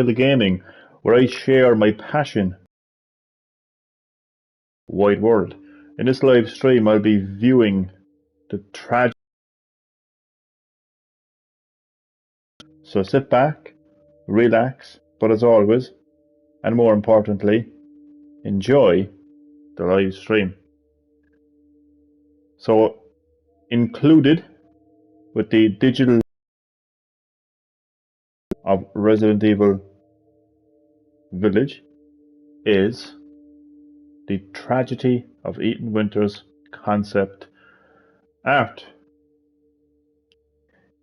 Hill Gaming, where I share my passion wide world. In this live stream, I'll be viewing the tragedy. So sit back, relax, but as always, and more importantly, enjoy the live stream. So, included with the digital of Resident Evil Village is the Tragedy of Ethan Winters concept art.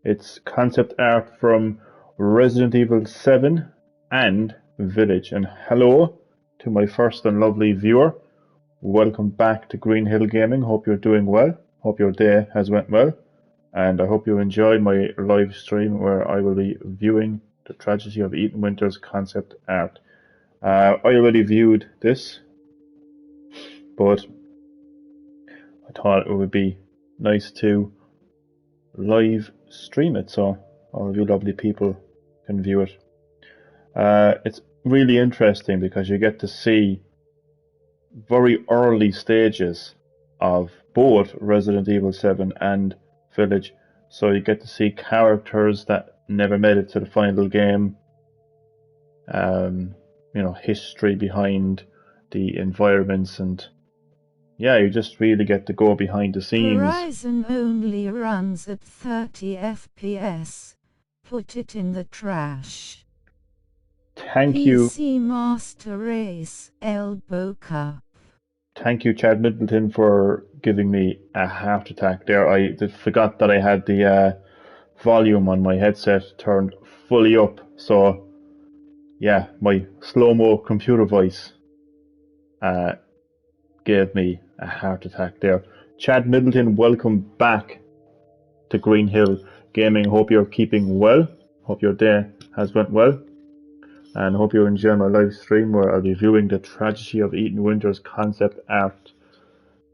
It's concept art from Resident Evil 7 and Village. And hello to my first and lovely viewer. Welcome back to Green Hill Gaming. Hope you're doing well. Hope your day has went well. And I hope you enjoyed my live stream where I will be viewing the Tragedy of Ethan Winters concept art. I already viewed this, but I thought it would be nice to live stream it so all of you lovely people can view it. It's really interesting because you get to see very early stages of both Resident Evil 7 and Village, so you get to see characters that never made it to the final game, history behind the environments, and yeah, you just really get to go behind the scenes. Horizon only runs at 30 FPS. Put it in the trash. Thank you. PC Master Race, elbow cup. Thank you, Chad Middleton, for giving me a heart attack there. I forgot that I had the volume on my headset turned fully up, so yeah, my slow-mo computer voice gave me a heart attack there. Chad Middleton, welcome back to Green Hill Gaming. Hope you're keeping well. Hope your day has went well. And hope you're enjoying my live stream where I'll be viewing the Tragedy of Ethan Winters concept art.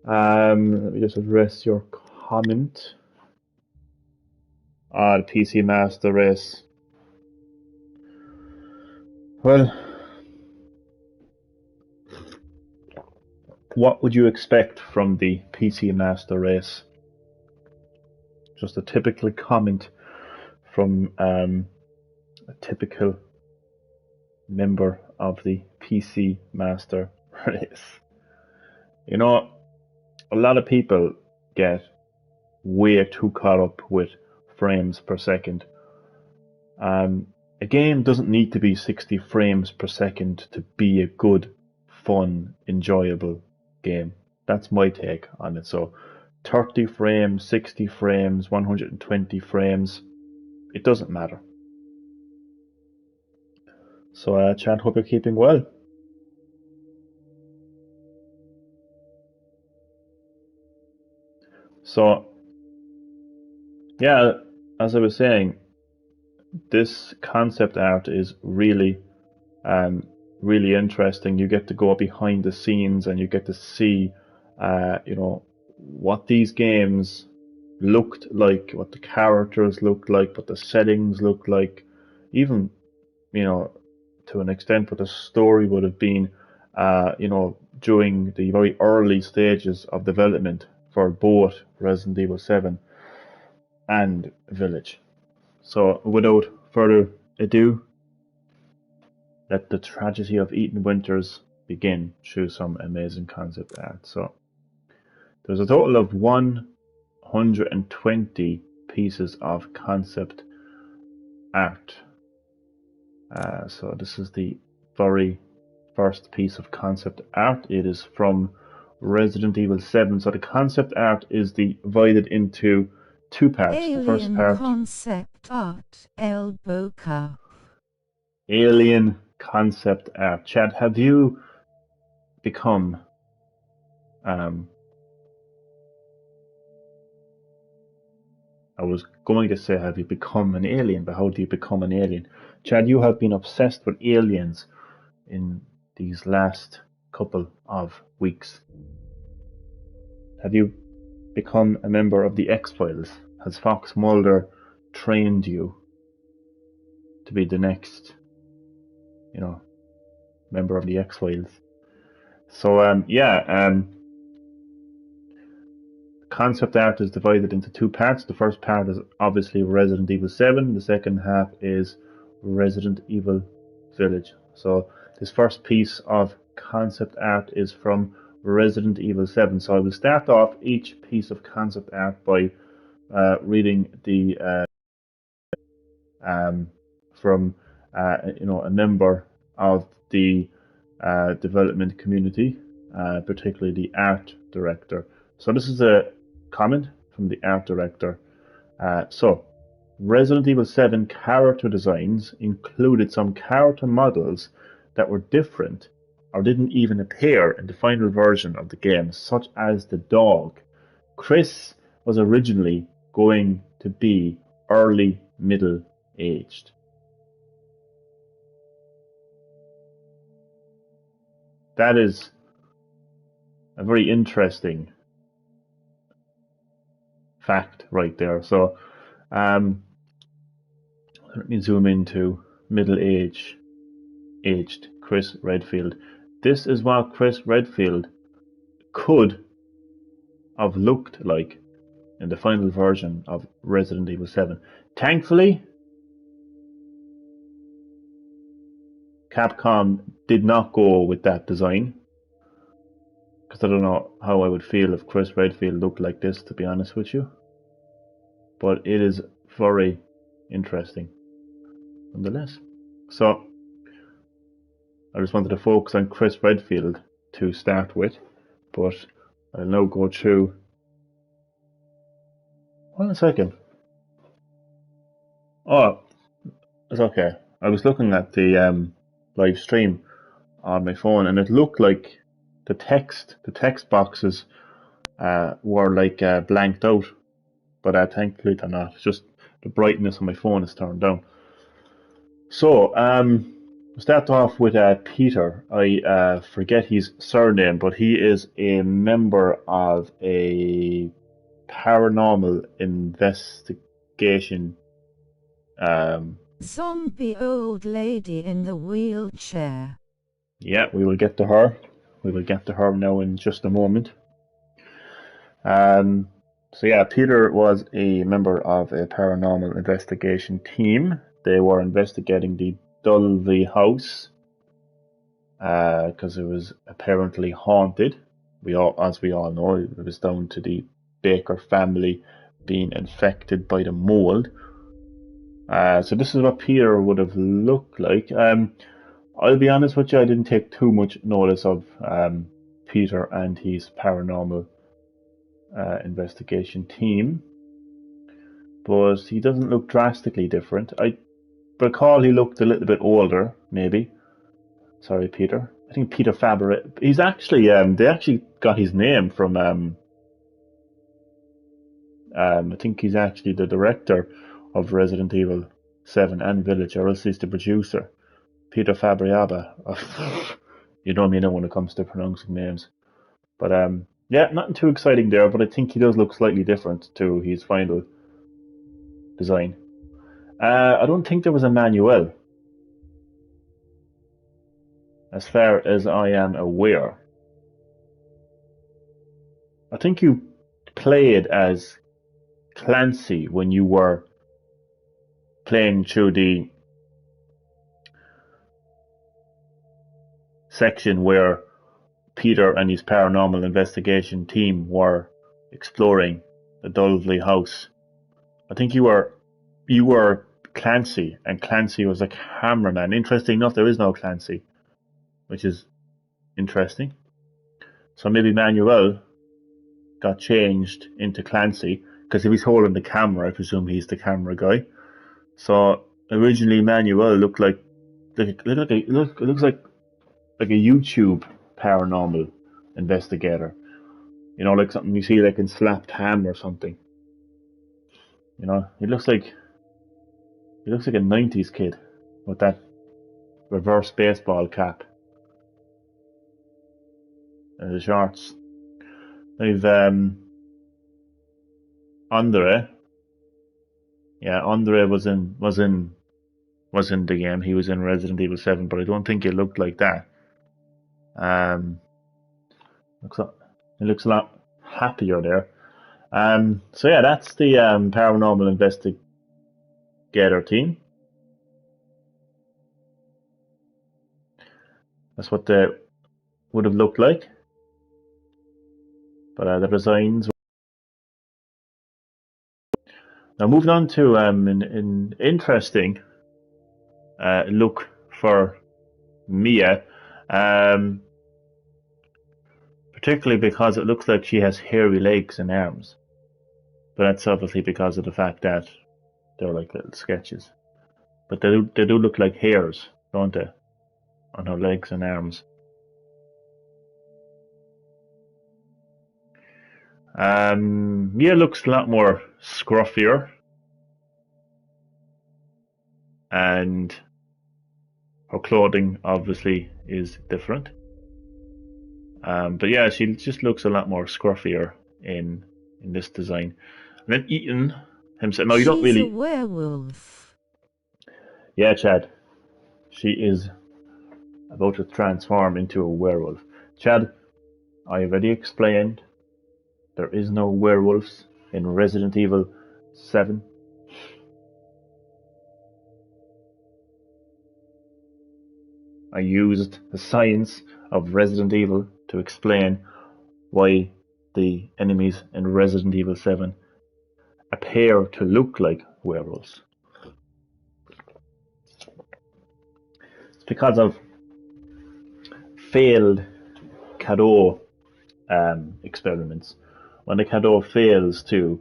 Let me just address your comment. The PC Master Race. Well, what would you expect from the PC Master Race? Just a typical comment from a typical member of the PC Master Race. You know, a lot of people get way too caught up with frames per second. A game doesn't need to be 60 frames per second to be a good, fun, enjoyable game. That's my take on it. So 30 frames, 60 frames, 120 frames, it doesn't matter. So Chad, hope you're keeping well. So yeah, as I was saying, this concept art is really really interesting. You get to go behind the scenes and you get to see what these games looked like, what the characters looked like, what the settings looked like, even to an extent what the story would have been during the very early stages of development for both Resident Evil 7 and Village. So without further ado, let the Tragedy of Ethan Winters begin through some amazing concept art. So there's a total of 120 pieces of concept art. So this is the very first piece of concept art. It is from Resident Evil 7. So the concept art is divided into two parts. Alien the first part, concept art, elbow cup. Alien concept art. Chad, have you become I was going to say, have you become an alien? But how do you become an alien? Chad, you have been obsessed with aliens in these last couple of weeks. Have you become a member of the X-Files? Has Fox Mulder trained you to be the next you know, member of the X-Files. So, concept art is divided into two parts. The first part is obviously Resident Evil 7. The second half is Resident Evil Village. So this first piece of concept art is from Resident Evil 7. So I will start off each piece of concept art by reading the from a member of the development community, particularly the art director. So this is a comment from the art director. So Resident Evil 7 character designs included some character models that were different or didn't even appear in the final version of the game, such as the dog. Chris was originally going to be early middle aged. That is a very interesting fact right there. So let me zoom into aged Chris Redfield. This is what Chris Redfield could have looked like in the final version of Resident Evil 7. Thankfully, Capcom did not go with that design, because I don't know how I would feel if Chris Redfield looked like this, to be honest with you. But it is very interesting nonetheless. So I just wanted to focus on Chris Redfield to start with, but I'll now go through. Hold on a second. Oh, it's okay. I was looking at the live stream on my phone, and it looked like the text boxes were like blanked out, but thankfully they're not. It's just the brightness on my phone is turned down. So we'll start off with Peter. I forget his surname, but he is a member of a paranormal investigation. Zombie old lady in the wheelchair. Yeah, we will get to her. We will get to her now in just a moment. So yeah, Peter was a member of a paranormal investigation team. They were investigating the Dulvey house because it was apparently haunted. As we all know, it was down to the Baker family being infected by the mold. So this is what Peter would have looked like. I'll be honest with you, I didn't take too much notice of Peter and his paranormal investigation team, but he doesn't look drastically different. I recall he looked a little bit older, maybe. Sorry, Peter. I think Peter Faber. He's actually they actually got his name from I think he's actually the director of Resident Evil 7 and Village, or else he's the producer. Peter Fabriaba. You know me now when it comes to pronouncing names. But yeah, nothing too exciting there, but I think he does look slightly different to his final design. I don't think there was a manual, as far as I am aware. I think you played as Clancy when you were playing through the section where Peter and his paranormal investigation team were exploring the Dulvey house. I think you were Clancy, and Clancy was a cameraman. Interesting enough, there is no Clancy, which is interesting. So maybe Manuel got changed into Clancy, because if he's holding the camera, I presume he's the camera guy. So originally Manuel looks like a YouTube paranormal investigator. You know, like something you see like in Slapped Ham or something. You know, he looks like a 90s kid with that reverse baseball cap and the shorts. They've Andre. Yeah, Andre was in was in the game. He was in Resident Evil 7, but I don't think he looked like that. He looks a lot happier there. So yeah, that's the paranormal investigator team. That's what they would have looked like. But the designs. Now moving on to an interesting look for Mia, particularly because it looks like she has hairy legs and arms. But that's obviously because of the fact that they're like little sketches. But they do look like hairs, don't they? On her legs and arms. Mia looks a lot more scruffier. And her clothing obviously is different. But yeah, she just looks a lot more scruffier in this design. And then Ethan himself. No, you don't really. She's a werewolf. Yeah, Chad. She is about to transform into a werewolf. Chad, I already explained there is no werewolves in Resident Evil 7. I used the science of Resident Evil to explain why the enemies in Resident Evil 7 appear to look like werewolves. It's because of failed Cadeau experiments. When the Cadeau fails to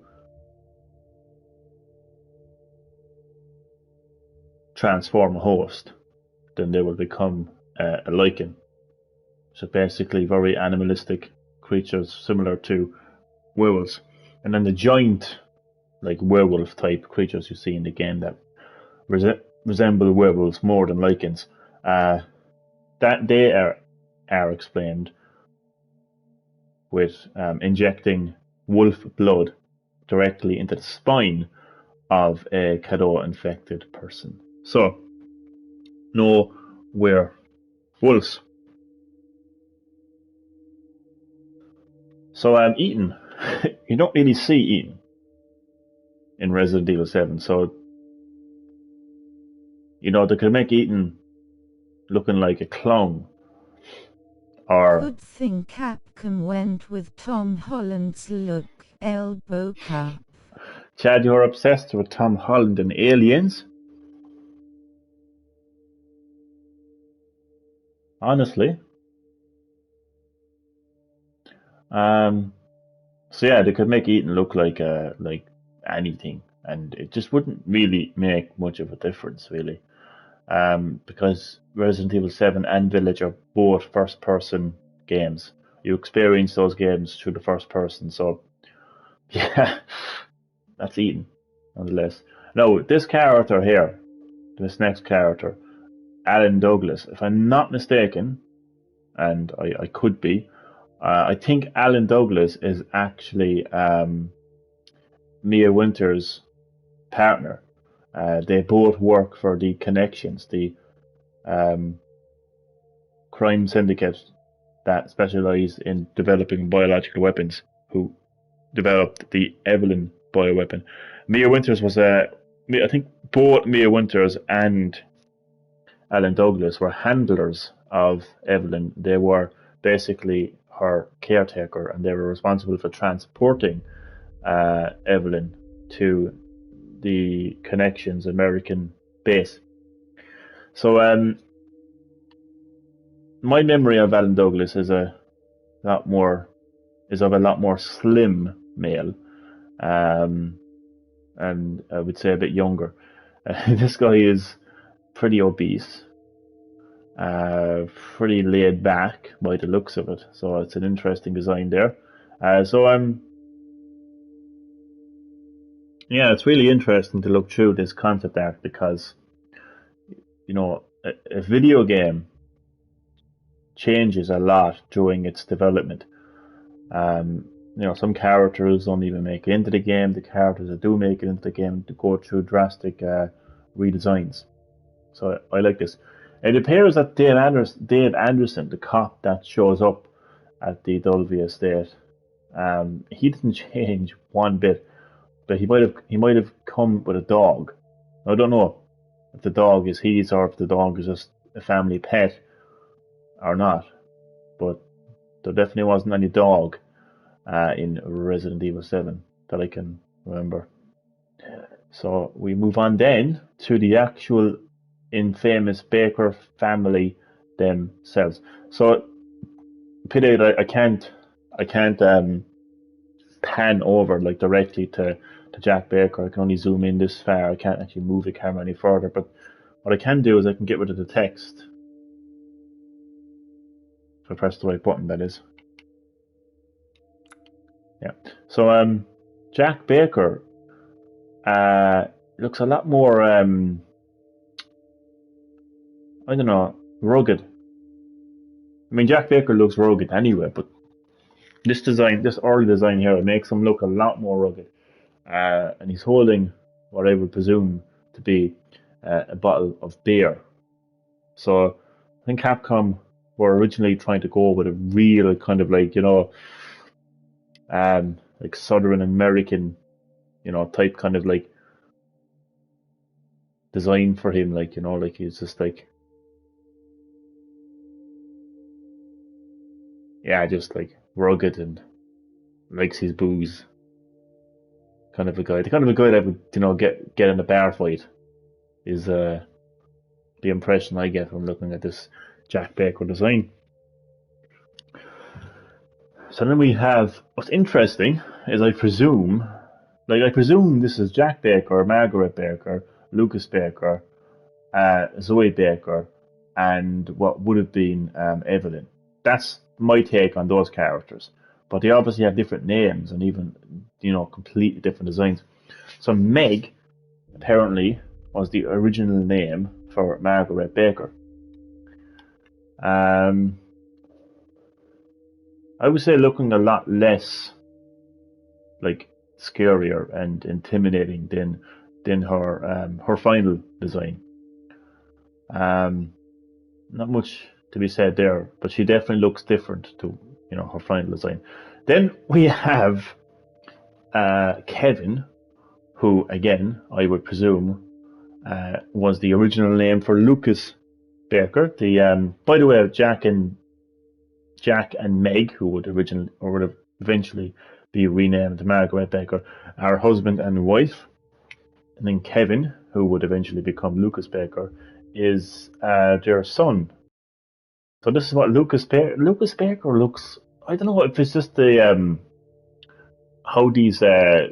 transform a host, then they will become a lichen. So basically very animalistic creatures similar to werewolves. And then the giant, like werewolf type creatures you see in the game that resemble werewolves more than lichens, that they are explained with injecting wolf blood directly into the spine of a Cadeau infected person. So, no werewolves. So, Ethan, you don't really see Ethan in Resident Evil 7, so they could make Ethan looking like a clown. Or good thing Capcom went with Tom Holland's look, elbow cup. Chad, you're obsessed with Tom Holland and Aliens? Honestly. So yeah, they could make Ethan look like anything, and it just wouldn't really make much of a difference, really. Because Resident Evil 7 and Village are both first-person games. You experience those games through the first person, so yeah, that's Ethan, nonetheless. Now, this character here, this next character, Alan Douglas, if I'm not mistaken, and I could be, I think Alan Douglas is actually Mia Winter's partner. They both work for the Connections, the crime syndicate that specialise in developing biological weapons, who developed the Evelyn bioweapon. Mia Winters was I think both Mia Winters and Alan Douglas were handlers of Evelyn. They were basically her caretaker, and they were responsible for transporting Evelyn to the Connections American base. So my memory of Alan Douglas is of a lot more slim male, and I would say a bit younger. This guy is pretty obese, pretty laid back by the looks of it. So it's an interesting design there. Yeah, it's really interesting to look through this concept art because, a video game changes a lot during its development. Some characters don't even make it into the game. The characters that do make it into the game go through drastic redesigns. So I like this. It appears that Dave Anderson, the cop that shows up at the Dulvey estate, he didn't change one bit. But he might have come with a dog. I don't know if the dog is his or if the dog is just a family pet or not. But there definitely wasn't any dog in Resident Evil 7 that I can remember. So we move on then to the actual infamous Baker family themselves. So pity that I can't pan over like directly to Jack Baker. I can only zoom in this far. I can't actually move the camera any further. But what I can do is I can get rid of the text. If I press the right button, that is. Yeah. So Jack Baker looks a lot more I don't know, rugged. I mean, Jack Baker looks rugged anyway, but this early design here, it makes him look a lot more rugged. And he's holding what I would presume to be a bottle of beer. So I think Capcom were originally trying to go with a real kind of like, like Southern American, type kind of like design for him, like, like he's just like, yeah, just like rugged and likes his booze. Kind of a guy. The kind of a guy that would, get in a bar fight is the impression I get from looking at this Jack Baker design. So then we have, what's interesting is I presume this is Jack Baker, Margaret Baker, Lucas Baker, Zoe Baker, and what would have been Evelyn. That's my take on those characters. But they obviously have different names and even, completely different designs. So Meg, apparently, was the original name for Margaret Baker. I would say looking a lot less like scarier and intimidating than her final design. Not much to be said there, but she definitely looks different to her final design. Then we have Kevin, who again I would presume was the original name for Lucas Baker. By the way, Jack and Meg, who would eventually be renamed Margaret Baker, are husband and wife. And then Kevin, who would eventually become Lucas Baker, is their son. So this is what Lucas Baker looks. I don't know if it's just the how these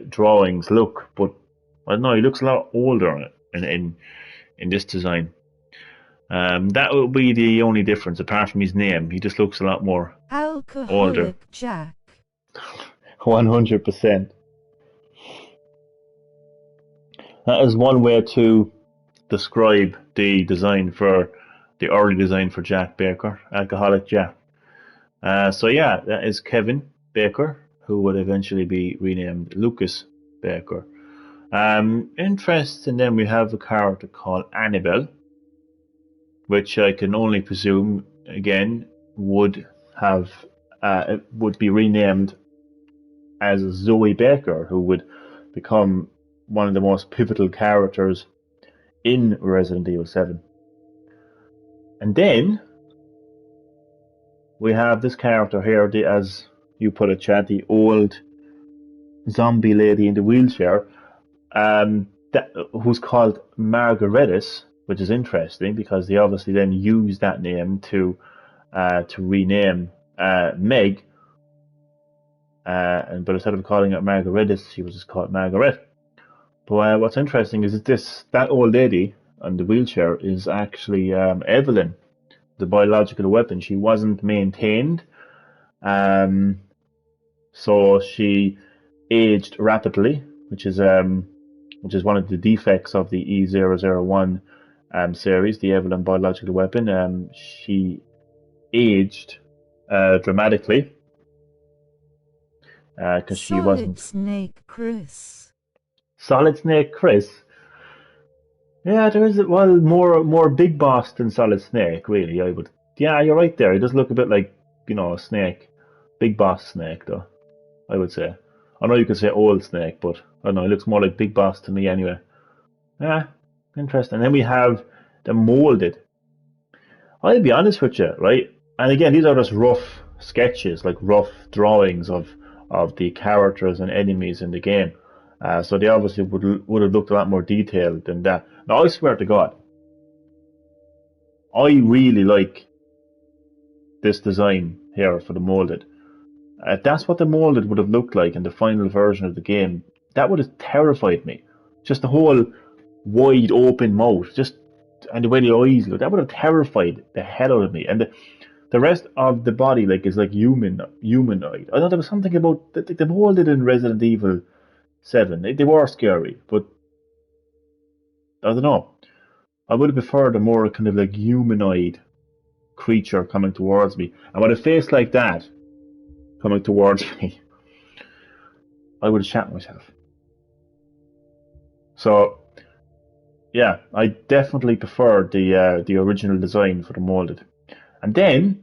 drawings look, but I don't know. He looks a lot older in this design. That would be the only difference, apart from his name. He just looks a lot more older. Jack. 100%. That is one way to describe the early design for Jack Baker, Alcoholic Jack. So yeah, that is Kevin Baker, who would eventually be renamed Lucas Baker. Interesting. Then we have a character called Annabelle, which I can only presume again would be renamed as Zoe Baker, who would become one of the most pivotal characters in Resident Evil 7. And then we have this character here, as you put it, Chad, the old zombie lady in the wheelchair, who's called Margaretis, which is interesting because they obviously then used that name to rename Meg. But instead of calling it Margaretis, she was just called Margaret. But what's interesting is that old lady on the wheelchair is actually Evelyn, the biological weapon. She wasn't maintained, so she aged rapidly, which is one of the defects of the E001 series, the Evelyn biological weapon. She aged dramatically because she wasn't. Solid Snake Chris. Solid Snake Chris. Yeah, there is well more Big Boss than Solid Snake, really. I would. Yeah, you're right there. He does look a bit like a Snake, Big Boss Snake, though. I would say. I know you could say Old Snake, but I don't know. He looks more like Big Boss to me anyway. Yeah, interesting. Then we have the molded. I'll be honest with you, right? And again, these are just rough sketches, like rough drawings of the characters and enemies in the game. So they obviously would have looked a lot more detailed than that. Now, I swear to God, I really like this design here for the molded. That's what the molded would have looked like in the final version of the game. That would have terrified me. Just the whole wide open mouth, just and the way the eyes look, that would have terrified the hell out of me. And the rest of the body is like humanoid. I thought there was something about the molded in Resident Evil 7. They were scary, but I don't know. I would have preferred a more kind of like humanoid creature coming towards me. And with a face like that coming towards me, I would have shat myself. So yeah, I definitely prefer the original design for the molded. And then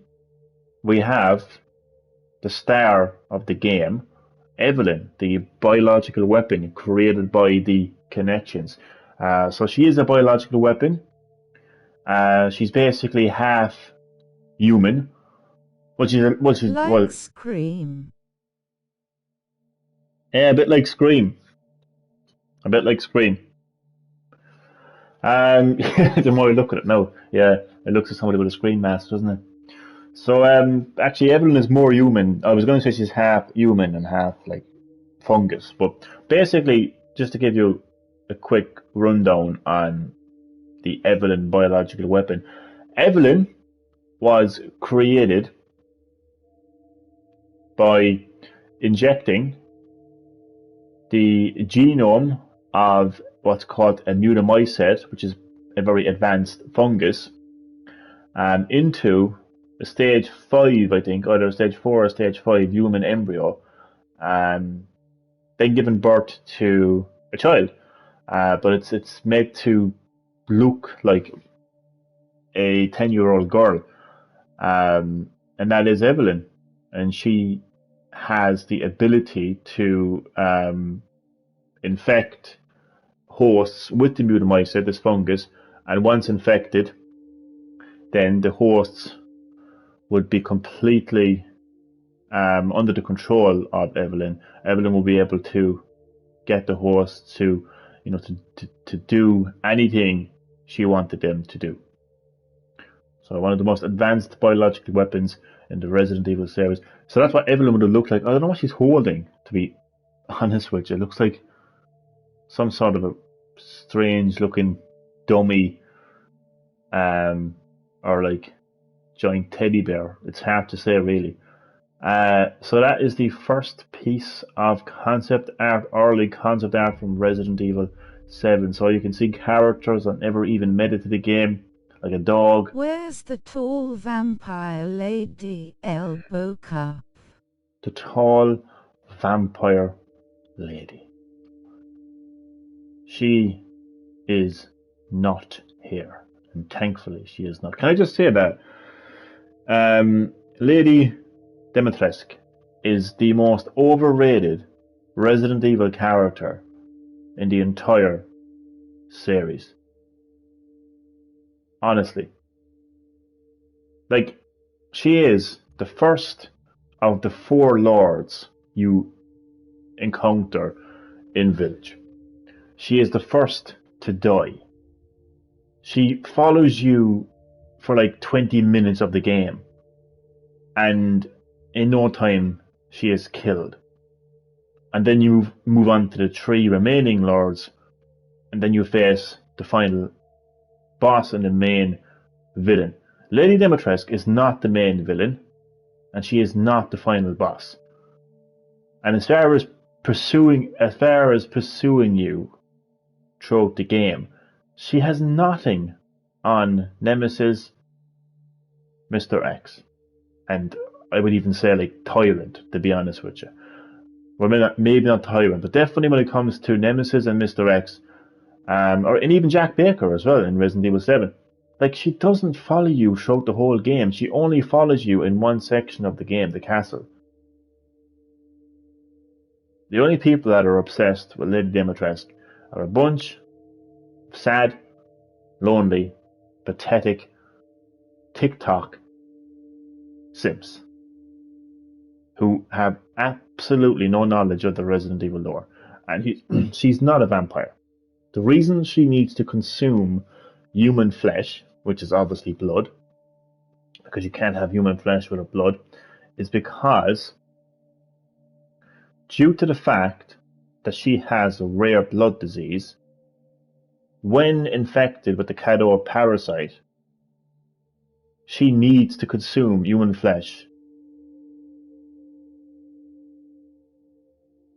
we have the star of the game, Evelyn, the biological weapon created by the connections. So she is a biological weapon. She's basically half human, Like Scream. yeah, a bit like Scream, a bit like Scream. The more I look at it now, yeah, it looks like somebody with a Scream mask, doesn't it? So actually, Evelyn is more human. I was going to say she's half human and half like fungus, but basically, just to give you a quick rundown on the Evelyn biological weapon, Evelyn was created by injecting the genome of what's called a neuromycete, which is a very advanced fungus, into a stage 5, I think, either stage 4 or stage 5 human embryo, then given birth to a child. But it's made to look like a 10-year-old girl, and that is Evelyn, and she has the ability to infect hosts with the mutamycete, this fungus, and once infected, then the hosts would be completely under the control of Evelyn. Evelyn will be able to get the hosts to, to do anything she wanted them to do. So one of the most advanced biological weapons in the Resident Evil series. So that's what Evelyn would have looked like. I don't know what she's holding, to be honest with you. It looks like some sort of a strange looking dummy, or like giant teddy bear. It's hard to say really. So that is the first piece of concept art, early concept art from Resident Evil 7. So you can see characters that never even made it to the game, like a dog. Where's the tall vampire lady, elbow cup? The tall vampire lady. She is not here, and thankfully she is not. Can I just say that Lady Dimitrescu is the most overrated Resident Evil character in the entire series. Honestly. Like, she is the first of the 4 lords you encounter in Village. She is the first to die. She follows you for like 20 minutes of the game, and in no time she is killed. And then you move on to the 3 remaining lords, and then you face the final boss and the main villain. Lady Dimitrescu is not the main villain, and she is not the final boss. And as far as pursuing you throughout the game, she has nothing on Nemesis, Mr. X, and I would even say like Tyrant, to be honest with you. Well, maybe not Tyrant, but definitely when it comes to Nemesis and Mr. X, and even Jack Baker as well in Resident Evil 7. Like, she doesn't follow you throughout the whole game. She only follows you in one section of the game, the castle. The only people that are obsessed with Lady Dimitrescu are a bunch of sad, lonely, pathetic TikTok simps who have absolutely no knowledge of the Resident Evil lore. And she's not a vampire. The reason she needs to consume human flesh, which is obviously blood, because you can't have human flesh without blood, is because due to the fact that she has a rare blood disease, when infected with the Cador parasite, she needs to consume human flesh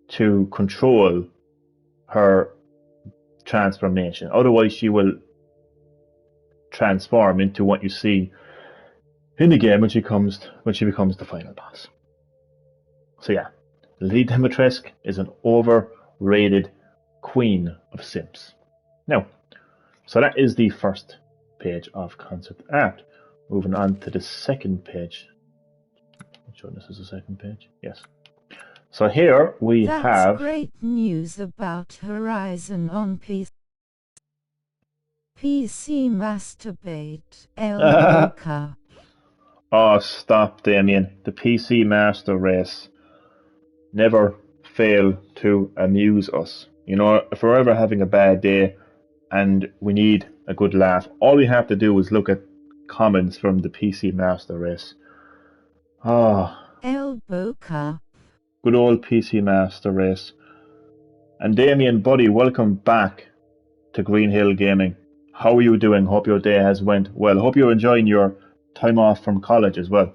to control her transformation. Otherwise, she will transform into what you see in the game when she becomes the final boss. So yeah, Lady Dimitrescu is an overrated queen of simps. Now, so that is the first page of concept art. Moving on to the second page. I'm sure this is the second page. Yes. So here we That's have great news about Horizon on PC. PC masturbate Elboka. Oh, stop, Damien. The PC Master Race never fail to amuse us. You know, if we're ever having a bad day and we need a good laugh, all we have to do is look at comments from the PC Master Race. Oh, Elboka. good old PC Master Race. And Damien, buddy, welcome back to Green Hill Gaming. How are you doing? Hope your day has went well. Hope you're enjoying your time off from college as well.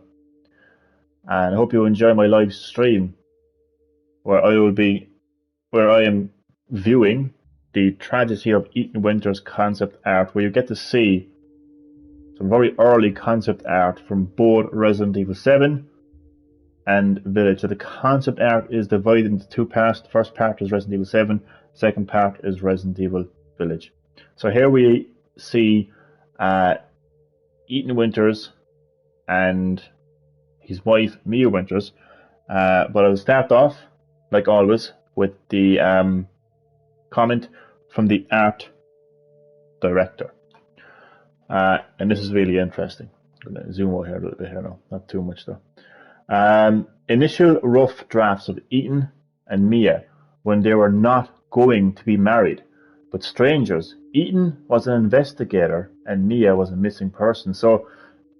And I hope you enjoy my live stream where I am viewing the tragedy of Ethan Winters concept art, where you get to see some very early concept art from both Resident Evil 7 and Village. So the concept art is divided into two parts. The first part is Resident Evil 7, the second part is Resident Evil Village. So here we see Ethan Winters and his wife Mia Winters, but I'll start off, like always, with the comment from the art director. And this is really interesting. I'm going to zoom out here a little bit here now, not too much though. Initial rough drafts of Ethan and Mia when they were not going to be married, but strangers. Ethan was an investigator and Mia was a missing person. So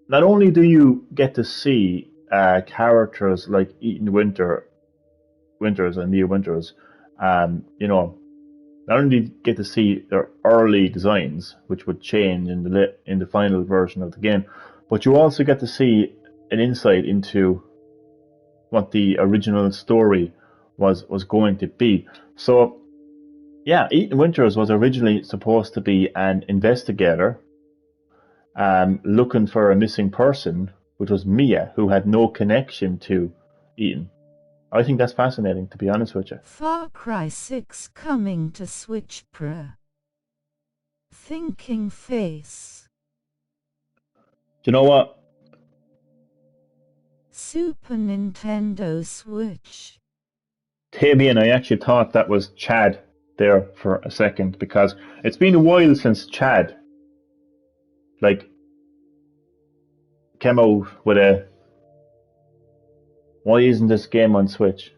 not only do you get to see characters like Ethan Winters and Mia Winters, you know, not only do you get to see their early designs, which would change in the final version of the game, but you also get to see an insight into what the original story was going to be. So yeah, Ethan Winters was originally supposed to be an investigator looking for a missing person, which was Mia, who had no connection to Ethan. I think that's fascinating, to be honest with you. Far Cry 6 coming to Switch Pro. Thinking face. Do you know what? Super Nintendo Switch. Damien, I actually thought that was Chad there for a second, because it's been a while since Chad came out with a "why isn't this game on Switch"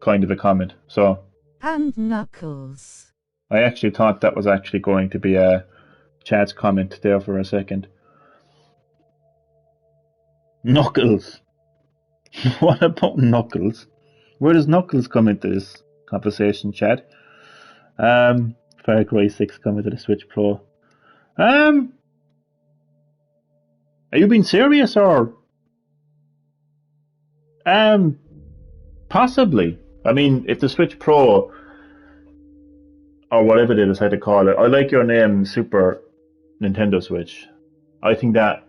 kind of a comment. So And Knuckles. I actually thought that was actually going to be a Chad's comment there for a second. Knuckles. What about Knuckles? Where does Knuckles come into this conversation, Chad? Far Cry 6 coming to the Switch Pro. Are you being serious, or possibly? I mean, if the Switch Pro, or whatever they decide to call it, I like your name, Super Nintendo Switch. I think that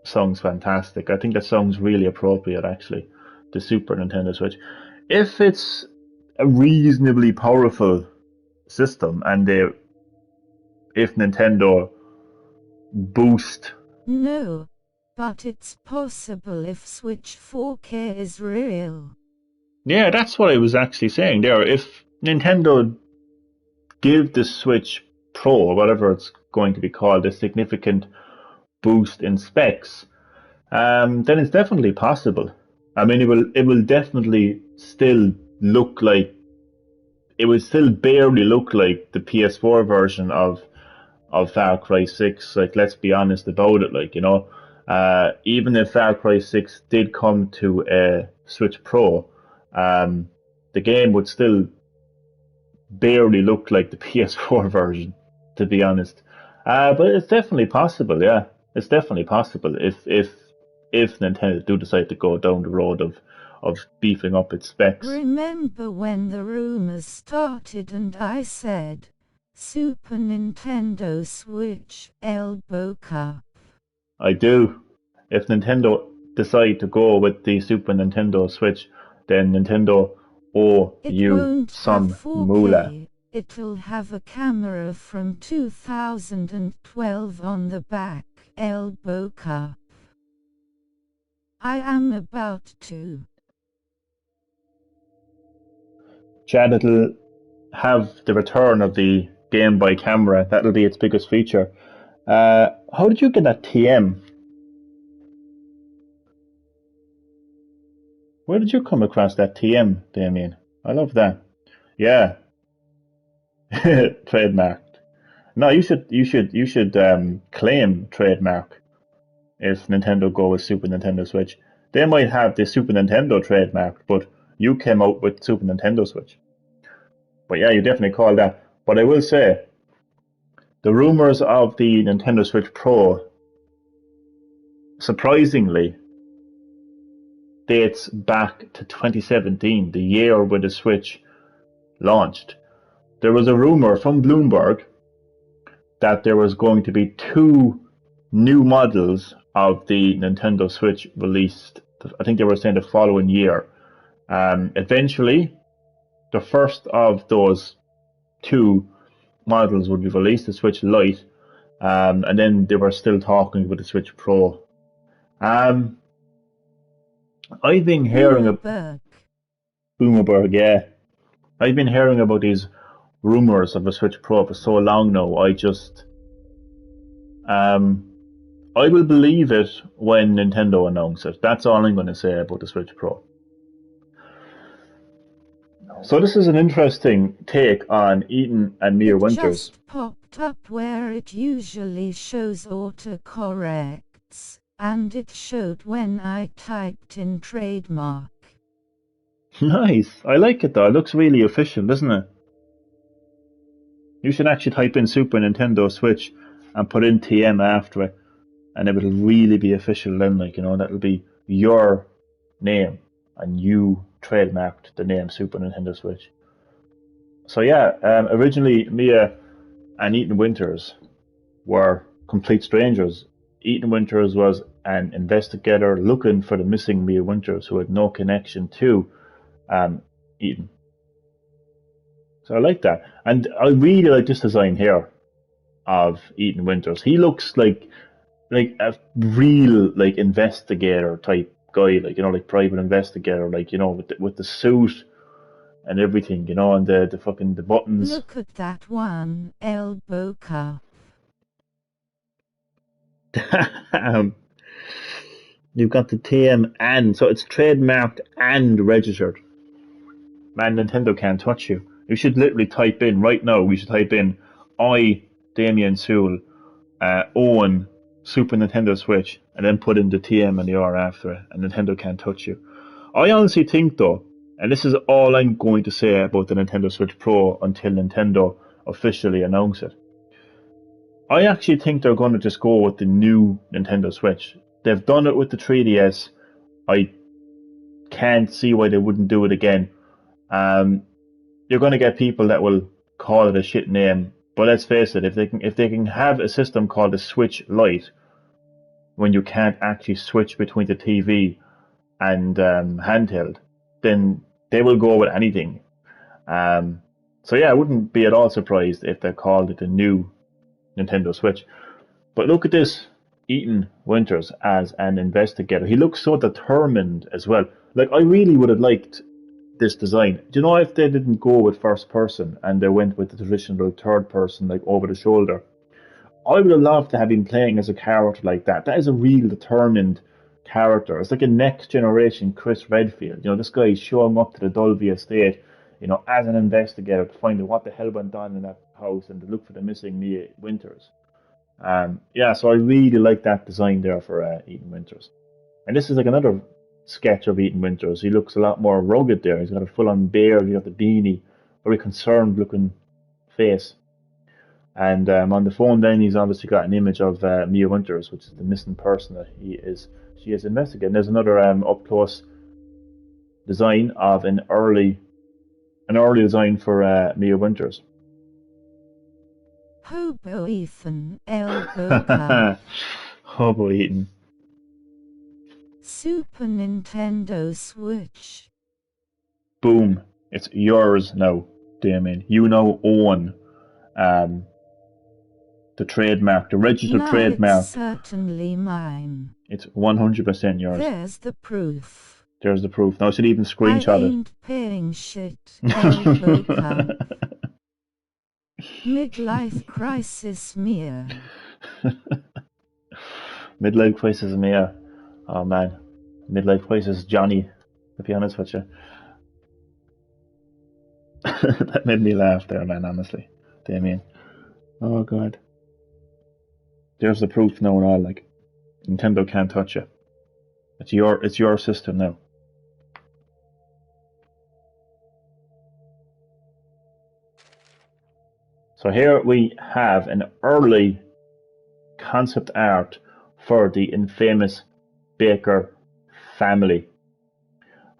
sounds fantastic. I think that sounds really appropriate, actually, the Super Nintendo Switch. If it's a reasonably powerful system and they if Nintendo boost. No, but it's possible if Switch 4K is real. Yeah, that's what I was actually saying there. If Nintendo give the Switch Pro, or whatever it's going to be called, a significant boost in specs, then it's definitely possible. I mean, it will definitely still look like, it would still barely look like the PS4 version of Far Cry 6. Like, let's be honest about it. Like, even if Far Cry 6 did come to a Switch Pro, the game would still barely look like the PS4 version, to be honest. But it's definitely possible. Yeah, it's definitely possible if Nintendo do decide to go down the road of beefing up its specs. Remember when the rumors started and I said, Super Nintendo Switch elbow cup? I do. If Nintendo decide to go with the Super Nintendo Switch, then Nintendo owe you some moolah. It'll have a camera from 2012 on the back elbow cup. I am about to. Chad, it'll have the return of the Game Boy camera. That'll be its biggest feature. How did you get that TM? Where did you come across that TM, Damien? I love that. Yeah, trademarked. No, you should claim trademark if Nintendo go with Super Nintendo Switch. They might have the Super Nintendo trademark, but you came out with Super Nintendo Switch. But yeah, you definitely call that. But I will say, the rumors of the Nintendo Switch Pro, surprisingly, dates back to 2017, the year when the Switch launched. There was a rumor from Bloomberg that there was going to be 2 new models of the Nintendo Switch released. I think they were saying the following year. Eventually, the first of those 2 models would be released, the Switch Lite, and then they were still talking about the Switch Pro. I've been hearing about Boomerberg, yeah. I've been hearing about these rumors of a Switch Pro for so long now. I will believe it when Nintendo announce it. That's all I'm going to say about the Switch Pro. So this is an interesting take on Eaton and Mia Winters. It just popped up where it usually shows autocorrects, and it showed when I typed in trademark. Nice. I like it though. It looks really official, doesn't it? You should actually type in Super Nintendo Switch and put in TM after it, and it will really be official then, that'll be your name, and you trademarked the name Super Nintendo Switch. So yeah, originally Mia and Eaton Winters were complete strangers. Eaton Winters was an investigator looking for the missing Mia Winters, who had no connection to Eaton. So I like that, and I really like this design here of Eaton Winters. He looks like a real investigator type guy, like private investigator, with the suit and everything, and the fucking the buttons. Look at that one elbow cup. You've got the TM, and so it's trademarked and registered. Man, Nintendo can't touch you. You should literally type in right now. We should type in I, Damien Sewell, own Super Nintendo Switch, and then put in the TM and the R after it, and Nintendo can't touch you. I honestly think though, and this is all I'm going to say about the Nintendo Switch Pro until Nintendo officially announce it. I actually think they're going to just go with the new Nintendo Switch. They've done it with the 3DS. I can't see why they wouldn't do it again. You're going to get people that will call it a shit name, but let's face it, if they can have a system called the Switch Lite, when you can't actually switch between the TV and handheld, then they will go with anything. So yeah, I wouldn't be at all surprised if they called it a new Nintendo Switch. But look at this, Ethan Winters as an investigator. He looks so determined as well. Like, I really would have liked this design. Do you know, if they didn't go with first person and they went with the traditional third person, like over the shoulder, I would have loved to have been playing as a character like that. That is a real determined character. It's like a next generation Chris Redfield. You know, this guy is showing up to the Dulvey estate, you know, as an investigator to find out what the hell went on in that house and to look for the missing Mia Winters. Yeah, so I really like that design there for Ethan Winters. And this is like another sketch of Ethan Winters. He looks a lot more rugged there. He's got a full-on beard, he's got the beanie, very concerned-looking face. And on the phone then he's obviously got an image of Mia Winters, which is the missing person that she is investigating. There's another up-close design of an early design for Mia Winters. Hobo Ethan, Elbow. Hobo Ethan. Super Nintendo Switch. Boom. It's yours now, Damien. You now own the trademark, the registered trademark. It's certainly mine. It's 100% yours. There's the proof. There's the proof. Now I should even screenshot I ain't paying shit, Elbow. Midlife crisis Mia. Midlife crisis Mia. Oh man. Midlife crisis Johnny, to be honest with you. That made me laugh there, man, honestly. Damien. Oh god. There's the proof now and all, like. Nintendo can't touch it. It's your system now. So here we have an early concept art for the infamous Baker family.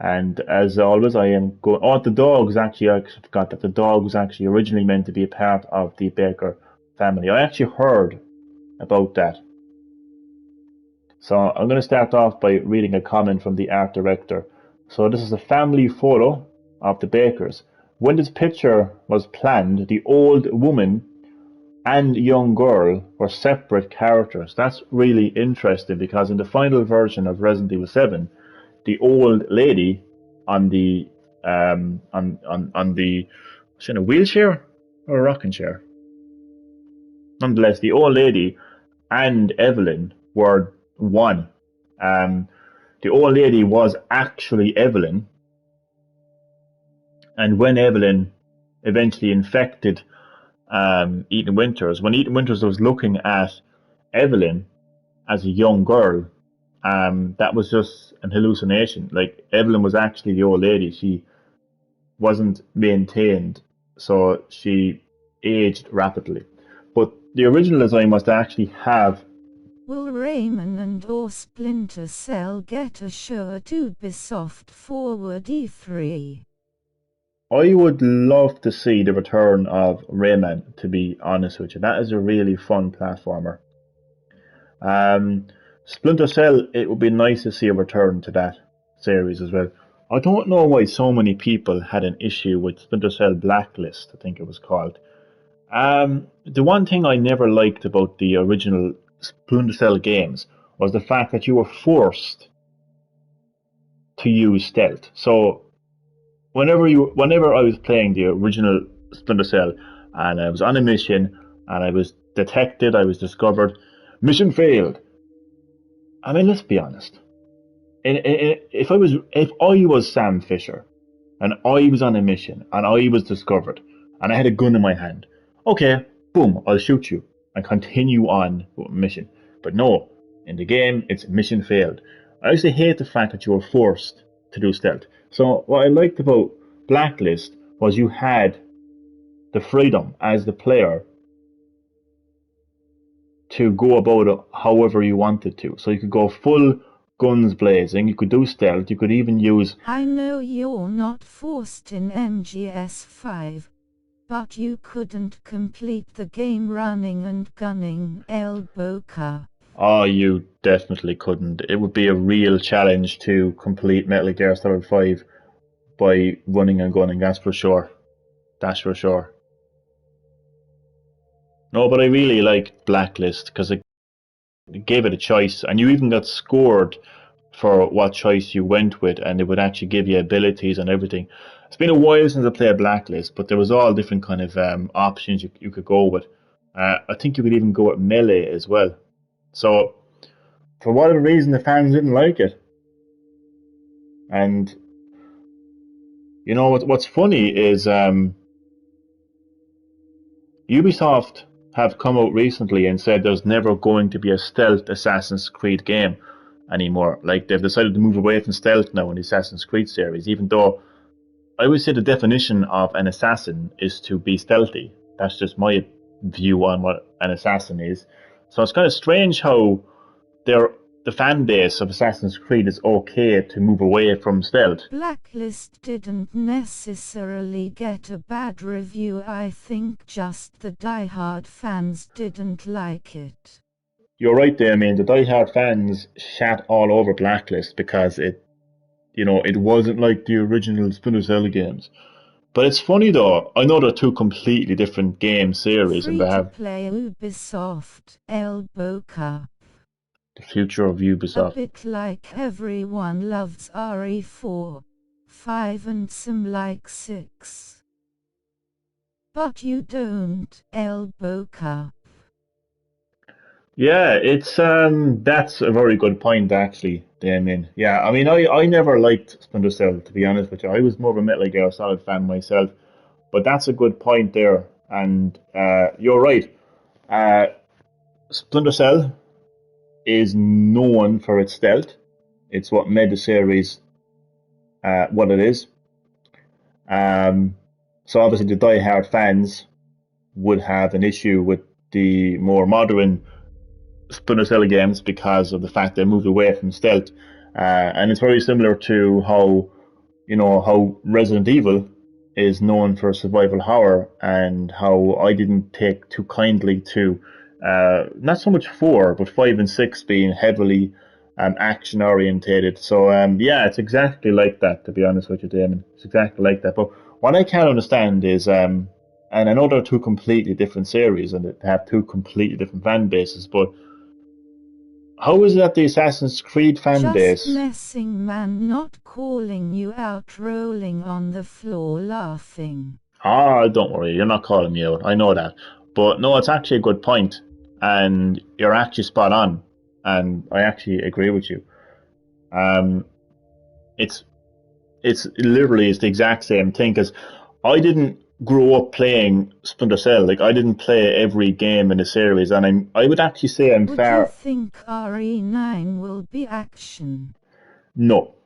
And as always, I am going. Oh, the dog was actually, I forgot that the dog was actually originally meant to be a part of the Baker family. I actually heard about that. So I'm going to start off by reading a comment from the art director. So this is a family photo of the Bakers. When this picture was planned, the old woman and young girl were separate characters. That's really interesting because in the final version of Resident Evil 7, the old lady on the was she in a wheelchair or a rocking chair? Nonetheless, the old lady and Evelyn were one. The old lady was actually Evelyn, and when Evelyn eventually infected Ethan Winters, when Ethan Winters was looking at Evelyn as a young girl, that was just an hallucination. Like, Evelyn was actually the old lady. She wasn't maintained, so she aged rapidly. But the original design was to actually have... Will Rayman and or Splinter Cell get assured Ubisoft forward E3? I would love to see the return of Rayman, to be honest with you. That is a really fun platformer. Splinter Cell, it would be nice to see a return to that series as well. I don't know why so many people had an issue with Splinter Cell Blacklist, I think it was called. The one thing I never liked about the original Splinter Cell games was the fact that you were forced to use stealth. So whenever I was playing the original Splinter Cell and I was on a mission and I was detected, I was discovered, mission failed. I mean, let's be honest. If I was Sam Fisher and I was on a mission and I was discovered and I had a gun in my hand, okay, boom, I'll shoot you and continue on with my mission. But no, in the game, it's mission failed. I actually hate the fact that you were forced to do stealth. So what I liked about Blacklist was you had the freedom as the player to go about it however you wanted to. So you could go full guns blazing, you could do stealth, you could even use... I know you're not forced in MGS5, but you couldn't complete the game running and gunning elbow cup. Oh, you definitely couldn't. It would be a real challenge to complete Metal Gear Solid 5 by running and gunning, that's for sure. That's for sure. No, but I really liked Blacklist because it gave it a choice, and you even got scored for what choice you went with, and it would actually give you abilities and everything. It's been a while since I played Blacklist, but there was all different kind of options you could go with. I think you could even go with melee as well. So for whatever reason, the fans didn't like it. And you know what's funny is Ubisoft have come out recently and said there's never going to be a stealth Assassin's Creed game anymore. Like they've decided to move away from stealth now in the Assassin's Creed series, even though I would say the definition of an assassin is to be stealthy. That's just my view on what an assassin is. So it's kind of strange how they're, the fan base of Assassin's Creed is okay to move away from stealth. Blacklist didn't necessarily get a bad review. I think just the die-hard fans didn't like it. You're right there, I mean, the die-hard fans shat all over Blacklist because it wasn't like the original Splinter Cell games. But it's funny though, I know they're two completely different game series and they have Free-to-play Ubisoft, Baek. the future of A Ubisoft. bit like everyone loves RE4, 5 and some like 6. But you don't, Baek. Yeah, it's that's a very good point actually, Damien. Yeah, I mean I never liked Splinter Cell to be honest with you. I was more of a Metal Gear Solid fan myself. But that's a good point there, and you're right. Uh, Splinter Cell is known for its stealth. It's what made the series what it is. Um, so obviously the die-hard fans would have an issue with the more modern Splinter Cell games because of the fact they moved away from stealth. And it's very similar to how Resident Evil is known for survival horror, and how I didn't take too kindly to not so much 4, but 5 and 6 being heavily action orientated. So yeah, it's exactly like that. To be honest with you, Damon, it's exactly like that. But what I can't understand is, and I know they're two completely different series and they have two completely different fan bases, but how is it that the Assassin's Creed fan Just base? messing, man, not calling you out, rolling on the floor laughing. Ah, don't worry, you're not calling me out. I know that. But no, it's actually a good point, and you're actually spot on, and I actually agree with you. Um, it's it's literally it's the exact same thing because I didn't grow up playing Splinter Cell. Like I didn't play every game in the series, and I would actually say I'm Would you far think RE9 will be action? no,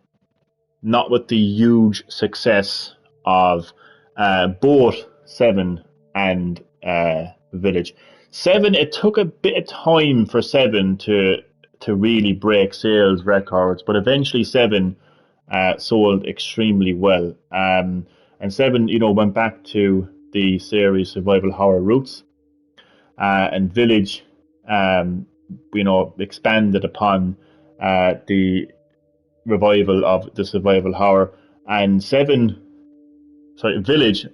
not with the huge success of both Seven and Village. Seven, it took a bit of time for Seven to really break sales records, but eventually Seven sold extremely well. And Seven, went back to the series survival horror roots, and Village, expanded upon the revival of the survival horror. And Village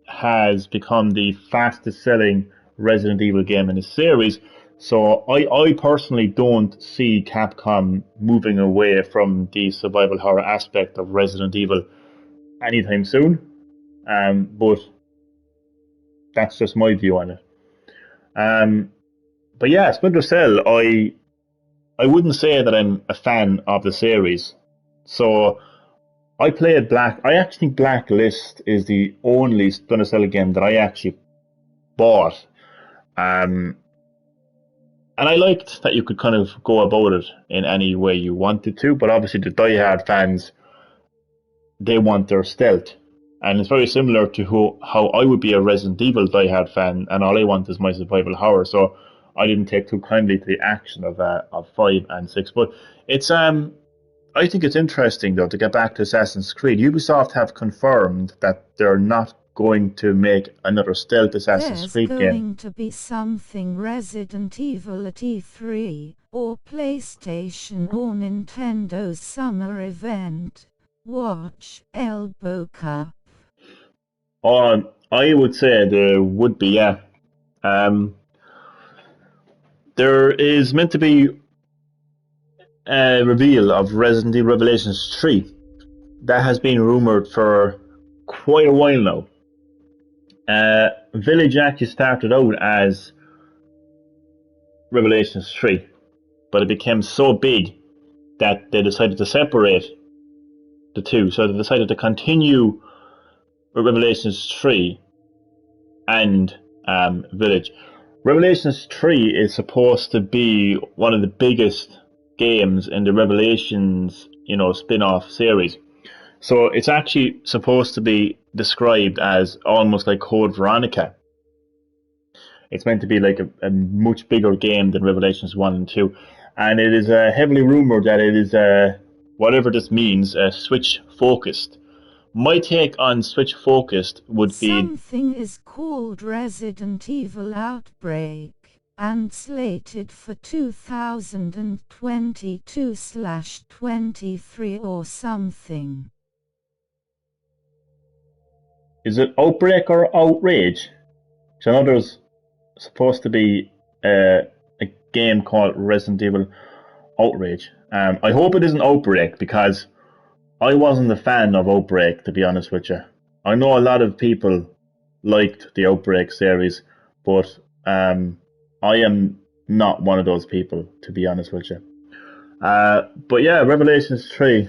has become the fastest selling Resident Evil game in the series. So I personally don't see Capcom moving away from the survival horror aspect of Resident Evil anytime soon. But that's just my view on it. Um, but yeah, Splinter Cell, I wouldn't say that I'm a fan of the series. So I played Black. I actually think Blacklist is the only Splinter Cell game that I actually bought. Um, and I liked that you could kind of go about it in any way you wanted to. But obviously, the die-hard fans, they want their stealth. And it's very similar to how I would be a Resident Evil die-hard fan, and all I want is my survival horror. So I didn't take too kindly to the action of 5 and 6. But it's I think it's interesting, though, to get back to Assassin's Creed. Ubisoft have confirmed that they're not going to make another stealth Assassin's There's Creed game. going to be something Resident Evil at E3, or PlayStation or Nintendo's summer event. Watch Boca. I would say there would be, yeah. Um, there is meant to be a reveal of Resident Evil Revelations 3 that has been rumored for quite a while now. Village actually started out as Revelations 3, but it became so big that they decided to separate the two. So they decided to continue with Revelations 3 and Village. Revelations 3 is supposed to be one of the biggest games in the Revelations, spin-off series. So it's actually supposed to be described as almost like Code Veronica. It's meant to be like a much bigger game than Revelations 1 and 2. And it is heavily rumored that it is, whatever this means, Switch focused. My take on Switch focused would be... Something is called Resident Evil Outbreak and slated for 2022/23 or something. Is it Outbreak or Outrage? So I know there's supposed to be a game called Resident Evil Outrage. I hope it isn't Outbreak, because I wasn't a fan of Outbreak, to be honest with you. I know a lot of people liked the Outbreak series, but I am not one of those people, to be honest with you. But yeah, Revelations 3.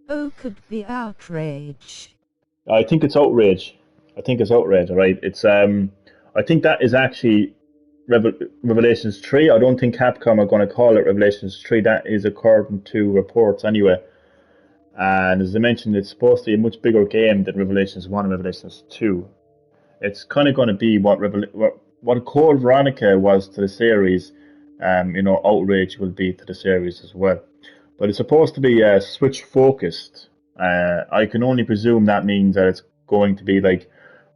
Oh, could be Outrage. I think it's Outrage. Alright. It's I think that is actually Revelations 3. I don't think Capcom are going to call it Revelations 3. That is according to reports anyway. And as I mentioned, it's supposed to be a much bigger game than Revelations 1 and Revelations 2. It's kind of going to be what Code Veronica was to the series, Outrage will be to the series as well. But it's supposed to be Switch focused. I can only presume that means that it's going to be like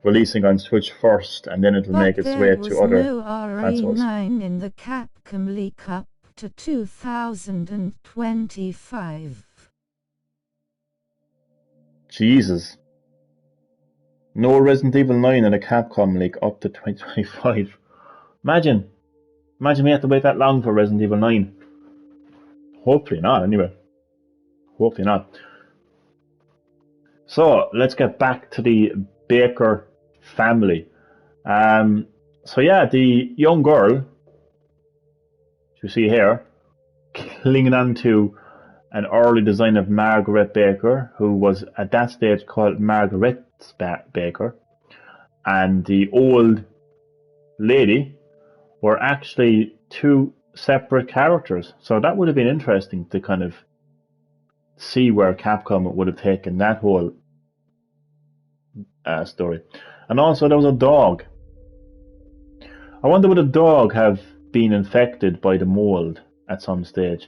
releasing on Switch first, and then it'll make its way to other consoles. There was no RE9 in the Capcom leak up to 2025. Jesus. No Resident Evil 9 in a Capcom leak up to 2025. Imagine we have to wait that long for Resident Evil 9. Hopefully not, anyway. Hopefully not. So, let's get back to the Baker family. So yeah, the young girl, you see here, clinging on to an early design of Margaret Baker, who was at that stage called Margaret Baker, and the old lady were actually two separate characters. So that would have been interesting to kind of see where Capcom would have taken that whole story. And also there was a dog. I wonder would a dog have been infected by the mold at some stage?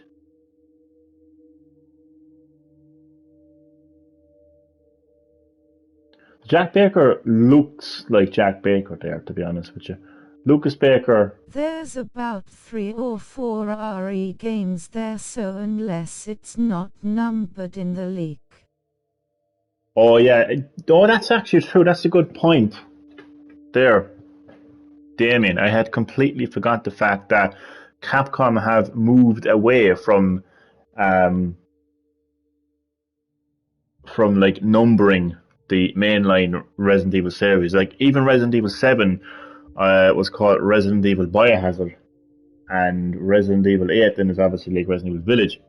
Jack Baker looks like Jack Baker there, to be honest with you. Lucas Baker. There's about 3 or 4 RE games there, so unless it's not numbered in the leak. Oh yeah, that's actually true. That's a good point. There, Damien, I had completely forgot the fact that Capcom have moved away from like numbering the mainline Resident Evil series. Like even Resident Evil 7 was called Resident Evil Biohazard, and Resident Evil 8 then is obviously like Resident Evil Village.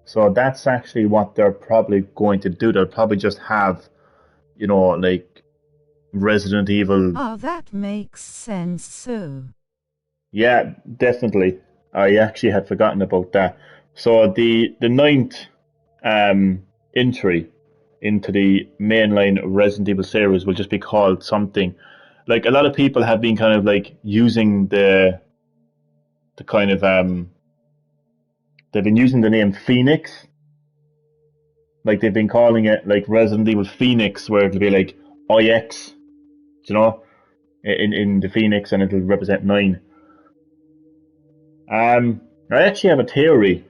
So that's actually what they're probably going to do. They'll probably just have, like Resident Evil. Oh, that makes sense, so. Yeah, definitely. I actually had forgotten about that. So the ninth entry into the mainline Resident Evil series will just be called something. Like a lot of people have been kind of like using the kind of they've been using the name Phoenix. Like they've been calling it like Resident Evil Phoenix, where it'll be like IX, in the Phoenix, and it'll represent 9. I actually have a theory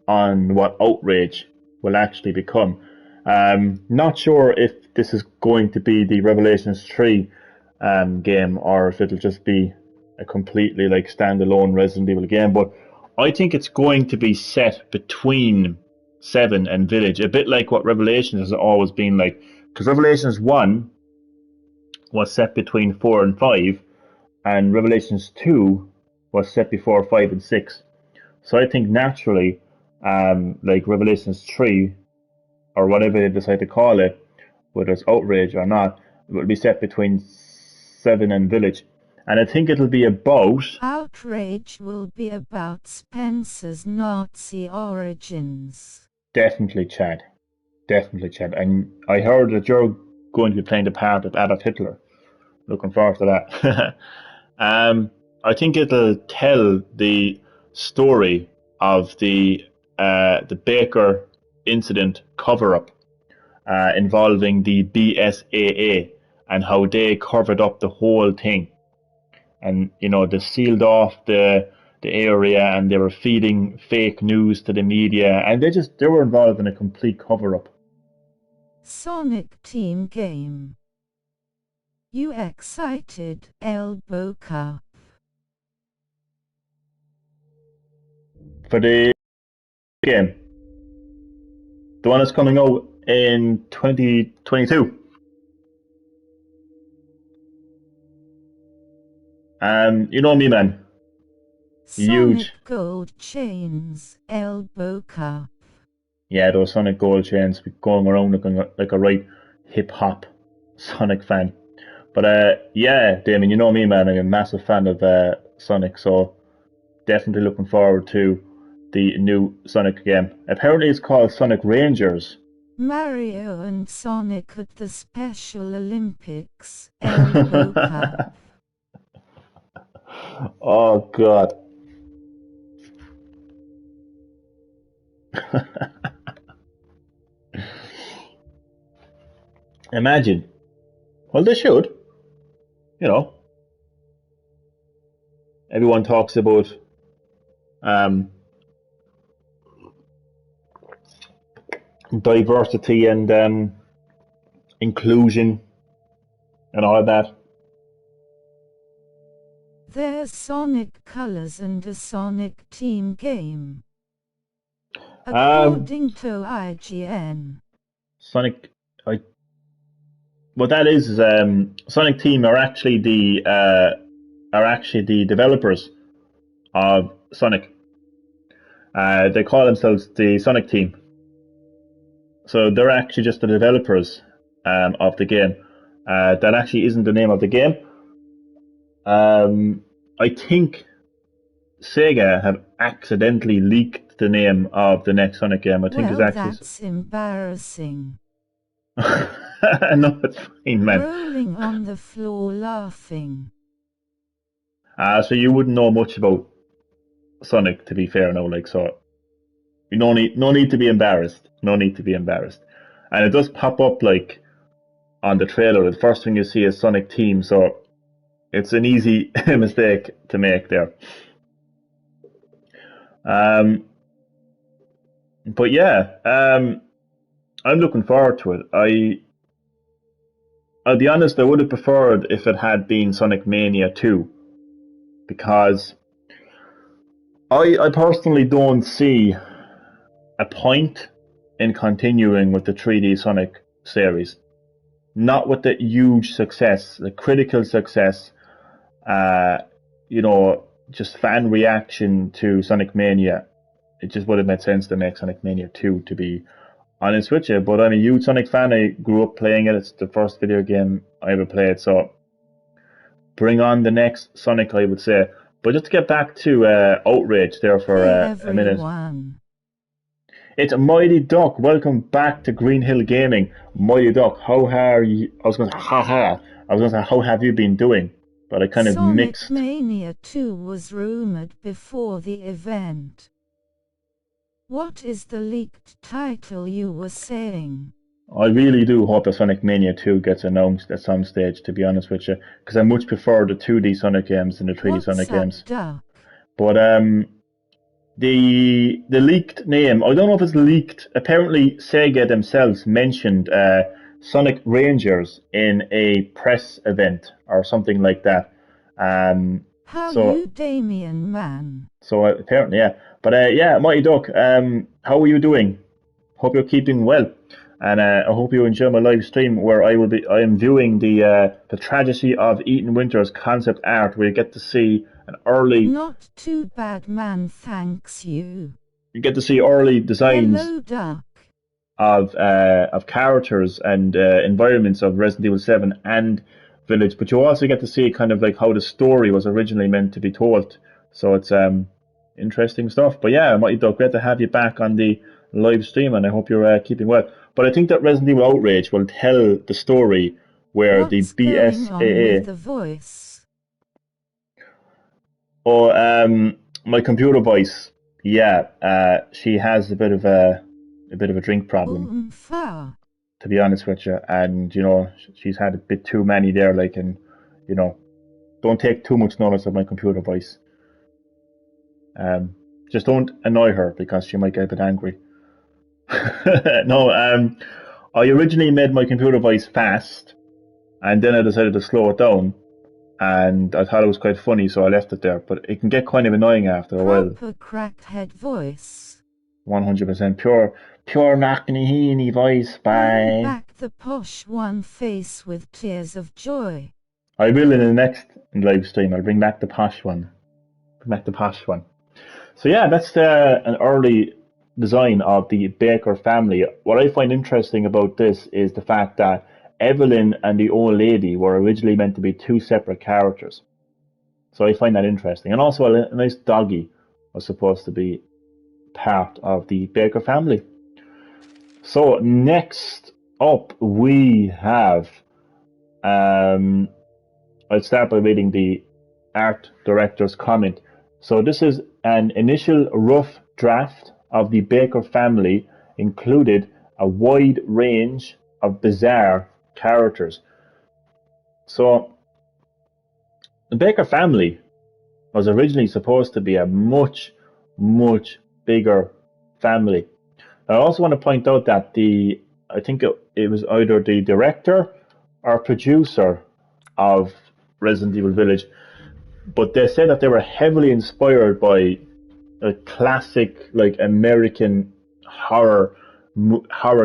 on what Outrage will actually become. Not sure if this is going to be the Revelations 3 game, or if it'll just be a completely like standalone Resident Evil game. But I think it's going to be set between 7 and Village, a bit like what Revelations has always been like. Because Revelations 1 was set between 4 and 5, and Revelations 2 was set before 5 and 6. So I think naturally, like Revelations 3, or whatever they decide to call it, whether it's Outrage or not, it will be set between 7 and Village. And I think it'll be about... Outrage will be about Spencer's Nazi origins. Definitely, Chad. Definitely, Chad. And I heard that you're going to be playing the part of Adolf Hitler. Looking forward to that. I think it'll tell the story of the Baker incident cover-up involving the BSAA and how they covered up the whole thing. And, you know, they sealed off the area and they were feeding fake news to the media, and they were involved in a complete cover-up. Sonic Team Game. You excited, Elbow Cup? For the game. The one that's coming out in 2022. You know me, man. Sonic Huge. Gold Chains, Elbow Cup. Yeah, those Sonic Gold chains going around looking like a right hip-hop Sonic fan. But yeah, Damien, you know me, man. I'm a massive fan of Sonic, so definitely looking forward to the new Sonic game. Apparently it's called Sonic Rangers. Mario and Sonic at the Special Olympics, Elbow Cup. Oh, God. Imagine. Well, they should. You know. Everyone talks about diversity and inclusion and all that. There's Sonic Colors and a Sonic Team game. According to IGN. Sonic, what that is Sonic Team are actually the developers of Sonic. They call themselves the Sonic Team. So they're actually just the developers of the game. That actually isn't the name of the game. I think Sega have accidentally leaked the name of the next Sonic game. I think it's actually... that's embarrassing. No, it's fine, man. Rolling on the floor laughing. So you wouldn't know much about Sonic, to be fair, no, like, so no need to be embarrassed. No need to be embarrassed. And it does pop up like on the trailer. The first thing you see is Sonic Team, so it's an easy mistake to make there. But yeah, I'm looking forward to it. I'll be honest, I would have preferred if it had been Sonic Mania 2, because I personally don't see a point in continuing with the 3D Sonic series. Not with the huge success, the critical success, just fan reaction to Sonic Mania. It just would have made sense to make Sonic Mania 2, to be honest with you. But I'm a huge Sonic fan. I grew up playing it. It's the first video game I ever played. So bring on the next Sonic, I would say. But just to get back to Outrage there for a minute. It's Mighty Duck. Welcome back to Green Hill Gaming. Mighty Duck, how are you? I was going to say, how have you been doing? But I kind of mixed. Sonic Mania 2 was rumored before the event. What is the leaked title you were saying? I really do hope that Sonic Mania 2 gets announced at some stage, to be honest with you, because I much prefer the 2D Sonic games than the 3D Sonic games. Duck? But the leaked name, I don't know if it's leaked. Apparently Sega themselves mentioned Sonic Rangers in a press event or something like that. How So, you Damien man? so apparently, yeah. But yeah, Mighty Duck, how are you doing? Hope you're keeping well, and I hope you enjoy my live stream where I am viewing the tragedy of Ethan Winters concept art, where you get to see an early, Not too bad man, thanks you. you get to see early designs Hello Duck. of characters and environments of Resident Evil 7 and Village, but you also get to see kind of like how the story was originally meant to be told. So it's interesting stuff. But yeah, Mighty Duck, great to have you back on the live stream, and I hope you're keeping well. But I think that Resident Evil Outrage will tell the story where the What's going on with BSAA. the voice? Oh, my computer voice. Yeah, she has a bit of a drink problem, Far. to be honest with you, and you know she's had a bit too many there, like, and you know, don't take too much notice of my computer voice. Just don't annoy her because she might get a bit angry. No, I originally made my computer voice fast, and then I decided to slow it down, and I thought it was quite funny, so I left it there. But it can get kind of annoying after a while. Proper crackhead voice. 100% pure Knockney voice Bring by. back the posh one face with tears of joy. I will in the next live stream. I'll bring back the posh one. Bring back the posh one. So yeah, that's an early design of the Baker family. What I find interesting about this is the fact that Evelyn and the old lady were originally meant to be two separate characters. So I find that interesting. And also a nice doggy was supposed to be part of the Baker family. So next up we have, I'll start by reading the art director's comment. So this is an initial rough draft of the Baker family, included a wide range of bizarre characters. So the Baker family was originally supposed to be a much, much bigger family. I also want to point out that I think it was either the director or producer of Resident Evil Village, but they said that they were heavily inspired by a classic, like, American horror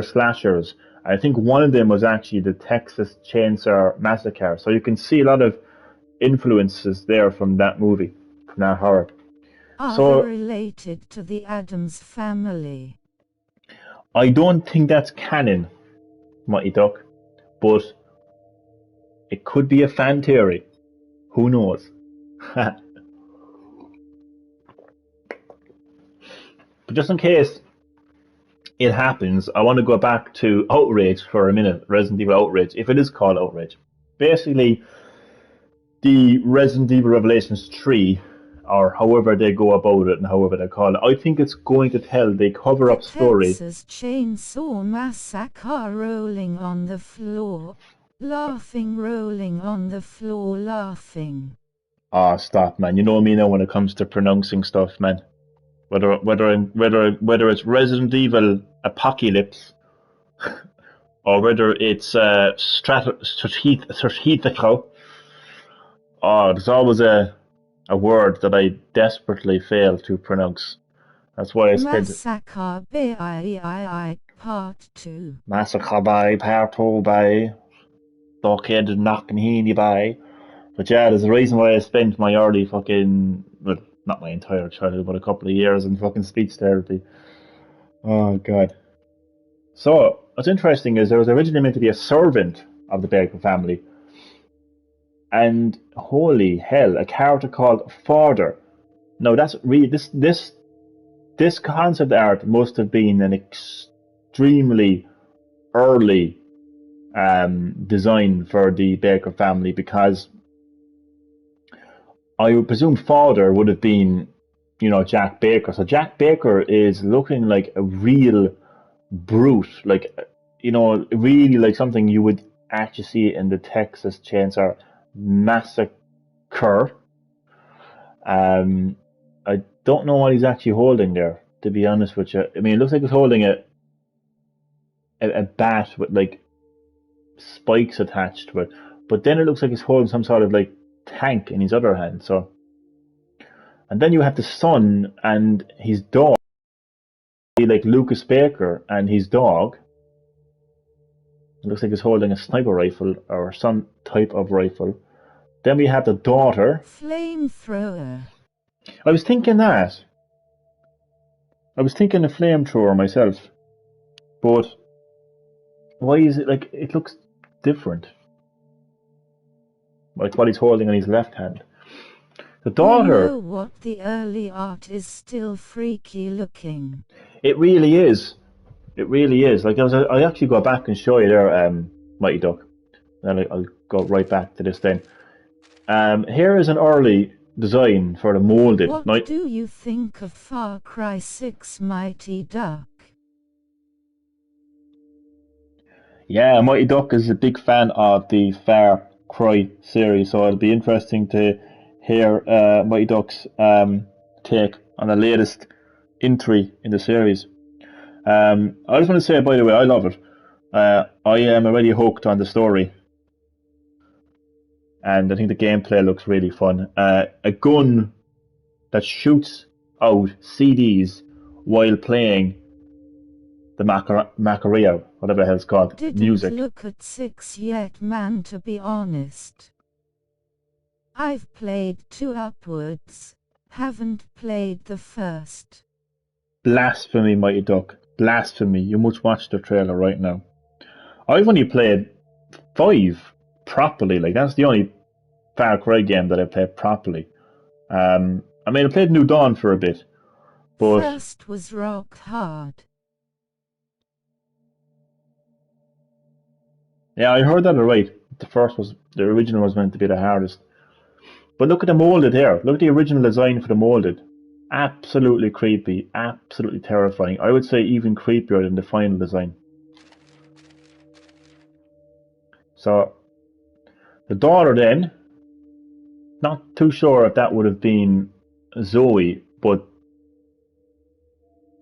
slashers. I think one of them was actually the Texas Chainsaw Massacre. So you can see a lot of influences there from that movie, from that horror. Are So they related to the Addams family? I don't think that's canon, Mighty Duck, but it could be a fan theory. Who knows? But just in case it happens, I want to go back to Outrage for a minute, Resident Evil Outrage, if it is called Outrage. Basically, the Resident Evil Revelations 3, or however they go about it and however they call it, I think it's going to tell the cover-up story. Texas Chainsaw Massacre, rolling on the floor, laughing, rolling on the floor, laughing. Ah, stop, man. You know me now when it comes to pronouncing stuff, man. Whether it's Resident Evil Apocalypse or whether it's Strategico, oh, there's always a word that I desperately fail to pronounce. That's why I spent Massacre by Part 2. Massacre by Part 2 by Blockheaded Knockney by. But yeah, there's a reason why I spent my early fucking, well, not my entire childhood, but a couple of years in fucking speech therapy. Oh, God. So, what's interesting is there was originally meant to be a servant of the Baker family. And holy hell, a character called Forder. Now, that's really, this concept art must have been an extremely early design for the Baker family, because I would presume Father would have been, you know, Jack Baker. So Jack Baker is looking like a real brute, like, you know, really like something you would actually see in the Texas Chainsaw Massacre. I don't know what he's actually holding there, to be honest with you. I mean, it looks like he's holding a bat with like spikes attached to it, but then it looks like he's holding some sort of like tank in his other hand. So And then you have the son and his dog, like Lucas Baker and his dog. It looks like he's holding a sniper rifle or some type of rifle. Then we have the daughter. Flamethrower. I was thinking that. I was thinking a flamethrower myself. But why is it like it looks different? Like what he's holding in his left hand. The daughter. You know what? The early art is still freaky looking. It really is. It really is. Like I'll actually go back and show you there, Mighty Duck. And I'll go right back to this then. Here is an early design for the molded. What do you think of Far Cry 6, Mighty Duck? Yeah, Mighty Duck is a big fan of the Far Cry series, so it'll be interesting to hear Mighty Duck's take on the latest entry in the series. I just want to say, by the way, I love it. I am already hooked on the story. And I think the gameplay looks really fun. A gun that shoots out CDs while playing the Macarena, whatever the hell it's called, music. Didn't look at 6 yet, man, to be honest. I've played 2 upwards, haven't played the first. Blasphemy, Mighty Duck. Blasphemy. You must watch the trailer right now. I've only played 5 properly. Like, that's the only Far Cry game that I played properly. I mean, I played New Dawn for a bit, but First was rock hard. Yeah, I heard that right. The original was meant to be the hardest. But look at the molded here. Look at the original design for the molded. Absolutely creepy, absolutely terrifying. I would say even creepier than the final design. So, the daughter then, not too sure if that would have been Zoe, but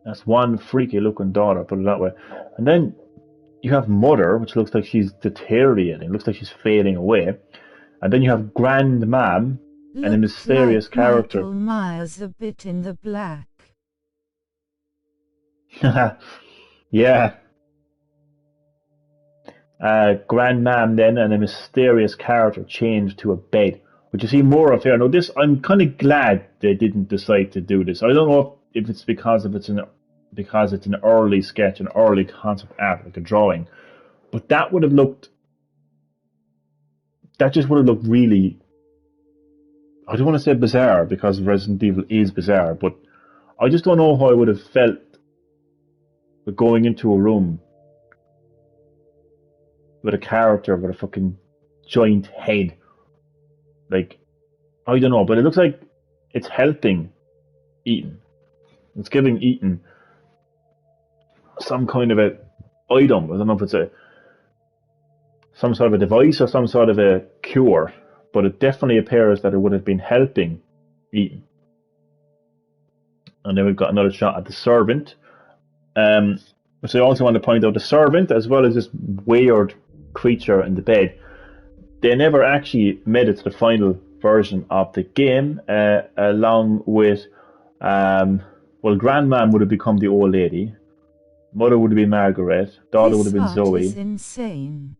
that's one freaky looking daughter, put it that way. And then you have Mother, which looks like she's deteriorating, looks like she's fading away. And then you have Grandmam, and a mysterious like character. Michael Myers a bit in the black. Yeah. Grandmam then, and a mysterious character changed to a bed, which you see more of here. Now this, I'm kind of glad they didn't decide to do this. I don't know if it's because it's an early sketch, an early concept art, like a drawing, but that just would have looked really, I don't want to say bizarre because Resident Evil is bizarre, but I just don't know how I would have felt going into a room with a character with a fucking giant head. Like, I don't know, but it looks like it's helping Ethan. It's giving Ethan some kind of a item. I don't know if it's some sort of a device or some sort of a cure, but it definitely appears that it would have been helping Ethan. And then we've got another shot at the servant, which I also want to point out, the servant, as well as this weird creature in the bed, they never actually made it to the final version of the game, along with, Grandmam would have become the old lady, Mother would have been Margaret, daughter would have been Zoe. This art is insane.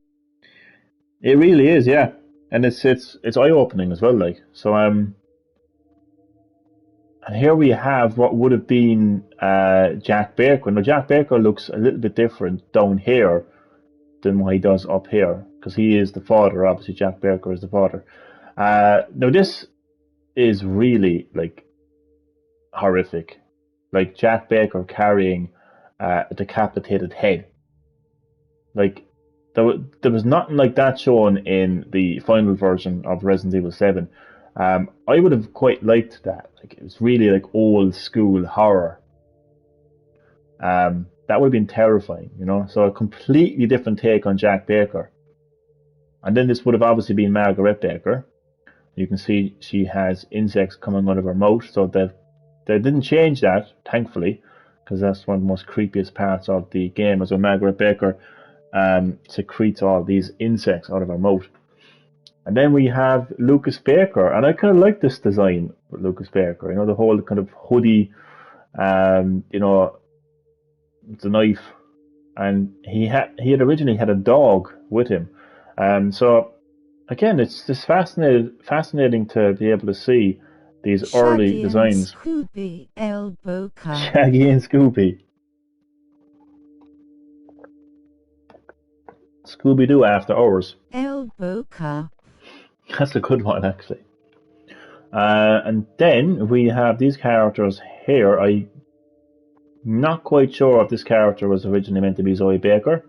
It really is, yeah, and it's eye-opening as well, like, so, and here we have what would have been Jack Baker. Now, Jack Baker looks a little bit different down here than what he does up here, because he is the father. Obviously, Jack Baker is the father. Now, this is really, like, horrific. Like, Jack Baker carrying a decapitated head. Like, there was nothing like that shown in the final version of Resident Evil 7. I would have quite liked that. Like, it was really like old school horror. That would have been terrifying, you know. So a completely different take on Jack Baker. And then this would have obviously been Margaret Baker. You can see she has insects coming out of her mouth. So they didn't change that, thankfully, because that's one of the most creepiest parts of the game, is when Margaret Baker secretes all these insects out of her mouth. And then we have Lucas Baker, and I kind of like this design with Lucas Baker. You know, the whole kind of hoodie, you know, the knife, and he had originally had a dog with him. So again, it's just fascinating to be able to see these early Shaggy and designs. Scooby, elbow cup. Shaggy and Scooby. Scooby-Doo After Hours. Elbow cup. That's a good one, actually. And then we have these characters here. I'm not quite sure if this character was originally meant to be Zoe Baker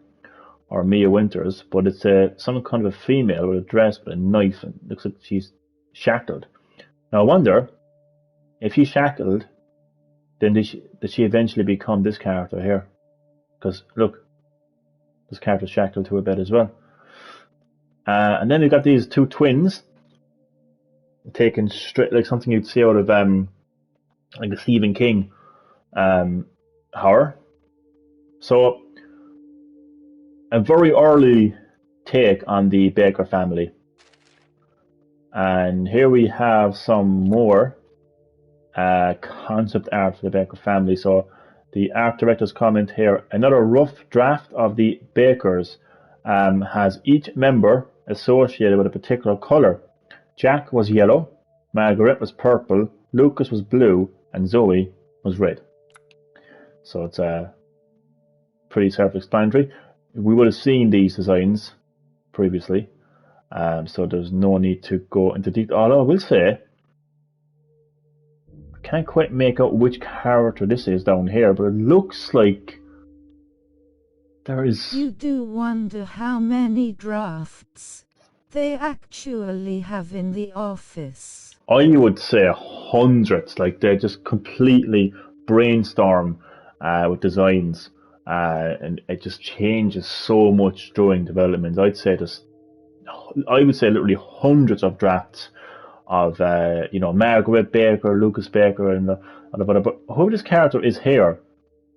or Mia Winters, but it's some kind of a female with a dress with a knife, and looks like she's shackled. Now I wonder if she's shackled, then did she eventually become this character here? Because look, this character's shackled to a bed as well. And then we've got these two twins, taken straight like something you'd see out of like a Stephen King horror. So a very early take on the Baker family. And here we have some more concept art for the Baker family. So the art director's comment here: another rough draft of the Bakers has each member associated with a particular colour. Jack was yellow, Margaret was purple, Lucas was blue, and Zoe was red. So it's pretty self-explanatory. We would have seen these designs previously, so there's no need to go into detail. Although I will say, I can't quite make out which character this is down here, but it looks like there is... You do wonder how many drafts they actually have in the office. I would say hundreds. Like, they just completely brainstorm with designs, and it just changes so much during development. I would say literally hundreds of drafts of you know, Margaret Baker, Lucas Baker, and whatever. But who this character is here,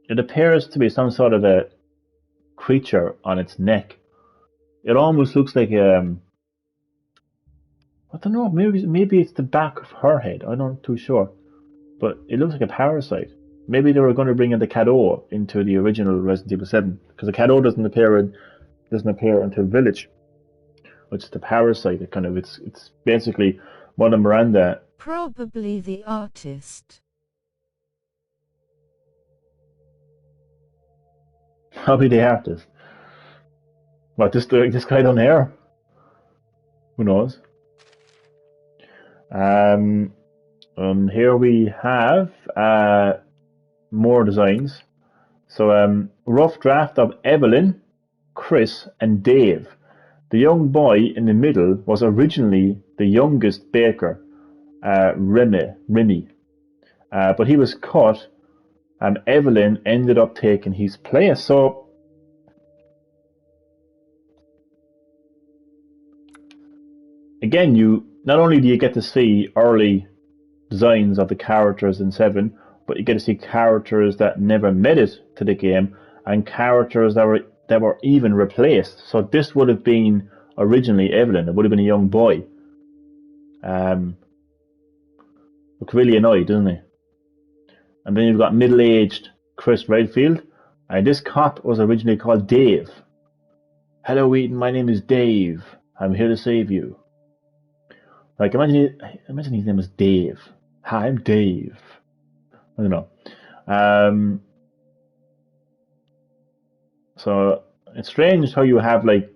it appears to be some sort of a creature on its neck. It almost looks like I don't know, maybe it's the back of her head. I'm not too sure, but it looks like a parasite. Maybe they were going to bring in the Cadeau into the original Resident Evil 7, because the Cadeau doesn't appear until Village, which is the parasite. It's basically Mother Miranda. Probably the artist. Probably the artist. What, this guy down here? Who knows? Here we have more designs. So rough draft of Evelyn, Chris, and Dave. The young boy in the middle was originally the youngest Baker, Remy, but he was cut, and Evelyn ended up taking his place. So again, not only do you get to see early designs of the characters in 7, but you get to see characters that never made it to the game, and characters that were even replaced. So this would have been originally Evelyn. It would have been a young boy. Looks really annoyed, doesn't he? And then you've got middle-aged Chris Redfield, and this cop was originally called Dave. Hello, Eden. My name is Dave. I'm here to save you. Like, imagine his name is Dave. Hi, I'm Dave. I don't know. So it's strange how you have like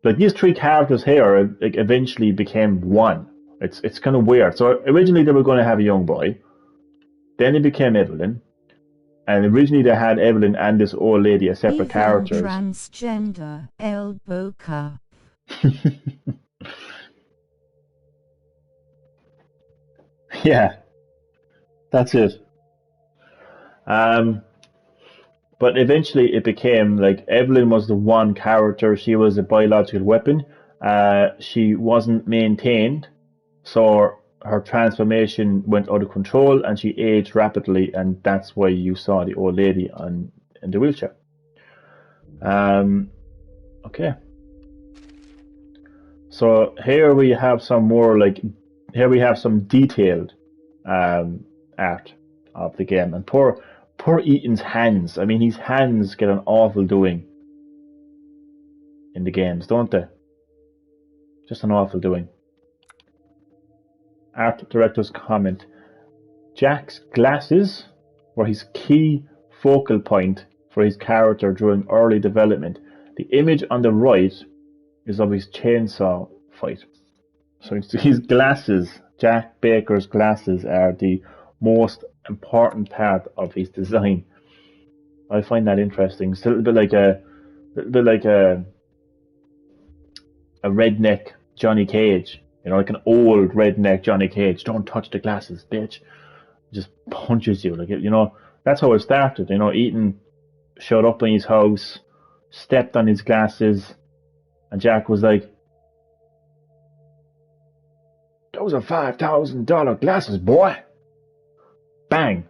these three characters here like eventually became one. It's kind of weird. So originally they were going to have a young boy, then it became Evelyn, and originally they had Evelyn and this old lady as separate characters. Transgender elbow cup. Yeah, that's it. But eventually it became like Evelyn was the one character. She was a biological weapon. She wasn't maintained, so her transformation went out of control and she aged rapidly, and that's why you saw the old lady in the wheelchair. Okay. So here we have some more here we have some detailed art of the game, and poor Ethan's hands. I mean, his hands get an awful doing in the games, don't they? Just an awful doing. Art director's comment: Jack's glasses were his key focal point for his character during early development. The image on the right is of his chainsaw fight. So his glasses, Jack Baker's glasses, are the most important part of his design. I find that interesting. It's a little bit like a redneck Johnny Cage. You know, like an old redneck Johnny Cage. Don't touch the glasses, bitch. Just punches you. Like, you know, that's how it started. You know, Ethan showed up in his house, stepped on his glasses, and Jack was like, "Those are $5,000 glasses, boy." Bang.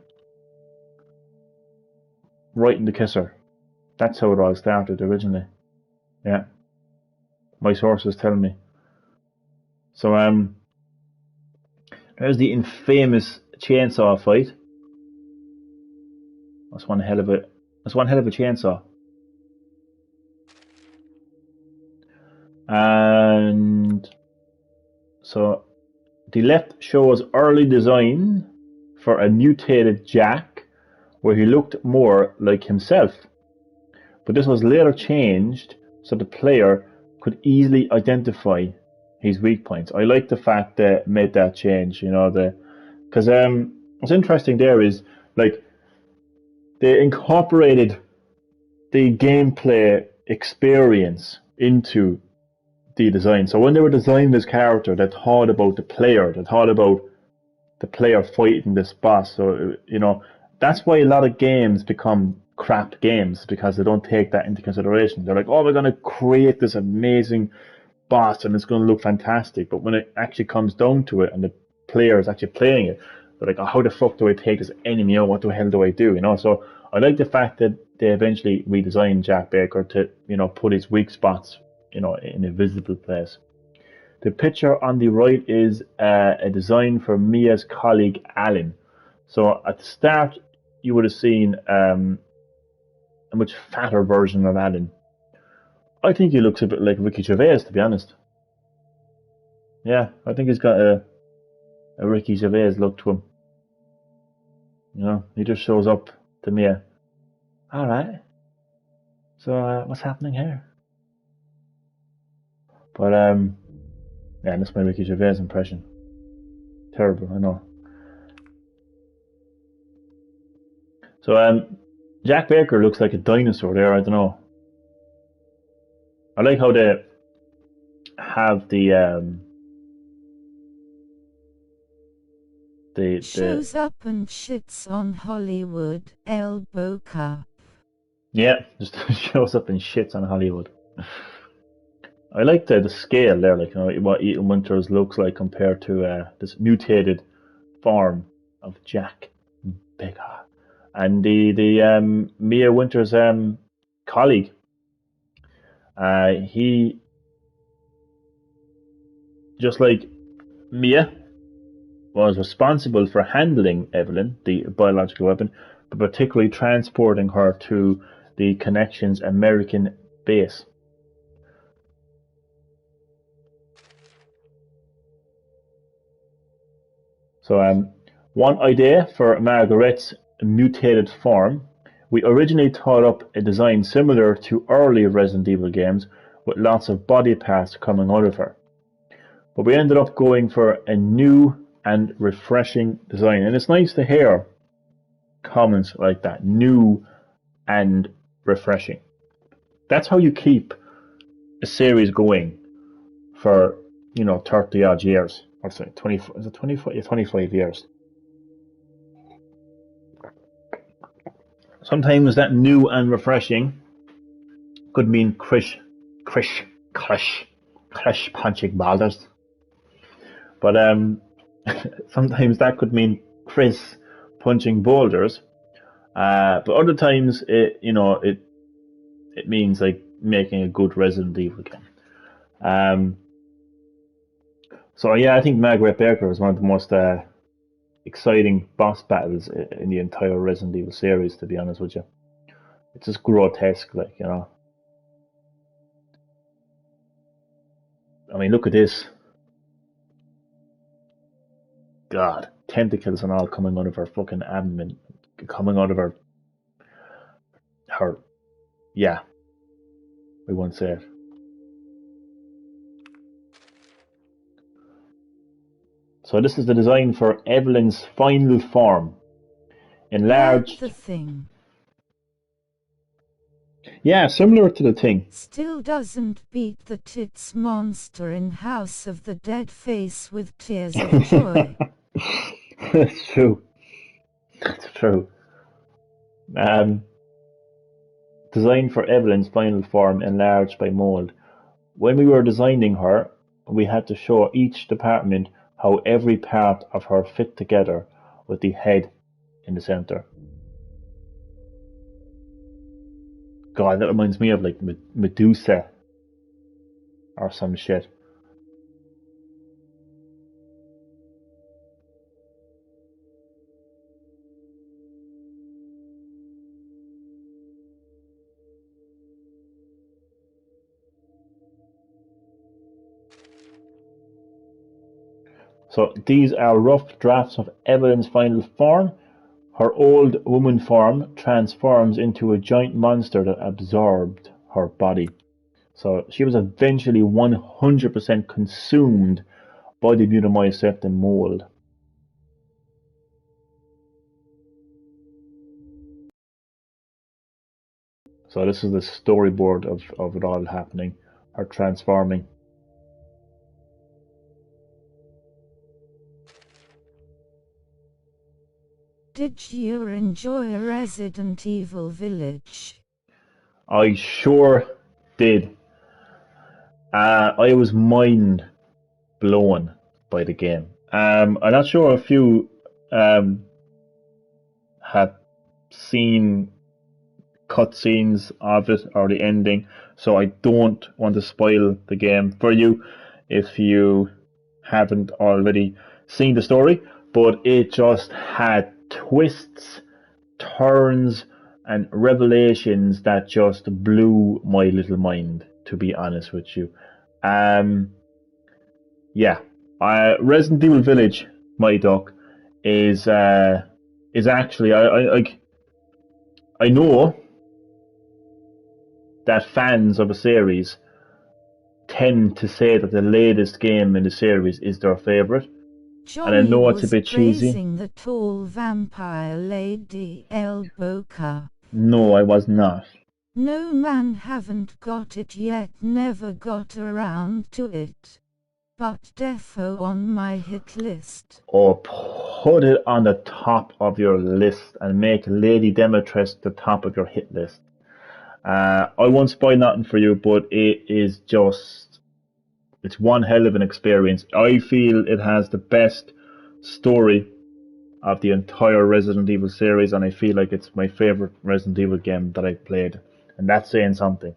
Right in the kisser. That's how it all started originally. Yeah. My sources tell me. So, there's the infamous chainsaw fight. That's one hell of a chainsaw. And so the left shows early design for a mutated Jack, where he looked more like himself. But this was later changed so the player could easily identify his weak points. I like the fact they made that change, you know, because what's interesting there is, like, they incorporated the gameplay experience into the design. So when they were designing this character, they thought about the player. They thought about the player fighting this boss. So, you know, that's why a lot of games become crap games, because they don't take that into consideration. They're like, oh, we're going to create this amazing boss and it's going to look fantastic. But when it actually comes down to it and the player is actually playing it, they're like, oh, how the fuck do I take this enemy out? What the hell do I do? You know, so I like the fact that they eventually redesigned Jack Baker to, you know, put his weak spots, you know, in a visible place. The picture on the right is a design for Mia's colleague Alan. So at the start, you would have seen a much fatter version of Alan. I think he looks a bit like Ricky Gervais, to be honest. Yeah, I think he's got a Ricky Gervais look to him. You know, he just shows up to Mia. All right. So what's happening here? But yeah, that's my Ricky Gervais impression. Terrible, I know. So Jack Baker looks like a dinosaur there. I don't know. I like how they have the shows up and shits on Hollywood, elbow cup. Yeah, just shows up and shits on Hollywood. I like the scale there, like, you know, what Ethan Winters looks like compared to this mutated form of Jack Baker, and the Mia Winters colleague. He, just like Mia, was responsible for handling Evelyn, the biological weapon, but particularly transporting her to the Connection's American base. So one idea for Margaret's mutated form: we originally thought up a design similar to early Resident Evil games, with lots of body parts coming out of her. But we ended up going for a new and refreshing design. And it's nice to hear comments like that, new and refreshing. That's how you keep a series going for, you know, 30 odd years. Or sorry, 25, is it 25? Yeah, 25 years. Sometimes that new and refreshing could mean crush punching boulders. But sometimes that could mean Chris punching boulders. But other times it means like making a good Resident Evil game. So yeah, I think Margaret Baker is one of the most exciting boss battles in the entire Resident Evil series. To be honest with you, it's just grotesque, like you know. I mean, look at this. God, tentacles and all coming out of her fucking abdomen, coming out of her. Yeah, I won't say it. So this is the design for Evelyn's final form. Like Enlarged. the Thing. Yeah, similar to the Thing. Still doesn't beat the tits monster in House of the Dead face with tears of joy. That's true. That's true. Designed for Evelyn's final form, enlarged by mold. When we were designing her, we had to show each department how every part of her fit together, with the head in the center. God, that reminds me of like Medusa or some shit. So these are rough drafts of Evelyn's final form. Her old woman form transforms into a giant monster that absorbed her body. So she was eventually 100% consumed by the Mutamycete mold. So this is the storyboard of it all happening, her transforming. Did you enjoy Resident Evil Village? I sure did. I was mind blown by the game. I'm not sure if you have seen cutscenes of it or the ending, so I don't want to spoil the game for you if you haven't already seen the story, but it just had twists, turns, and revelations that just blew my little mind, to be honest with you. Um, yeah, Resident Evil Village, my duck, is actually I know that fans of a series tend to say that the latest game in the series is their favorite, and I Johnny know it's a was bit cheesy. praising the tall vampire lady Boca. No, I was not. No man haven't got it yet, never got around to it. But defo on my hit list. Or put it on the top of your list and make Lady Demetress the top of your hit list. I won't spoil nothing for you, but it's one hell of an experience. I feel it has the best story of the entire Resident Evil series, and I feel like it's my favorite Resident Evil game that I've played, and that's saying something.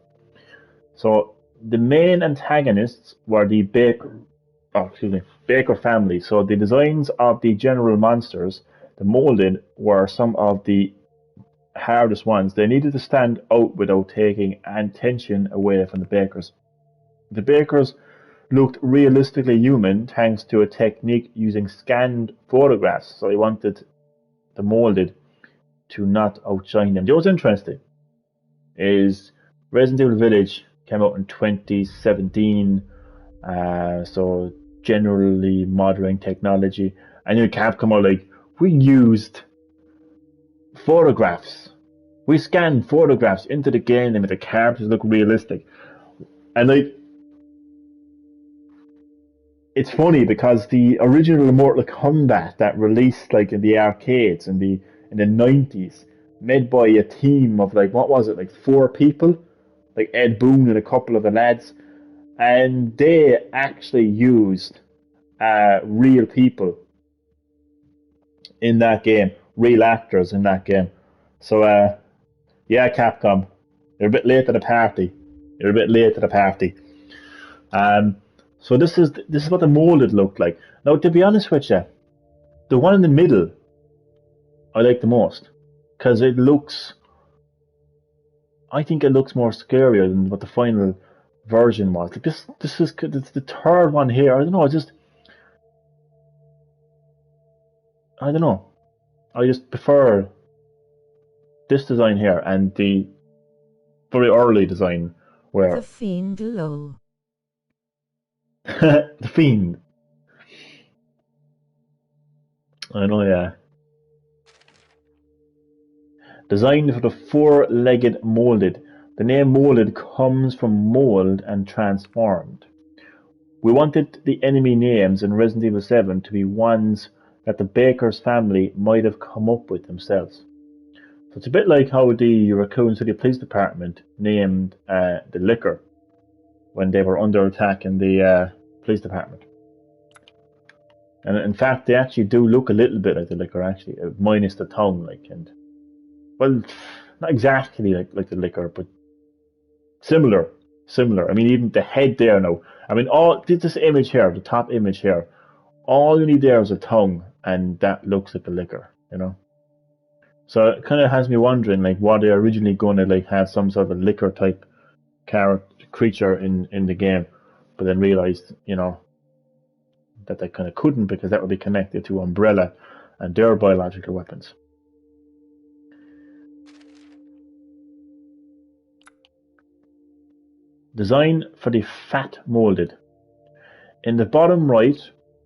So the main antagonists were the Baker family. So the designs of the general monsters, the molded, were some of the hardest ones. They needed to stand out without taking attention away from the Bakers. The Bakers looked realistically human thanks to a technique using scanned photographs. So he wanted the molded to not outshine them. You know what's interesting is Resident Evil Village came out in 2017, so generally modern technology. And you Capcom are like, we used photographs. We scanned photographs into the game and make the characters look realistic. And like, it's funny because the original Mortal Kombat that released like in the arcades in the 90s, made by a team of like what was it, like 4 people, like Ed Boon and a couple of the lads, and they actually used real people in that game, real actors in that game. So yeah, Capcom, you're a bit late to the party. You're a bit late to the party. Um, So this is what the molded looked like. Now, to be honest with you, the one in the middle I like the most because it looks. I think it looks more scarier than what the final version was. Like this is it's the third one here. I don't know. I don't know. I just prefer this design here and the very early design The where Fiend lol. the Fiend. I know, yeah. Designed for the four-legged molded. The name molded comes from mold and transformed. We wanted the enemy names in Resident Evil 7 to be ones that the Baker's family might have come up with themselves. So it's a bit like how the Raccoon City Police Department named the liquor when they were under attack in the police department. And in fact, they actually do look a little bit like the liquor, actually, minus the tongue, like, and well, not exactly like the liquor, but similar, similar. I mean, even the head there now. I mean, all this image here, the top image here, all you need there is a tongue, and that looks like the liquor, you know. So it kind of has me wondering, like, what they're originally going to like have some sort of liquor type creature in the game, but then realized, you know, that they kind of couldn't because that would be connected to Umbrella and their biological weapons. Design for the fat molded. In the bottom right,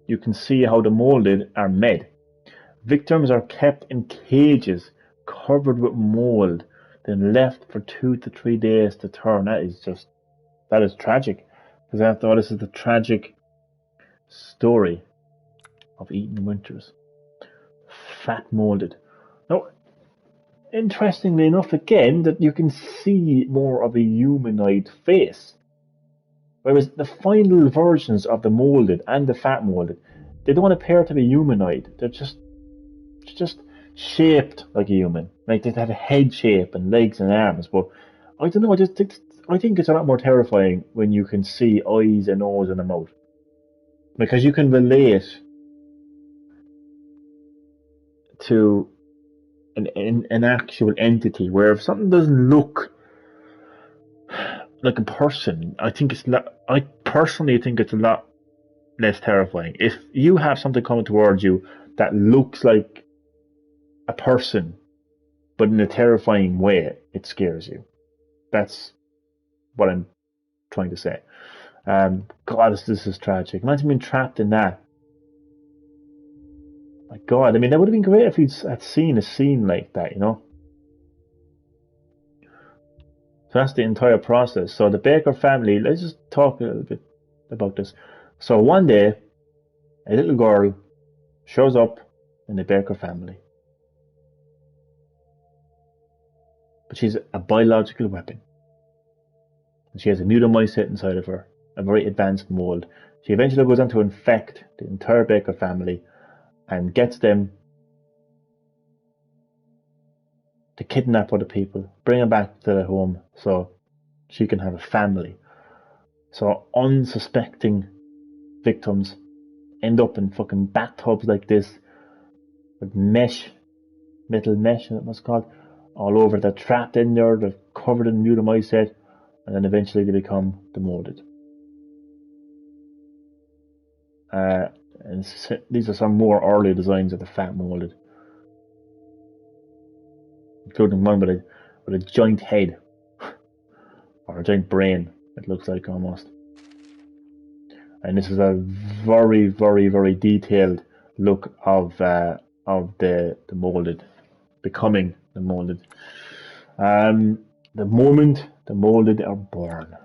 you can see how the molded are made. Victims are kept in cages covered with mold, then left for 2 to 3 days to turn. That is tragic. Because after all, this is the tragic story of Ethan Winters. Fat molded. Now, interestingly enough, again, that you can see more of a humanoid face. Whereas the final versions of the molded and the fat molded, they don't appear to be humanoid. They're just shaped like a human. Like they have a head shape and legs and arms. But I don't know. I think it's a lot more terrifying when you can see eyes, a nose, and a mouth, because you can relate to an actual entity. Where if something doesn't look like a person, I personally think it's a lot less terrifying. If you have something coming towards you that looks like a person, but in a terrifying way, it scares you. That's what I'm trying to say. God, this is tragic. Imagine being trapped in that. My God, I mean, that would have been great if you'd had seen a scene like that, you know? So that's the entire process. So the Baker family, let's just talk a little bit about this. So one day, a little girl shows up in the Baker family. But she's a biological weapon. And she has a mutamycete inside of her, a very advanced mold. She eventually goes on to infect the entire Baker family and gets them to kidnap other people, bring them back to their home so she can have a family. So unsuspecting victims end up in fucking bathtubs like this with metal mesh, it was called, all over. They're trapped in there, they're covered in mutamycete, and then eventually they become demolded. And these are some more early designs of the fat molded, including one with a giant head or a giant brain. It looks like almost. And this is a very, very, very detailed look of the molded, becoming the molded. The moment the molded are born,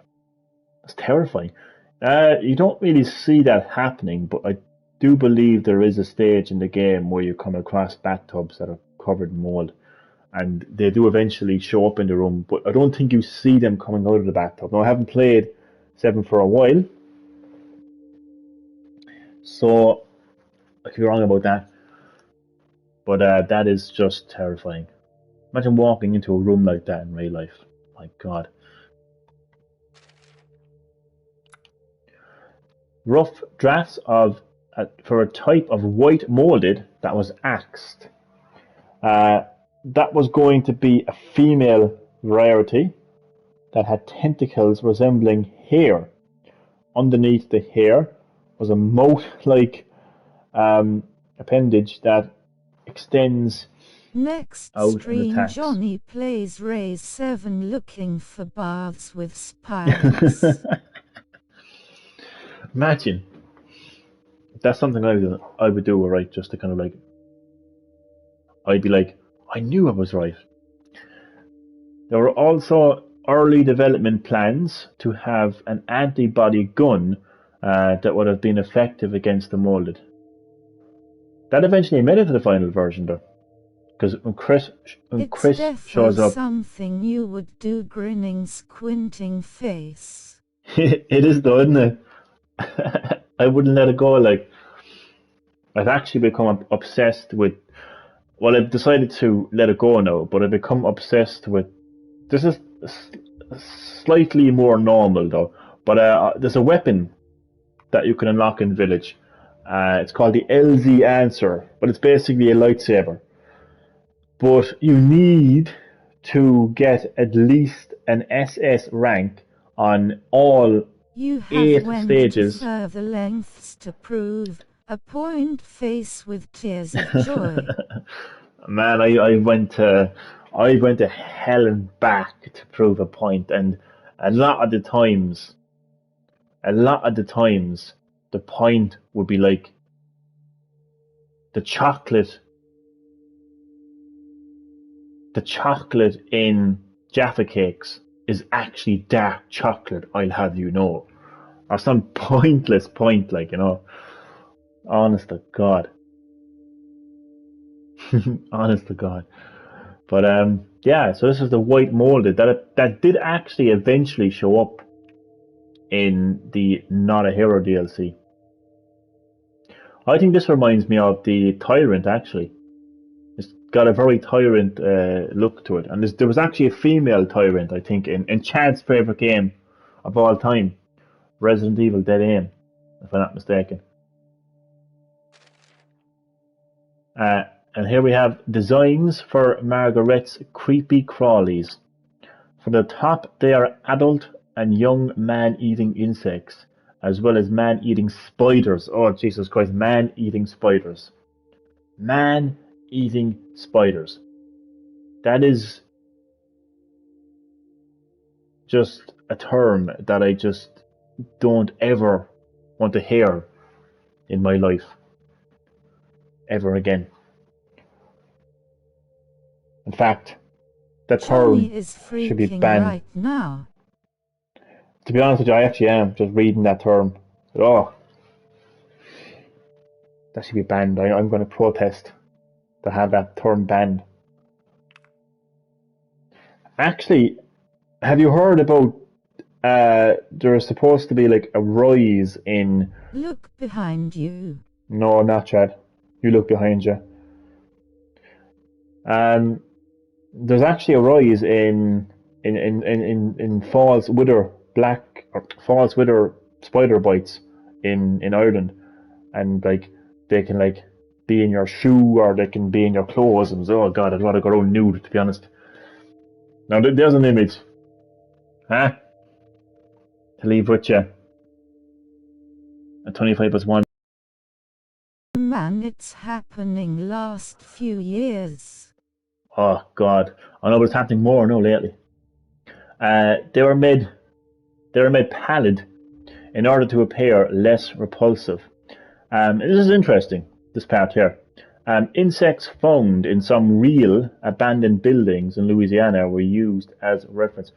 it's terrifying. You don't really see that happening, but I do believe there is a stage in the game where you come across bathtubs that are covered in mold, and they do eventually show up in the room, but I don't think you see them coming out of the bathtub. Now, I haven't played 7 for a while, so I could be wrong about that, but that is just terrifying. Imagine walking into a room like that in real life. My God. rough drafts of for a type of white molded that was axed. Uh, that was going to be a female rarity that had tentacles resembling hair. Underneath the hair was a moat-like appendage that extends Next out and stream attacks. Johnny plays Raise 7 looking for baths with spikes. Imagine that's something I would do, right? Just to kind of like, I'd be like, I knew I was right. There were also early development plans to have an antibody gun that would have been effective against the molded. That eventually made it to the final version, though, because when It's Chris defo shows up, something you would do, grinning squinting face. it is though, isn't it? I wouldn't let it go. Like I've actually become obsessed with. Well, I've decided to let it go now, but I've become obsessed with. This is slightly more normal though, but there's a weapon that you can unlock in Village. It's called the LZ Answer, but it's basically a lightsaber. But you need to get at least an SS rank on all You have 8 went to stages. further lengths to prove a point face with tears of joy. Man, I went to hell and back to prove a point, and a lot of the times, a lot of the times, the point would be like the chocolate, the chocolate in Jaffa cakes is actually dark chocolate. I'll have you know, or some pointless point, like honest to God, honest to God. But yeah. So this is the white molded that did actually eventually show up in the Not a Hero DLC. I think this reminds me of the Tyrant actually. It's got a very Tyrant look to it, and there was actually a female Tyrant I think in Chad's favorite game of all time, Resident Evil Dead Aim, if I'm not mistaken. Uh, and here we have designs for Margaret's creepy crawlies. For the top, they are adult and young man-eating insects, as well as man-eating spiders. Oh, Jesus Christ, man-eating spiders. Man-eating spiders. That is just a term that I just don't ever want to hear in my life. Ever again. In fact, that term Johnny is should be freaking banned. right now. To be honest with you, I actually am just reading that term. Oh, that should be banned. I'm going to protest to have that term banned. Actually, have you heard about there's supposed to be like a rise in. Look behind you. No, not Chad. You look behind you. There's actually a rise in false wither black or false wither spider bites in Ireland, and like they can like be in your shoe or they can be in your clothes, and oh god, I'd rather go around nude to be honest. Now there's an image, huh? To leave with you. A 25+1. Man, it's happening last few years. Oh god, I know, but it's happening more now lately. They were made pallid in order to appear less repulsive. This is interesting, this part here. Insects found in some real abandoned buildings in Louisiana were used as reference.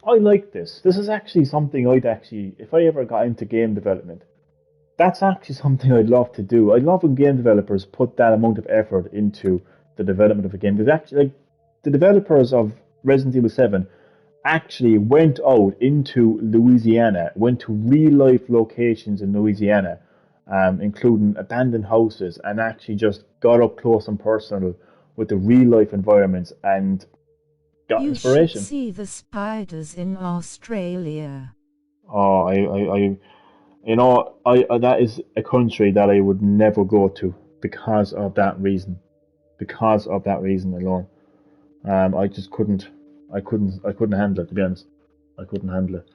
I like this. This is actually something I'd actually, if I ever got into game development, that's actually something I'd love to do. I love when game developers put that amount of effort into the development of a game. Because actually, like, the developers of Resident Evil 7 actually went out into Louisiana, went to real life locations in Louisiana, including abandoned houses, and actually just got up close and personal with the real life environments and got You should inspiration. see the spiders in Australia. Oh, You know, that is a country that I would never go to because of that reason. Because of that reason alone. I just couldn't. I couldn't handle it, to be honest. I couldn't handle it.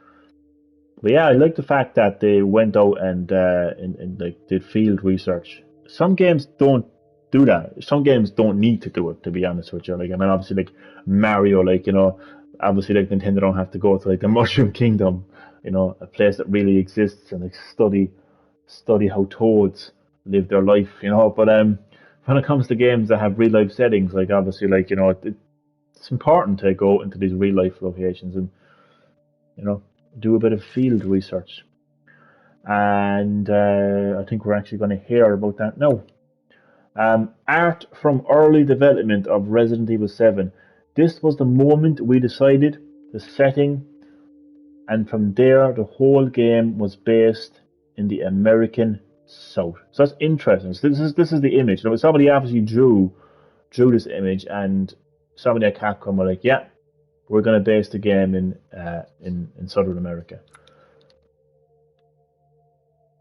But yeah, I like the fact that they went out and like did field research. Some games don't do that. Some games don't need to do it, to be honest with you. Like, I mean, obviously, like Mario, like, you know, obviously, like Nintendo don't have to go to like the Mushroom Kingdom, you know, a place that really exists, and like study how toads live their life, you know. But when it comes to games that have real life settings, like obviously, like, you know, it's important to go into these real life locations and, you know, do a bit of field research. And I think we're actually going to hear about that now. Art from early development of Resident Evil 7. This was the moment we decided the setting, and from there the whole game was based in the American South. So that's interesting. So this is the image. Now, somebody obviously drew this image, and somebody at Capcom were like, "Yeah, we're going to base the game in Southern America."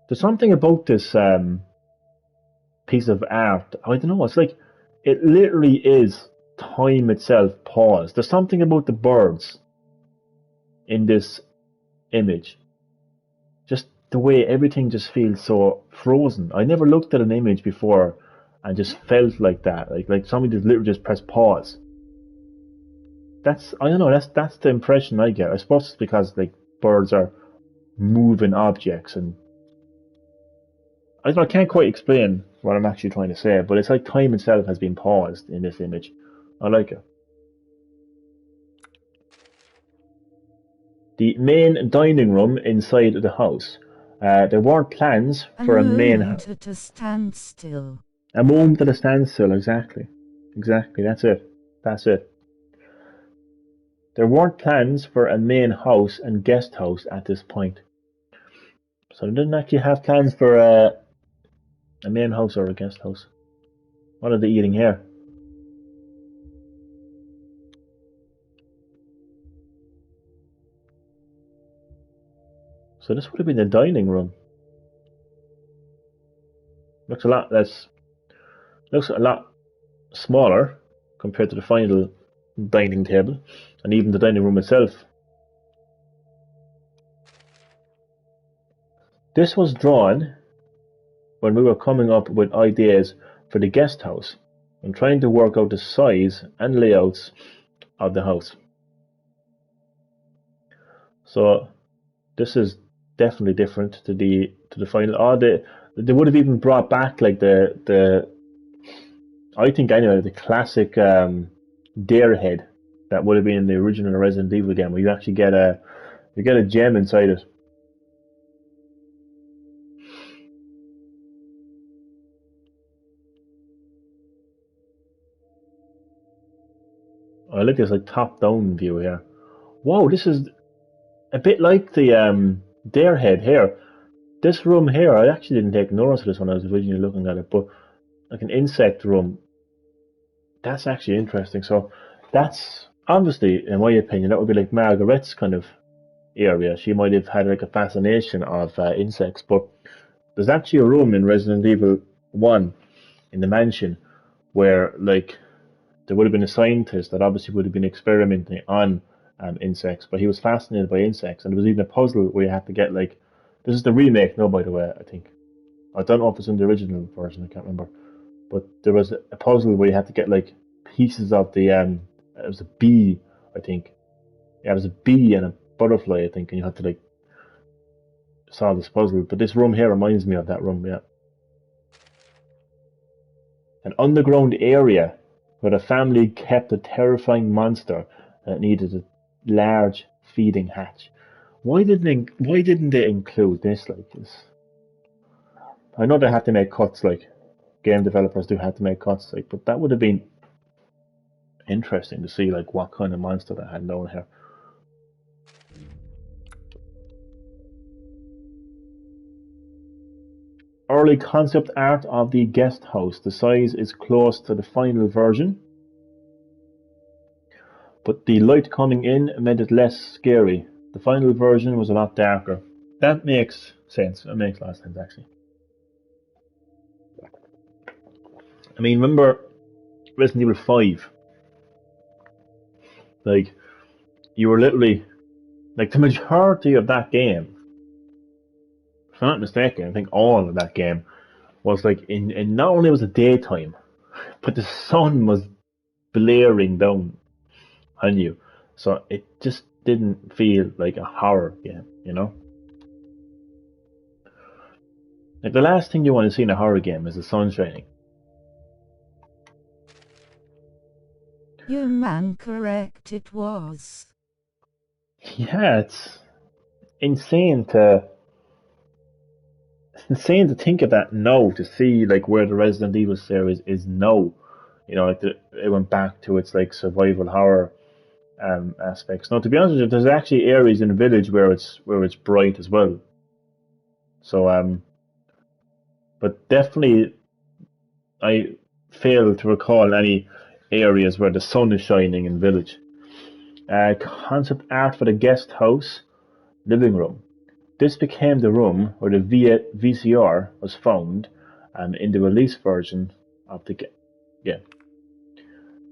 There's something about this piece of art. I don't know. It's like it literally is time itself paused. There's something about the birds in this image. Just the way everything just feels so frozen. I never looked at an image before and just felt like that. Like somebody just literally just pressed pause. I don't know. That's the impression I get. I suppose it's because like birds are moving objects, and I can't quite explain what I'm actually trying to say, but it's like time itself has been paused in this image. I like it. The main dining room inside the house. There weren't plans for a main house. At a standstill. A moment at a standstill, exactly. Exactly, that's it. That's it. There weren't plans for a main house and guest house at this point. So they didn't actually have plans for a main house or a guest house. What are they eating here? So this would have been the dining room. Looks a lot smaller compared to the final dining table, and even the dining room itself. This was drawn when we were coming up with ideas for the guest house and trying to work out the size and layouts of the house. So this is definitely different to the final. They would have even brought back like the I think anyway the classic dare head that would have been in the original Resident Evil game, where you actually get a gem inside it. I like this like top down view here. Whoa, this is a bit like the dare head here. This room here, I actually didn't take notice of this when I was originally looking at it, but like an insect room, that's actually interesting. So that's obviously, in my opinion, that would be like Margaret's kind of area. She might have had like a fascination of insects, but there's actually a room in Resident Evil 1 in the mansion where like there would have been a scientist that obviously would have been experimenting on insects, but he was fascinated by insects, and there was even a puzzle where you had to get like, this is the remake, no, by the way, I think. I don't know if it's in the original version, I can't remember. But there was a puzzle where you had to get like pieces of the it was a bee, I think. Yeah, it was a bee and a butterfly, I think, and you had to like solve this puzzle. But this room here reminds me of that room, yeah. An underground area where the family kept a terrifying monster that needed a large feeding hatch. Why didn't they include this like this? I know they have to make cuts, like game developers do have to make cuts, like, but that would have been interesting to see like what kind of monster they had down here. Early concept art of the guest house. The size is close to the final version, but the light coming in made it less scary. The final version was a lot darker. That makes sense. It makes a lot of sense, actually. I mean, remember Resident Evil 5? Like, you were literally, like, the majority of that game, if I'm not mistaken, I think all of that game was like, in not only was it daytime, but the sun was blaring down on you. So it just didn't feel like a horror game, you know? Like, the last thing you want to see in a horror game is the sun shining. You man correct it was. Yeah, it's insane to think of that now, to see like where the Resident Evil series is now. You know, like it went back to its like survival horror aspects. Now, to be honest with you, there's actually areas in the village where it's bright as well. So but definitely I fail to recall any areas where the sun is shining in village. Concept art for the guest house living room. This became the room where the VCR was found in the release version of the game.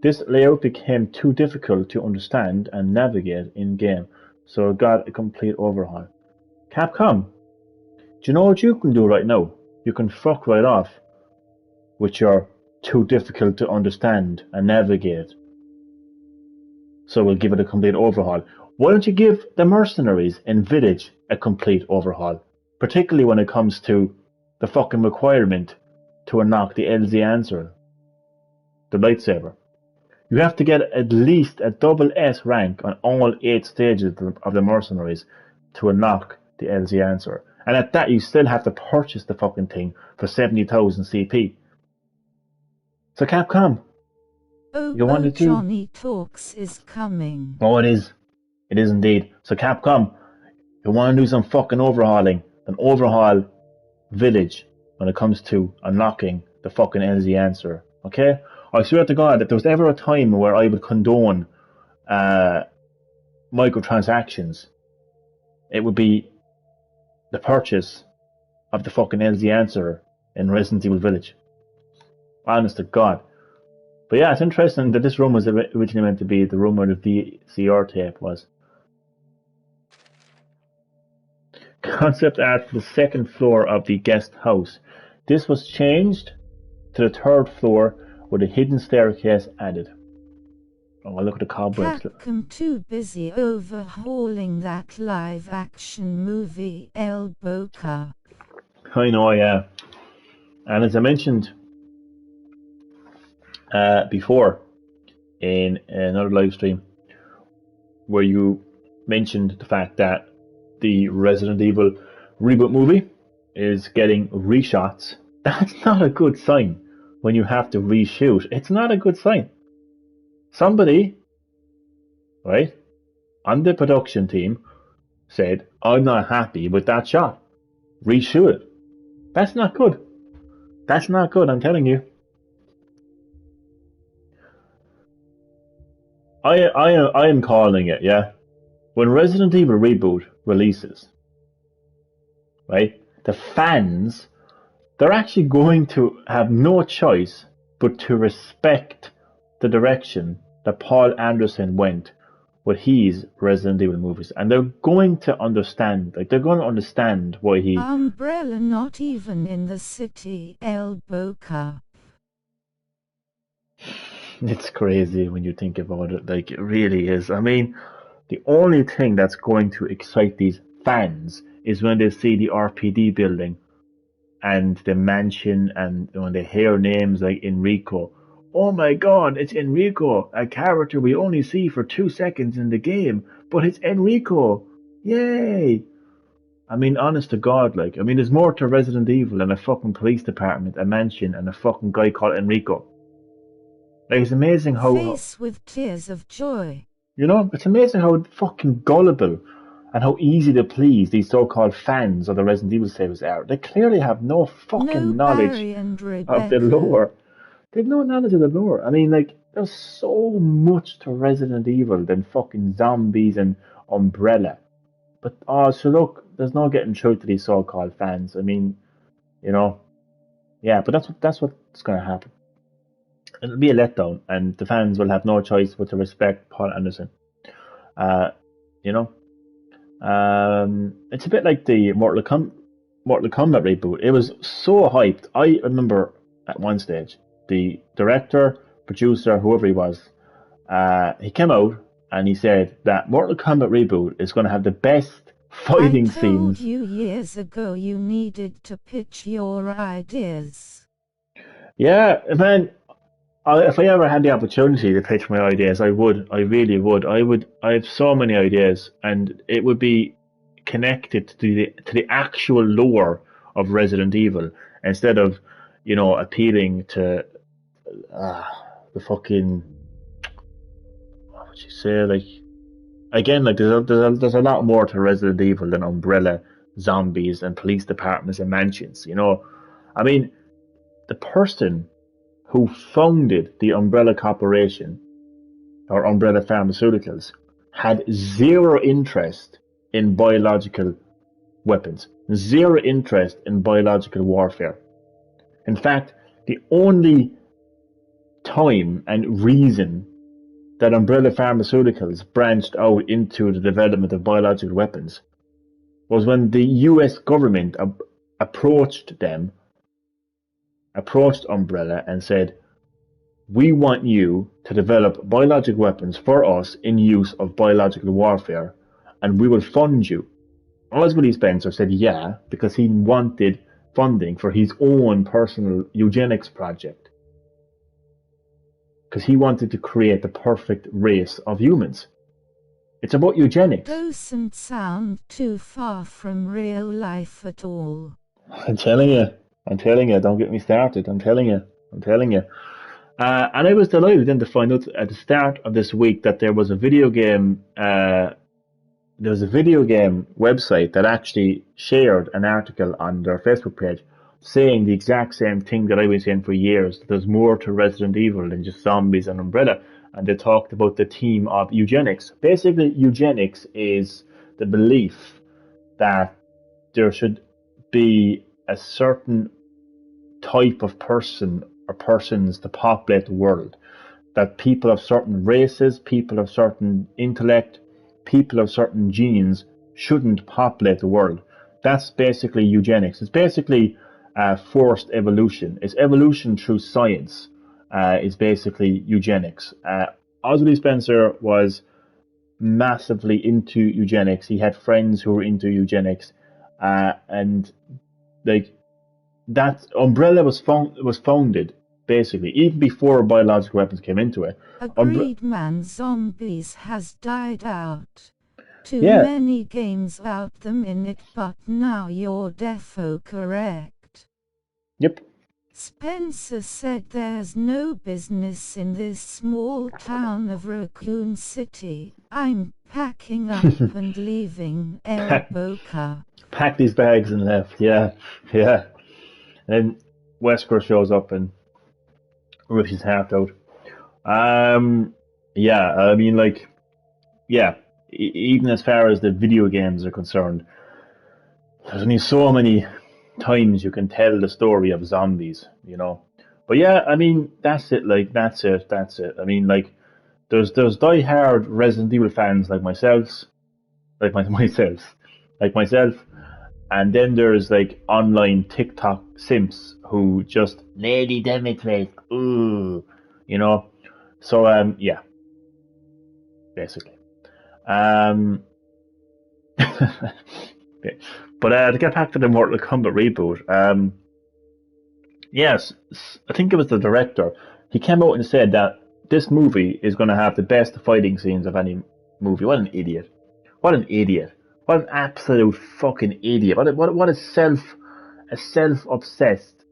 This layout became too difficult to understand and navigate in-game, so it got a complete overhaul. Capcom, do you know what you can do right now? You can fuck right off with your too difficult to understand and navigate. So we'll give it a complete overhaul. Why don't you give the mercenaries in Village a complete overhaul? Particularly when it comes to the fucking requirement to unlock the LZ answer, the lightsaber. You have to get at least a double S rank on all 8 stages of the mercenaries to unlock the LZ answer. And at that, you still have to purchase the fucking thing for 70,000 CP. So Capcom, you want to do... Johnny Talks is coming. Oh, it is. It is indeed. So Capcom, you want to do some fucking overhauling, then overhaul Village when it comes to unlocking the fucking LZ answer. Okay? I swear to God, if there was ever a time where I would condone microtransactions, it would be the purchase of the fucking LZ answer in Resident Evil Village. Honest to God. But yeah, it's interesting that this room was originally meant to be the room where the VCR tape was. Concept art for the second floor of the guest house. This was changed to the third floor with a hidden staircase added. Oh, look at the cobwebs. Capcom too busy overhauling that live-action movie Elbow Car. I know, yeah. And as I mentioned before in another live stream, where you mentioned the fact that the Resident Evil reboot movie is getting reshots, that's not a good sign. When you have to reshoot, it's not a good sign. Somebody, right, on the production team said, I'm not happy with that shot. Reshoot it. That's not good. That's not good, I'm telling you. I am calling it, yeah. When Resident Evil Reboot releases, right, the fans, they're actually going to have no choice but to respect the direction that Paul Anderson went with his Resident Evil movies. And they're going to understand, like, they're going to understand why he... Umbrella not even in the city, Elbow Car. It's crazy when you think about it, like, it really is. I mean, the only thing that's going to excite these fans is when they see the RPD building and the mansion, and when they hear names like Enrico. Oh my God, it's Enrico, a character we only see for 2 seconds in the game, but it's Enrico. Yay! I mean, honest to God, like, I mean, there's more to Resident Evil than a fucking police department, a mansion, and a fucking guy called Enrico. Like, it's amazing how... Face with tears of joy. You know, it's amazing how fucking gullible and how easy to please these so-called fans of the Resident Evil series are. They clearly have no fucking knowledge of the lore. They have no knowledge of the lore. I mean, like, there's so much to Resident Evil than fucking zombies and Umbrella. But so look, there's no getting through to these so-called fans. I mean, you know, yeah, but that's what's going to happen. It'll be a letdown, and the fans will have no choice but to respect Paul Anderson. Uh, you know, it's a bit like the Mortal Kombat reboot. It was so hyped. I remember at one stage, the director, producer, whoever he was, he came out and he said that Mortal Kombat reboot is going to have the best I fighting told scenes. you years ago you needed to pitch your ideas. Yeah, man. If I ever had the opportunity to pitch my ideas, I would. I really would. I would. I have so many ideas, and it would be connected to the actual lore of Resident Evil instead of, appealing to uh, the fucking, what would you say, like, again, like there's a lot more to Resident Evil than Umbrella, zombies, and police departments and mansions. I mean, the person who founded the Umbrella Corporation or Umbrella Pharmaceuticals had zero interest in biological weapons, zero interest in biological warfare. In fact, the only time and reason that Umbrella Pharmaceuticals branched out into the development of biological weapons was when the US government approached them, approached Umbrella and said, we want you to develop biological weapons for us in use of biological warfare, and we will fund you. Oswald Spencer said yeah, because he wanted funding for his own personal eugenics project. Because he wanted to create the perfect race of humans. It's about eugenics. Doesn't sound too far from real life at all. I'm telling you, don't get me started. I'm telling you. And I was delighted then to find out at the start of this week that there was a video game website that actually shared an article on their Facebook page saying the exact same thing that I've been saying for years, that there's more to Resident Evil than just zombies and Umbrella. And they talked about the theme of eugenics. Basically, eugenics is the belief that there should be a certain type of person or persons to populate the world. That people of certain races, people of certain intellect, people of certain genes shouldn't populate the world. That's basically eugenics. It's basically forced evolution. It's evolution through science. Is basically eugenics. Oswald Spencer was massively into eugenics. He had friends who were into eugenics, and like that Umbrella was founded basically even before biological weapons came into it. Agreed, man. Zombies has died out. Too Yeah. many games about them in it, but now you're defo correct. Yep. Spencer said there's no business in this small town of Raccoon City. I'm packing up and leaving El Boca. Packed these bags and left. Yeah. And Wesker shows up and rips his heart out. Yeah, I mean, like, yeah, even as far as the video games are concerned, there's only so many times you can tell the story of zombies, But yeah, I mean, that's it. Like, that's it. I mean, like, there's die-hard Resident Evil fans like myself, and then there's like online TikTok simps who just Lady Demetrius, ooh, So yeah, basically. But to get back to the Mortal Kombat reboot, yes, I think it was the director. He came out and said that this movie is going to have the best fighting scenes of any movie. What an idiot! What an idiot! What an absolute fucking idiot! What a self-obsessed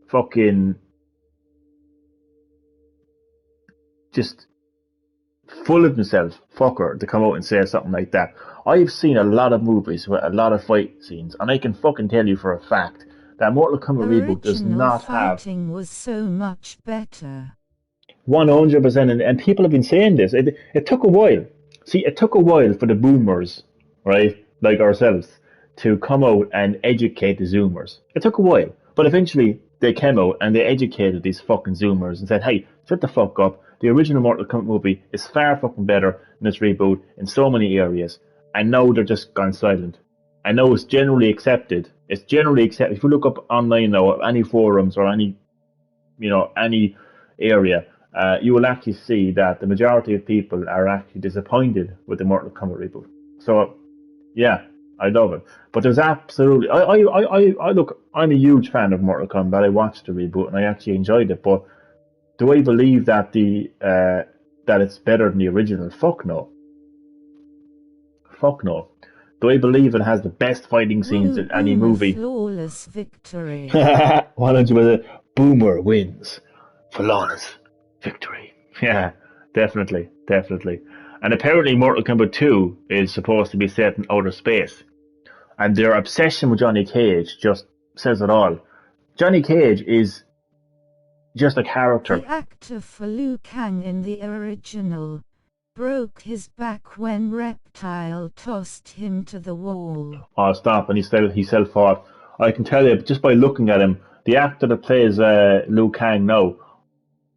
fucking just full of himself fucker to come out and say something like that. I've seen a lot of movies with a lot of fight scenes, and I can fucking tell you for a fact that Mortal Kombat reboot does not have. Fighting was so much better. 100%, and people have been saying this. It took a while. See, it took a while for the boomers, right, like ourselves to come out and educate the Zoomers. It took a while, but eventually they came out and they educated these fucking Zoomers and said, hey, shut the fuck up. The original Mortal Kombat movie is far fucking better than this reboot in so many areas. And now they're just gone silent. I know it's generally accepted. It's generally accepted. If you look up online now, any forums or any area, you will actually see that the majority of people are actually disappointed with the Mortal Kombat reboot. So, yeah, I love it. But there's absolutely, look, I'm a huge fan of Mortal Kombat. I watched the reboot and I actually enjoyed it. But do I believe that that it's better than the original? Fuck no. Fuck no. Do I believe it has the best fighting scenes in any movie? Flawless victory. Why don't you with it? Boomer wins. Flawless victory. Yeah, definitely. And apparently Mortal Kombat 2 is supposed to be set in outer space. And their obsession with Johnny Cage just says it all. Johnny Cage is just a character. The actor for Liu Kang in the original broke his back when Reptile tossed him to the wall. Oh, stop. And he self-fought. I can tell you, just by looking at him, the actor that plays Liu Kang now,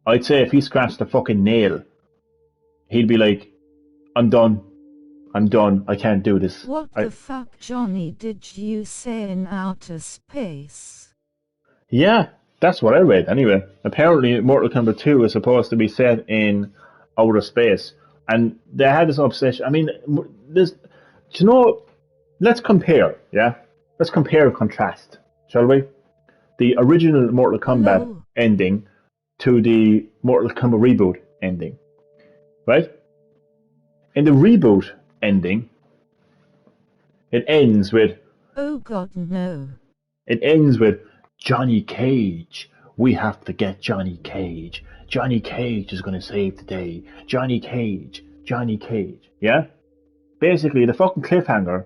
I'd say if he scratched a fucking nail, he'd be like, I'm done. I can't do this. What the fuck, Johnny, did you say in outer space? Yeah, that's what I read anyway. Apparently Mortal Kombat 2 is supposed to be set in outer space. And they had this obsession. I mean, let's compare, yeah? Let's compare and contrast, shall we? The original Mortal Kombat ending to the Mortal Kombat reboot ending, right? In the reboot ending, it ends with... Oh God, no. It ends with, Johnny Cage. We have to get Johnny Cage. Johnny Cage is going to save the day. Johnny Cage. Yeah? Basically, the fucking cliffhanger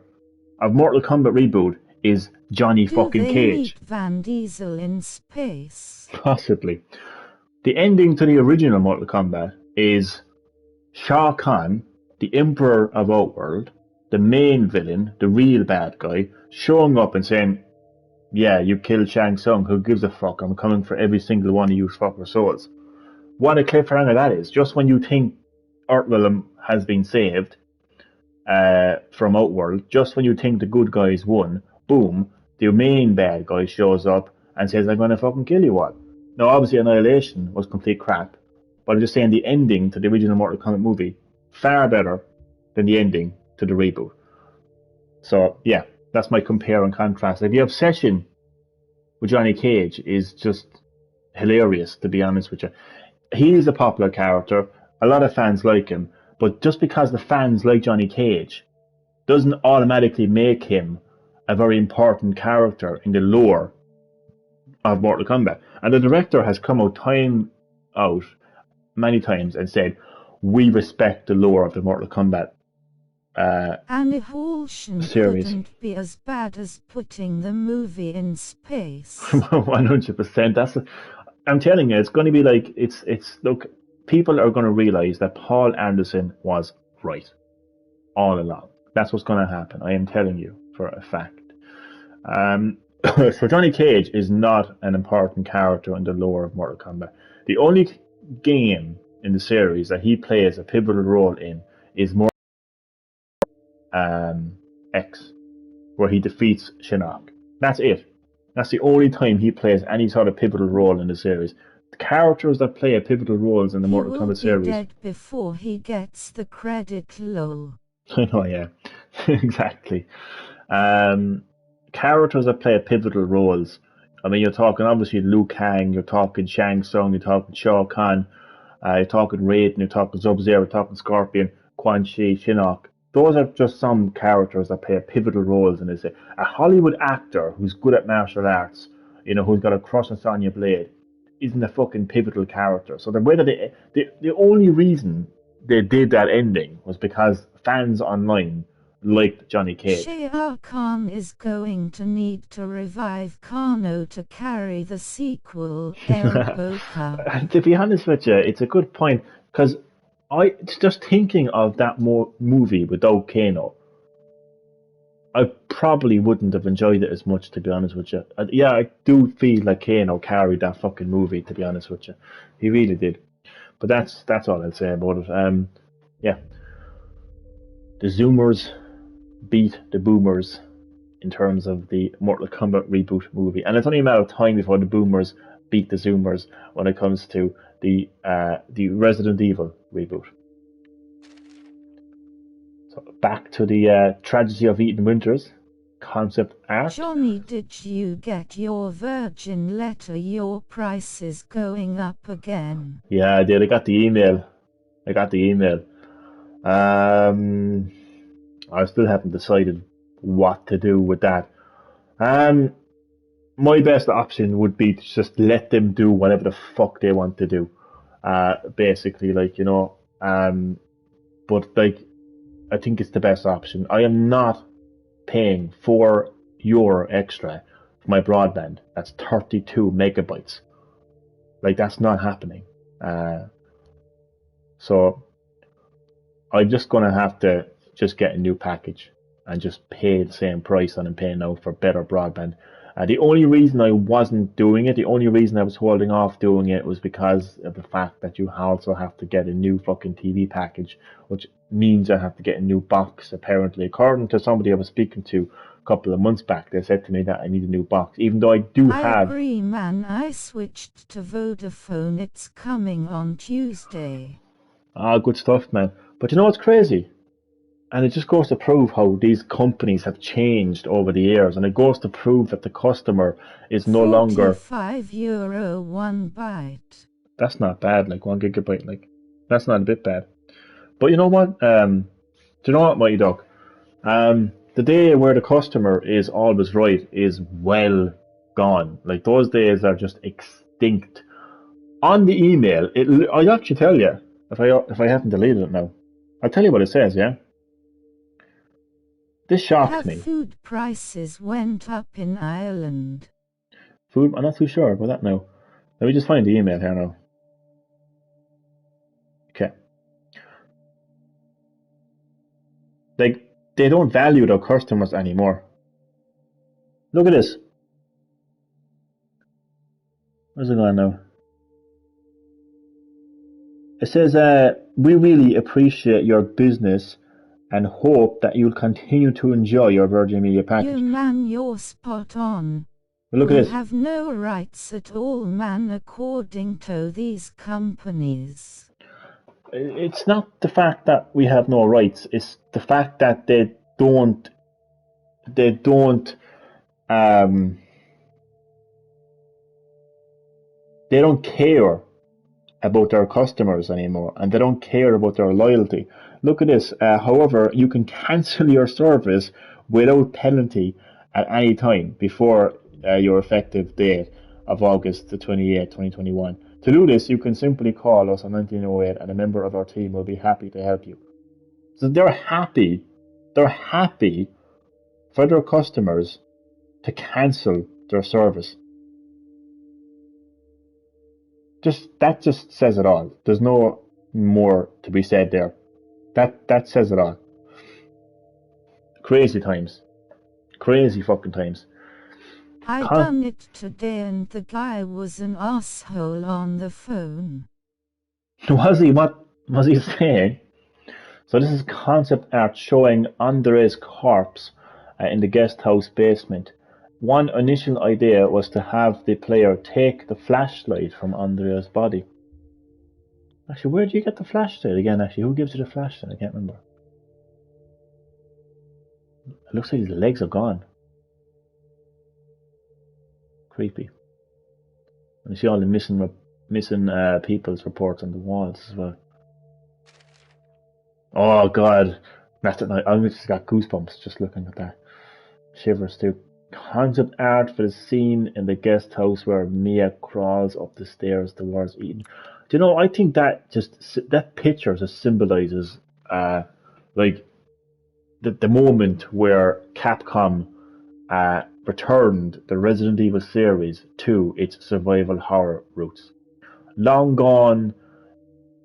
of Mortal Kombat reboot is Johnny fucking Cage. Do they meet Van Diesel in space? Possibly. The ending to the original Mortal Kombat is Shao Kahn, the Emperor of Outworld, the main villain, the real bad guy, showing up and saying, yeah, you killed Shang Tsung, who gives a fuck, I'm coming for every single one of you fucker souls. What a cliffhanger that is. Just when you think Earthrealm has been saved from Outworld, just when you think the good guys won, boom, the main bad guy shows up and says, I'm going to fucking kill you all. Now, obviously, Annihilation was complete crap, but I'm just saying the ending to the original Mortal Kombat movie, far better than the ending to the reboot. So, yeah, that's my compare and contrast. Like, the obsession with Johnny Cage is just hilarious, to be honest with you. He's a popular character. A lot of fans like him. But just because the fans like Johnny Cage doesn't automatically make him a very important character in the lore of Mortal Kombat. And the director has come out many times and said, we respect the lore of the Mortal Kombat Annihilation series. Couldn't be as bad as putting the movie in space. 100%. I'm telling you, it's going to be like, look, people are going to realize that Paul Anderson was right all along. That's what's going to happen. I am telling you for a fact. So Johnny Cage is not an important character in the lore of Mortal Kombat. The only game in the series that he plays a pivotal role in is Mortal X, where he defeats Shinnok. That's it. That's the only time he plays any sort of pivotal role in the series. The characters that play pivotal roles in the Mortal Kombat series... He will be dead before he gets the credit, lol. I know, yeah. Exactly. Characters that play pivotal roles. I mean, you're talking obviously Liu Kang, you're talking Shang Tsung, you're talking Shao Kahn, you're talking Raiden, you're talking Sub-Zero, you're talking Scorpion, Quan Chi, Shinnok. Those are just some characters that play pivotal roles in this. A Hollywood actor who's good at martial arts, who's got a crush on Sonya Blade, isn't a fucking pivotal character. So the way that the only reason they did that ending was because fans online liked Johnny Cage. Shao Kahn is going to need to revive Kano to carry the sequel, El Boca. To be honest with you, it's a good point, because just thinking of that movie without Kano, I probably wouldn't have enjoyed it as much, to be honest with you. Yeah, I do feel like Kano carried that fucking movie, to be honest with you. He really did. But that's all I'll say about it. Yeah, the Zoomers beat the Boomers in terms of the Mortal Kombat reboot movie, and it's only a matter of time before the Boomers beat the Zoomers when it comes to the Resident Evil reboot. So back to the tragedy of Eden Winters concept art. Johnny, did you get your Virgin letter? Your price is going up again. Yeah, I did. I got the email. I still haven't decided what to do with that. My best option would be to just let them do whatever the fuck they want to do. Basically, like, you know, but like, I think it's the best option. I am not paying €4 extra for my broadband. That's 32 megabytes. Like, that's not happening. So I'm just gonna have to just get a new package and just pay the same price that I'm paying now for better broadband. The only reason I wasn't doing it, the only reason I was holding off doing it was because of the fact that you also have to get a new fucking TV package, which means I have to get a new box, apparently. According to somebody I was speaking to a couple of months back, they said to me that I need a new box, even though I agree, man. I switched to Vodafone. It's coming on Tuesday. Ah, good stuff, man. But you know what's crazy? And it just goes to prove how these companies have changed over the years, and it goes to prove that the customer is no longer €45 1 byte. That's not bad, like 1 gigabyte, like that's not a bit bad. But you know what? Do you know what, Mighty Duck? The day where the customer is always right is well gone. Like, those days are just extinct. On the email, I'll actually tell you if I haven't deleted it now. I'll tell you what it says, yeah? This shocked me. Food prices went up in Ireland. Food? I'm not too sure about that now. Let me just find the email here now. Okay. Like, they don't value their customers anymore. Look at this. Where's it going now? It says, we really appreciate your business and hope that you'll continue to enjoy your Virgin Media package. You're spot on. But look at this. We have no rights at all, man, according to these companies. It's not the fact that we have no rights. It's the fact that they don't care about their customers anymore, and they don't care about their loyalty. Look at this. However, you can cancel your service without penalty at any time before your effective date of August the 28th, 2021. To do this, you can simply call us on 1908 and a member of our team will be happy to help you. So they're happy for their customers to cancel their service. That just says it all. There's no more to be said there. That says it all. Crazy times. Crazy fucking times. I done it today and the guy was an asshole on the phone. Was he? What was he saying? So this is concept art showing Andre's corpse in the guest house basement. One initial idea was to have the player take the flashlight from Andrea's body. Actually, where do you get the flashlight again? Actually, who gives you the flashlight? I can't remember. It looks like his legs are gone. Creepy. And you see all the missing people's reports on the walls as well. Oh god, that's it. I just got goosebumps just looking at that. Shivers too. Concept art for the scene in the guest house where Mia crawls up the stairs towards Eden. Do you know, I think that picture just symbolizes like the moment where Capcom returned the Resident Evil series to its survival horror roots. Long gone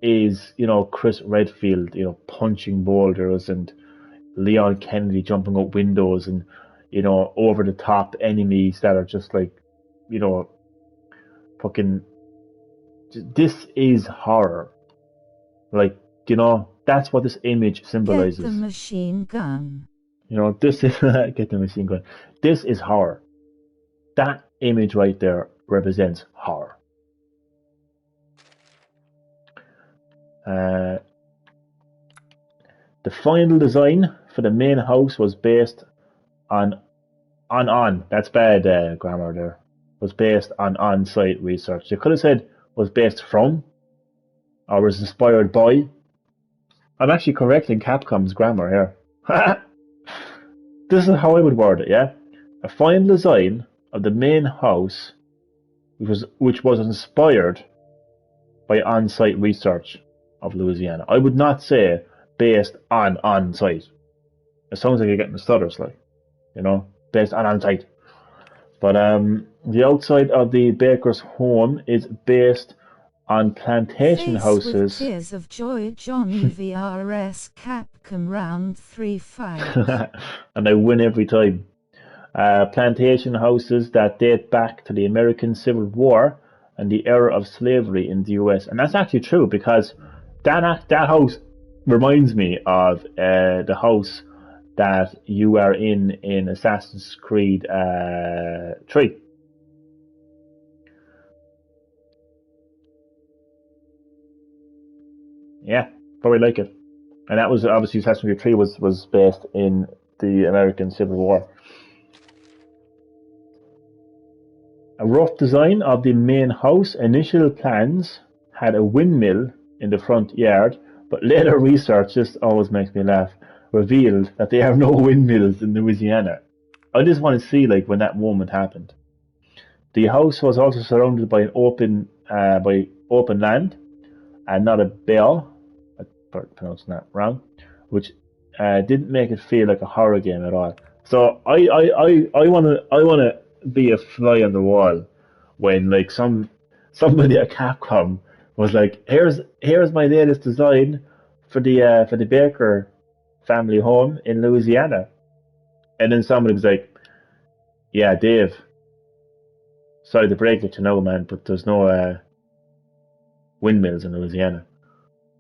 is, Chris Redfield, punching boulders and Leon Kennedy jumping up windows and, over the top enemies that are just like, fucking. This is horror. Like, that's what this image symbolizes. Get the machine gun. This is get the machine gun. This is horror. That image right there represents horror. The final design for the main house was based on that's bad grammar there, was based on-site research. You could have said was based from or was inspired by. I'm actually correcting Capcom's grammar here. This is how I would word it, yeah? A final design of the main house which was inspired by on-site research of Louisiana. I would not say based on-site. It sounds like you're getting the stutters, like, based on-site. But the outside of the Baker's home is based on plantation houses. With tears of joy, Johnny VRS Capcom round 3-5. And I win every time. Plantation houses that date back to the American Civil War and the era of slavery in the US. And that's actually true, because that house reminds me of the house that you are in Assassin's Creed 3. Yeah, probably like it. And that was obviously Assassin's Creed 3 was based in the American Civil War. A rough design of the main house. Initial plans had a windmill in the front yard, but later research, this always makes me laugh, revealed that there are no windmills in Louisiana. I just want to see like when that moment happened. The house was also surrounded by open land and not a bell. I pronounced that wrong, which didn't make it feel like a horror game at all. So I wanna be a fly on the wall when like somebody at Capcom was like, here's my latest design for the Baker family home in Louisiana, and then somebody was like, yeah, Dave, sorry to break it to you, man, but there's no windmills in Louisiana.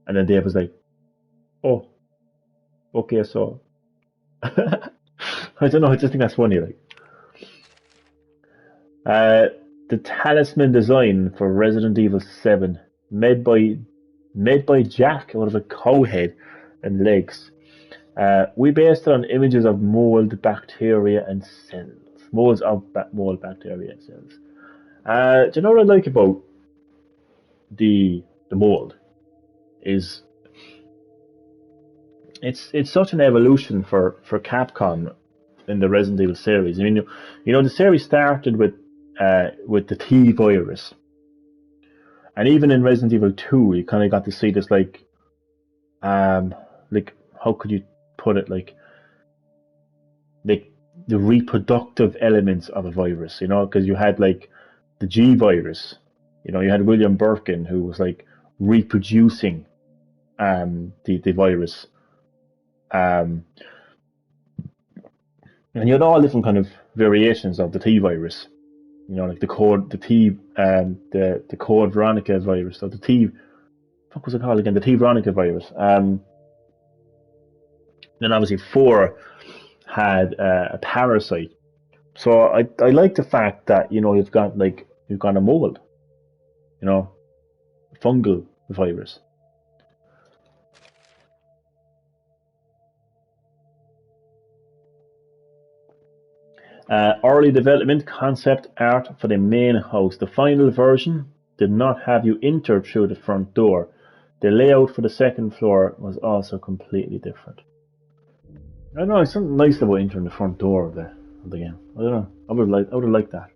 And then Dave was like, oh, okay, so I don't know, I just think that's funny, like. The talisman design for Resident Evil 7, made by Jack out of a cow head and legs. We based it on images of mold, bacteria, and cells. Molds of mold, bacteria, and cells. Do you know what I like about the mold? Is it's such an evolution for Capcom in the Resident Evil series. I mean, the series started with the T virus, and even in Resident Evil 2, you kind of got to see this like how could you put it, like the reproductive elements of a virus, because you had like the G virus, you had William Birkin who was like reproducing the virus, and you had all different kind of variations of the T virus, like the code Veronica virus, or the T, what was it called again, the T Veronica virus. Then obviously 4 had a parasite. So I like the fact that you've got a mold, fungal virus. Early development concept art for the main house. The final version did not have you enter through the front door. The layout for the second floor was also completely different. I don't know, it's something nice about entering the front door of the game. I don't know. I would have liked that.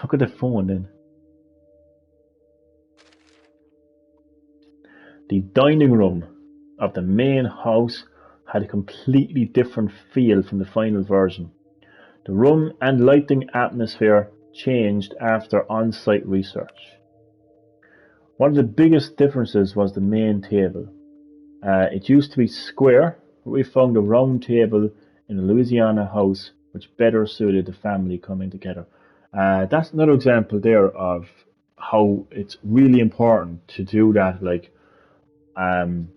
Look at the phone then. The dining room of the main house had a completely different feel from the final version. The room and lighting atmosphere changed after on-site research. One of the biggest differences was the main table. It used to be square, but we found a round table in a Louisiana house which better suited the family coming together. That's another example there of how it's really important to do that, um,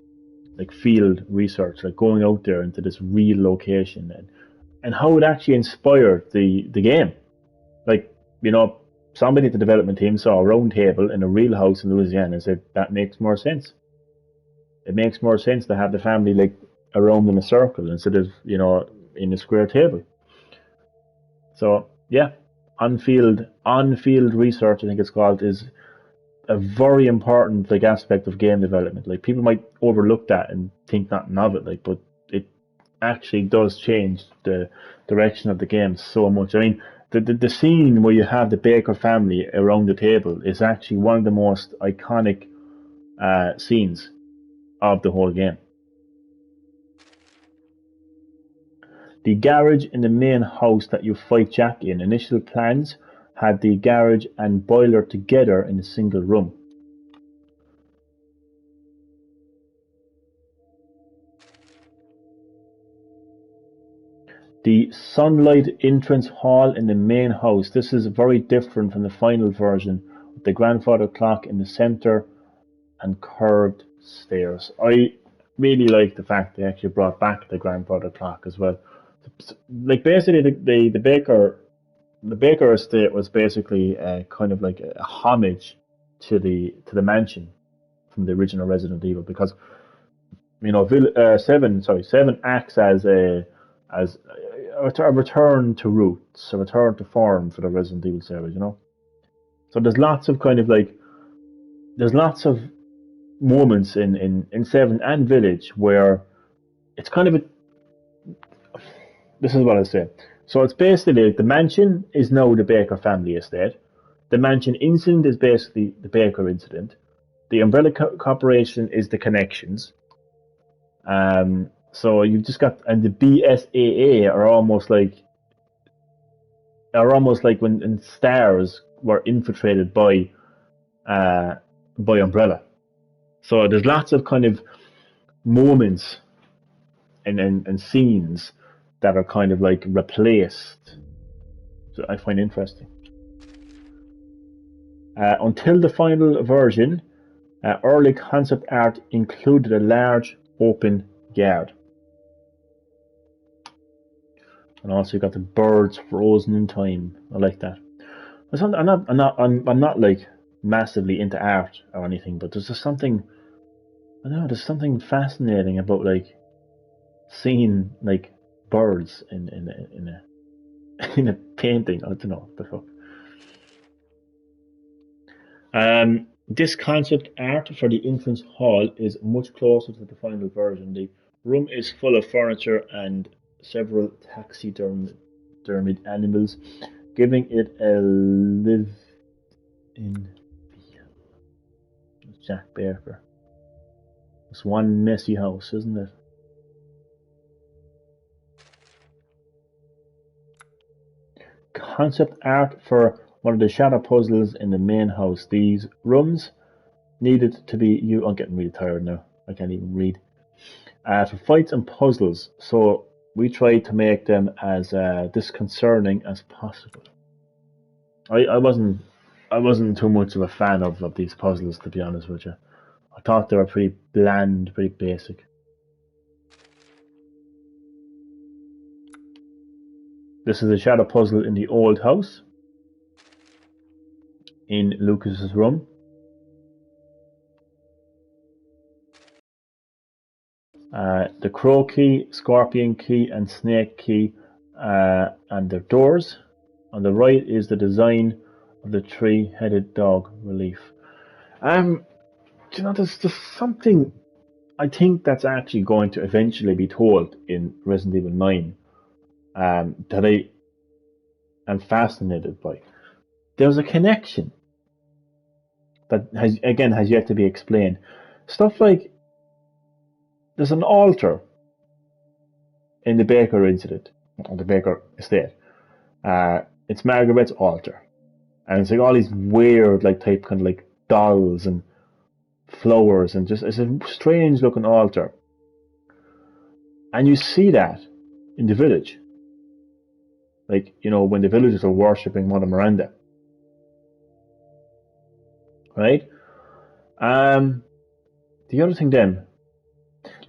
like field research, like going out there into this real location, and how it actually inspired the game. Like, you know, somebody at the development team saw a round table in a real house in Louisiana and said that makes more sense. It makes more sense to have the family like around in a circle instead of, in a square table. So yeah, on field research, I think it's called, is a very important like aspect of game development. Like people might overlook that and think nothing of it, like, but it actually does change the direction of the game so much. I mean, the scene where you have the Baker family around the table is actually one of the most iconic scenes of the whole game. The garage in the main house that you fight Jack in, initial plans had the garage and boiler together in a single room. The sunlight entrance hall in the main house. This is very different from the final version, with the grandfather clock in the center and curved stairs. I really like the fact they actually brought back the grandfather clock as well. Like basically, the Baker estate was basically kind of like a homage to the mansion from the original Resident Evil, because seven acts as a return to roots, a return to form for the Resident Evil series. So there's lots of moments in Seven and Village where it's kind of this is what I say. So it's basically like the mansion is now the Baker family estate. The mansion incident is basically the Baker incident. The Umbrella Corporation is the connections. So you've just got, and the BSAA are almost like when stars were infiltrated by Umbrella. So there's lots of kind of moments and scenes that are kind of like replaced. So I find interesting. Until the final version, early concept art included a large open yard. And also you got the birds frozen in time. I like that. I'm not like massively into art or anything, but there's just something, I don't know, there's something fascinating about like seeing like birds in a painting. I don't know what the fuck. This concept art for the entrance hall is much closer to the final version. The room is full of furniture and several taxidermied animals, giving it a live-in feel. Jack Baker. It's one messy house, isn't it? Concept art for one of the shadow puzzles in the main house. These rooms needed to be you. I'm getting really tired now. I can't even read. For fights and puzzles, so we tried to make them as disconcerting as possible. I wasn't too much of a fan of these puzzles, to be honest with you. I thought they were pretty bland, pretty basic. This is a shadow puzzle in the old house, in Lucas's room. The crow key, scorpion key, and snake key, and their doors. On the right is the design of the three-headed dog relief. There's something I think that's actually going to eventually be told in Resident Evil 9, that I am fascinated by. There's a connection that has yet to be explained. Stuff like there's an altar in the Baker incident, or the Baker estate. It's Margaret's altar, and it's like all these weird, like type kind of like dolls and flowers, and just it's a strange looking altar. And you see that in the village. Like, when the villagers are worshipping Mother Miranda. Right? The other thing then,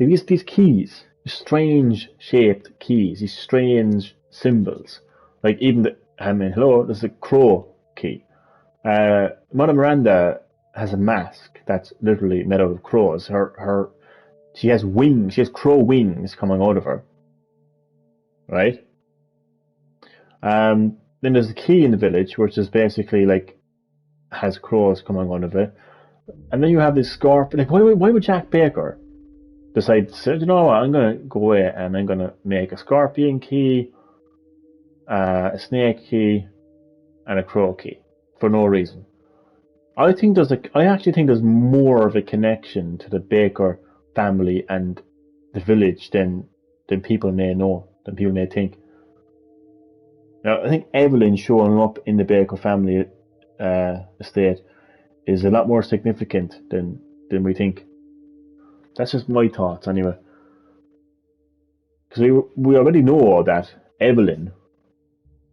like these keys, strange shaped keys, these strange symbols. Like even hello, there's a crow key. Mother Miranda has a mask that's literally made out of crows. She has wings, she has crow wings coming out of her. Right? Then there's a key in the village, which is basically like has crows coming out of it. And then you have this scorpion. Like, why would Jack Baker decide to say, you know what, I'm going to go away and I'm going to make a scorpion key, a snake key, and a crow key for no reason? I actually think there's more of a connection to the Baker family and the village than people may know, than people may think. Now, I think Evelyn showing up in the Baker family estate is a lot more significant than we think. That's just my thoughts, anyway. Because we already know that Evelyn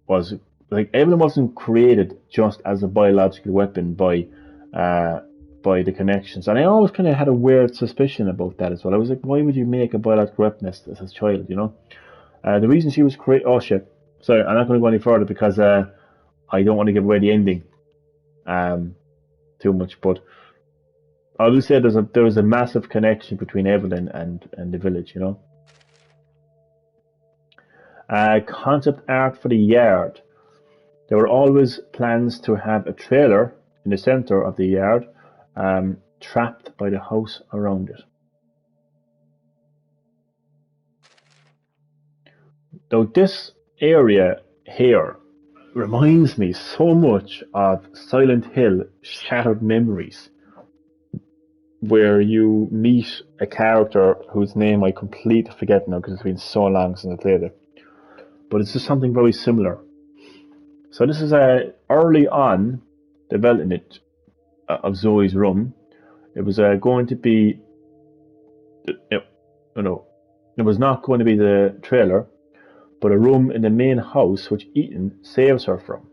wasn't created just as a biological weapon by the connections, and I always kind of had a weird suspicion about that as well. I was like, why would you make a biological weapon as a child? The reason she was created. Oh shit! Sorry, I'm not going to go any further because I don't want to give away the ending too much. But I will say there was a massive connection between Evelyn and the village. Concept art for the yard. There were always plans to have a trailer in the center of the yard, trapped by the house around it. Now this area here reminds me so much of Silent Hill Shattered Memories, where you meet a character whose name I completely forget now because it's been so long since I played it. But it's just something very similar. So this is early on development of Zoe's room. It was going to be, it was not going to be the trailer, but a room in the main house which Ethan saves her from.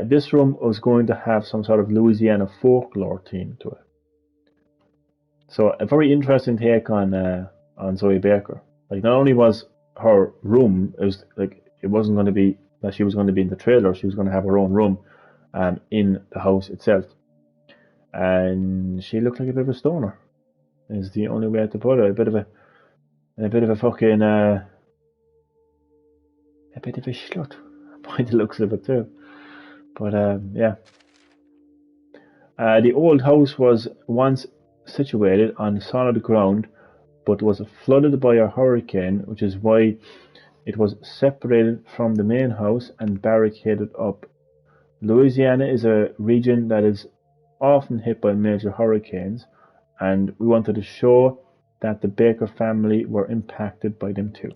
This room was going to have some sort of Louisiana folklore theme to it. So a very interesting take on Zoe Baker. Like, not only was her room, it wasn't going to be that she was going to be in the trailer, she was going to have her own room in the house itself. And she looked like a bit of a stoner, is the only way to put it. A bit of a fucking a bit of a slut by the looks of it too. But yeah. The old house was once situated on solid ground, but was flooded by a hurricane, which is why it was separated from the main house and barricaded up. Louisiana is a region that is often hit by major hurricanes, and we wanted to show that the Baker family were impacted by them too.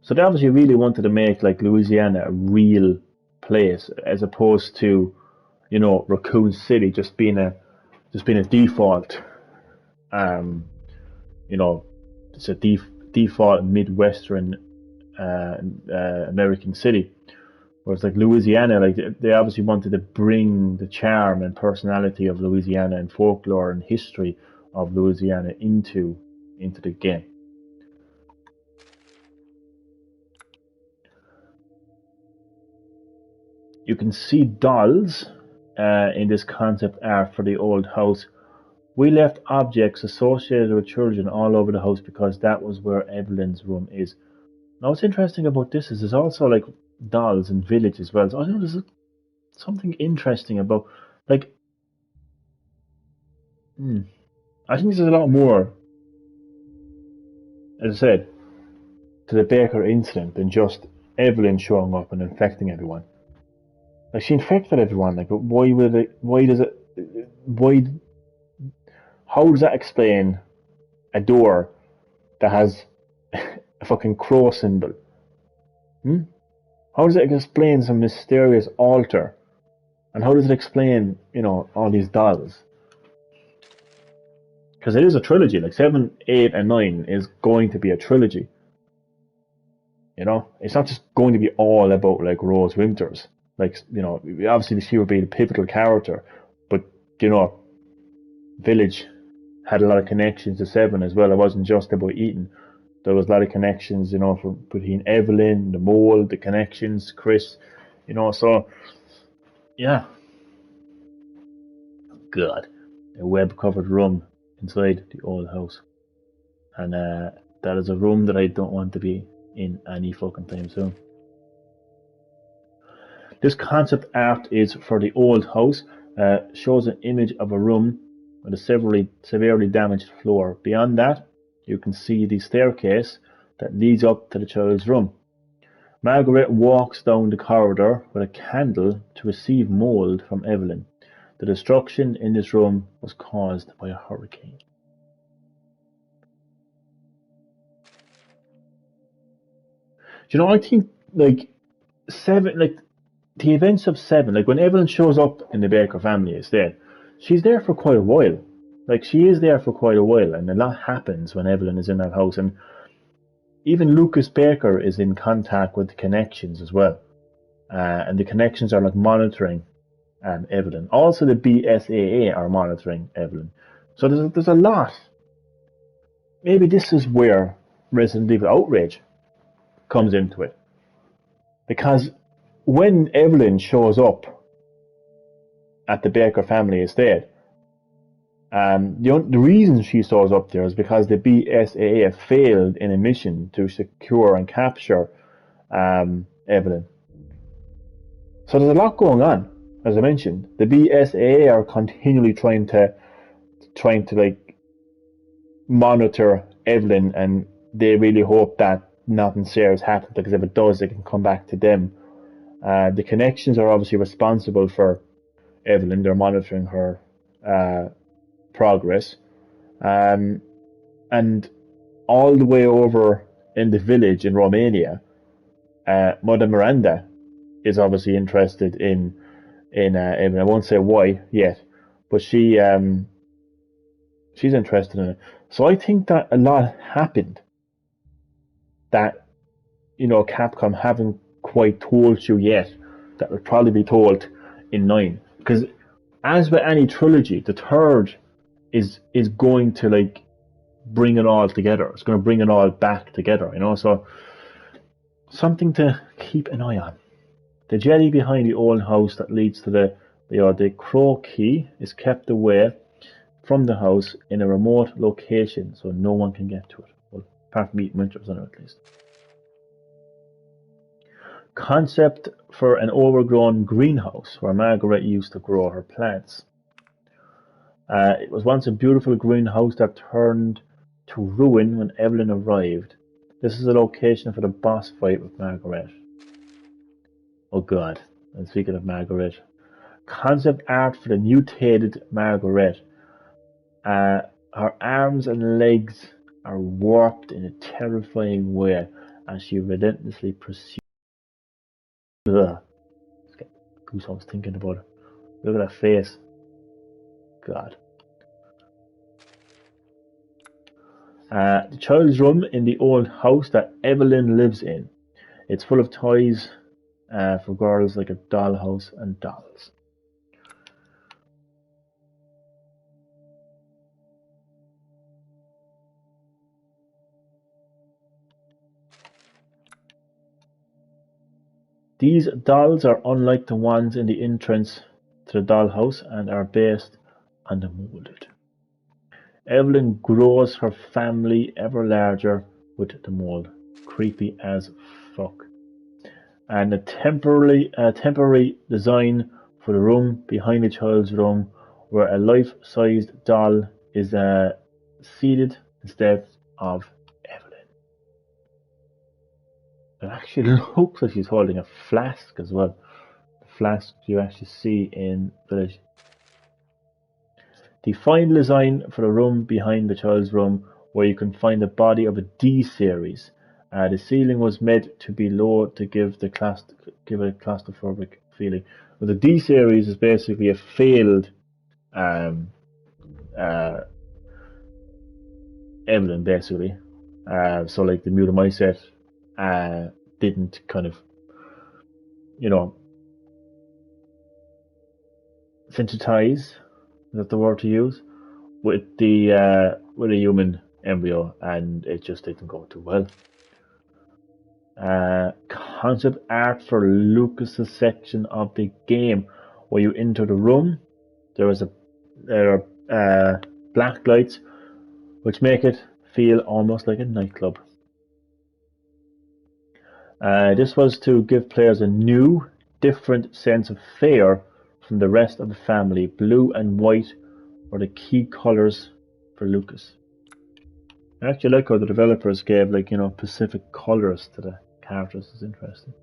So they obviously really wanted to make like Louisiana a real place, as opposed to, Raccoon City just being a default. It's a default Midwestern American city. Whereas like Louisiana, like they obviously wanted to bring the charm and personality of Louisiana and folklore and history of Louisiana into the game. You can see dolls in this concept art for the old house. We left objects associated with children all over the house because that was where Evelyn's room is. Now what's interesting about this is there's also like dolls in village as well. So I know there's something interesting about like I think there's a lot more, as I said, to the Baker incident than just Evelyn showing up and infecting everyone. Like, she infected everyone, like, but how does that explain a door that has a fucking crow symbol? How does it explain some mysterious altar And how does it explain, all these dolls? Because it is a trilogy. Like 7, 8, and 9 is going to be a trilogy. It's not just going to be all about like Rose Winters. Like, obviously she would be the pivotal character, but Village had a lot of connections to 7 as well. It wasn't just about Eton. There was a lot of connections, between Evelyn, the mole, the connections, Chris, so yeah. God, a web-covered room inside the old house, and that is a room that I don't want to be in any fucking time soon. This concept art is for the old house. Shows an image of a room with a severely damaged floor. Beyond that, you can see the staircase that leads up to the child's room. Margaret walks down the corridor with a candle to receive mold from Evelyn. The destruction in this room was caused by a hurricane. I think like 7, like the events of 7, like when Evelyn shows up in the Baker family estate, she's there for quite a while. Like she is there for quite a while, and a lot happens when Evelyn is in that house. And even Lucas Baker is in contact with the connections as well, and the connections are like monitoring Evelyn. Also, the BSAA are monitoring Evelyn. So there's a lot. Maybe this is where Resident Evil Outrage comes into it, because when Evelyn shows up at the Baker family estate, the reason she shows up there is because the BSAA failed in a mission to secure and capture Evelyn. So there's a lot going on. As I mentioned, the BSAA are continually trying to like monitor Evelyn, and they really hope that nothing serious happens, because if it does, it can come back to them. The connections are obviously responsible for Evelyn. They're monitoring her progress, and all the way over in the village in Romania, Mother Miranda is obviously interested in Evelyn. I won't say why yet, but she's interested in it. So I think that a lot happened that Capcom haven't quite told you yet, that will probably be told in 9. Because as with any trilogy, the third is going to like bring it all together. It's going to bring it all back together, So something to keep an eye on. The jetty behind the old house that leads to the Crow Key is kept away from the house in a remote location, so no one can get to it. Well, apart from Eton Winters, at least. Concept for an overgrown greenhouse where Margaret used to grow her plants. It was once a beautiful greenhouse that turned to ruin when Evelyn arrived. This is a location for the boss fight with Margaret. Oh god, and speaking of Margaret, concept art for the mutated Margaret. Her arms and legs are warped in a terrifying way as she relentlessly pursues. Ugh. Just get goosebumps thinking about it. Look at that face. God. The child's room in the old house that Evelyn lives in. It's full of toys for girls, like a dollhouse and dolls. These dolls are unlike the ones in the entrance to the dollhouse and are based on the molded. Evelyn grows her family ever larger with the mold. Creepy as fuck. And a temporary design for the room behind the child's room, where a life-sized doll is seated instead of Evelyn. It actually looks like she's holding a flask as well. The flask you actually see in Village. The final design for the room behind the child's room, where you can find the body of a D series. The ceiling was made to be low to give it a claustrophobic feeling. But the D series is basically a failed um, uh, Evelyn, basically. So like the Muta mindset didn't kind of, you know, synthesize, is that the word to use, with a human embryo, and it just didn't go too well. Concept art for Lucas's section of the game, where you enter the room. There are black lights, which make it feel almost like a nightclub. This was to give players a new, different sense of fear from the rest of the family. Blue and white were the key colors for Lucas. I actually like how the developers gave, like, specific colors to the characters. It's interesting.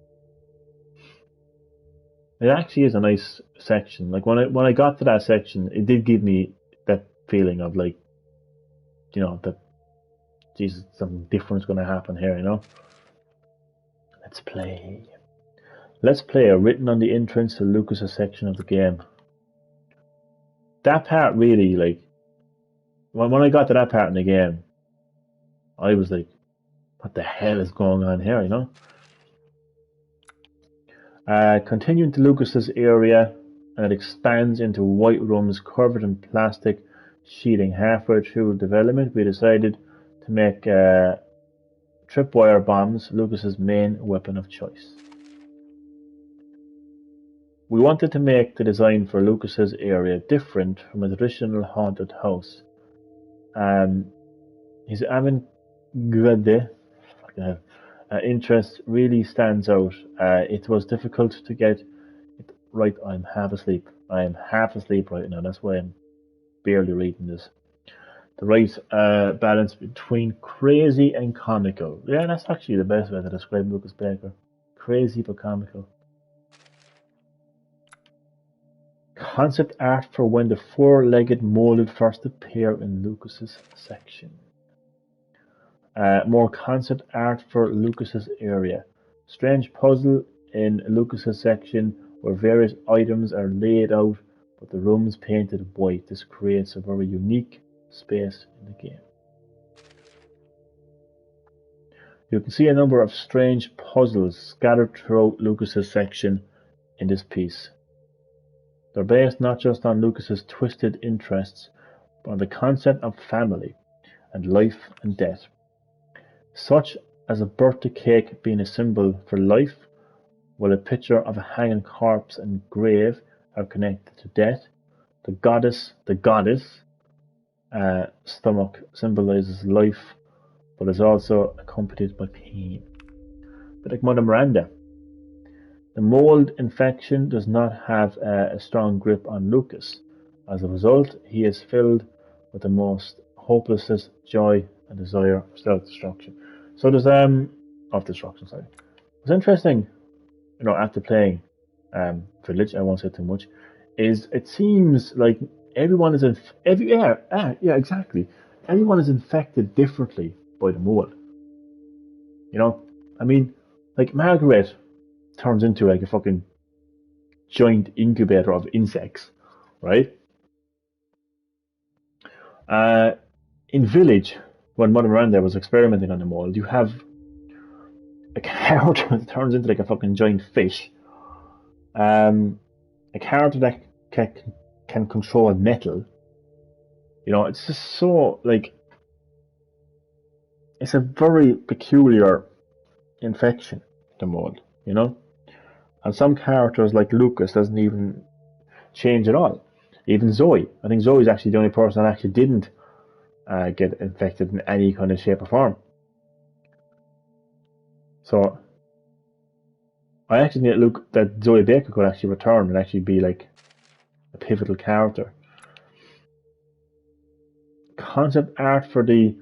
It actually is a nice section. Like when I got to that section, it did give me that feeling of like, that Jesus, something different's going to happen here. Let's play. Let's play are written on the entrance to Lucas's section of the game. That part really, like, when I got to that part in the game, I was like, what the hell is going on here, Continuing to Lucas's area, and it expands into white rooms covered in plastic sheeting. Halfway through development, we decided to make tripwire bombs Lucas's main weapon of choice. We wanted to make the design for Lucas's area different from a traditional haunted house. His avant-garde interest really stands out. It was difficult to get it right. I'm half asleep. I am half asleep right now. That's why I'm barely reading this. The right balance between crazy and comical. Yeah, that's actually the best way to describe Lucas Baker. Crazy but comical. Concept art for when the four-legged molded first appear in Lucas's section. More concept art for Lucas's area. Strange puzzle in Lucas's section where various items are laid out but the rooms painted white. This creates a very unique space in the game. You can see a number of strange puzzles scattered throughout Lucas's section in this piece. They're based not just on Lucas's twisted interests, but on the concept of family and life and death. Such as a birthday cake being a symbol for life, while a picture of a hanging corpse and grave are connected to death. The goddess stomach symbolizes life, but is also accompanied by pain. But like Mother Miranda, the mold infection does not have a strong grip on Lucas. As a result, he is filled with the most hopelessness, joy, and desire for self-destruction. So there's of destruction. Sorry, it's interesting. After playing Village, I won't say too much. Is it seems like everyone is exactly. Everyone is infected differently by the mold. I mean, like Margaret turns into like a fucking giant incubator of insects, right? In Village, when Mother Miranda was experimenting on the mold, you have a character that turns into like a fucking giant fish. A character that can control metal. It's just so like it's a very peculiar infection, the mold, And some characters like Lucas doesn't even change at all. Even Zoe. I think Zoe's actually the only person that actually didn't get infected in any kind of shape or form. So I actually think that Zoe Baker could actually return and actually be like a pivotal character. Concept art for the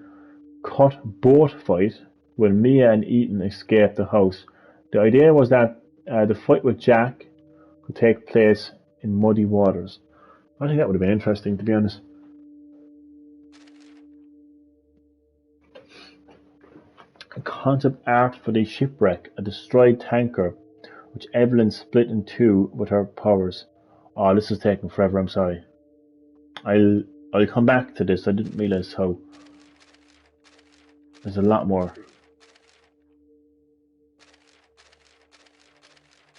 cut boat fight when Mia and Ethan escaped the house. The idea was that the fight with Jack could take place in muddy waters. I think that would have been interesting, to be honest. Concept art for the shipwreck, a destroyed tanker which Evelyn split in two with her powers. Oh, this is taking forever, I'm sorry. I'll come back to this. I didn't realise how there's a lot more.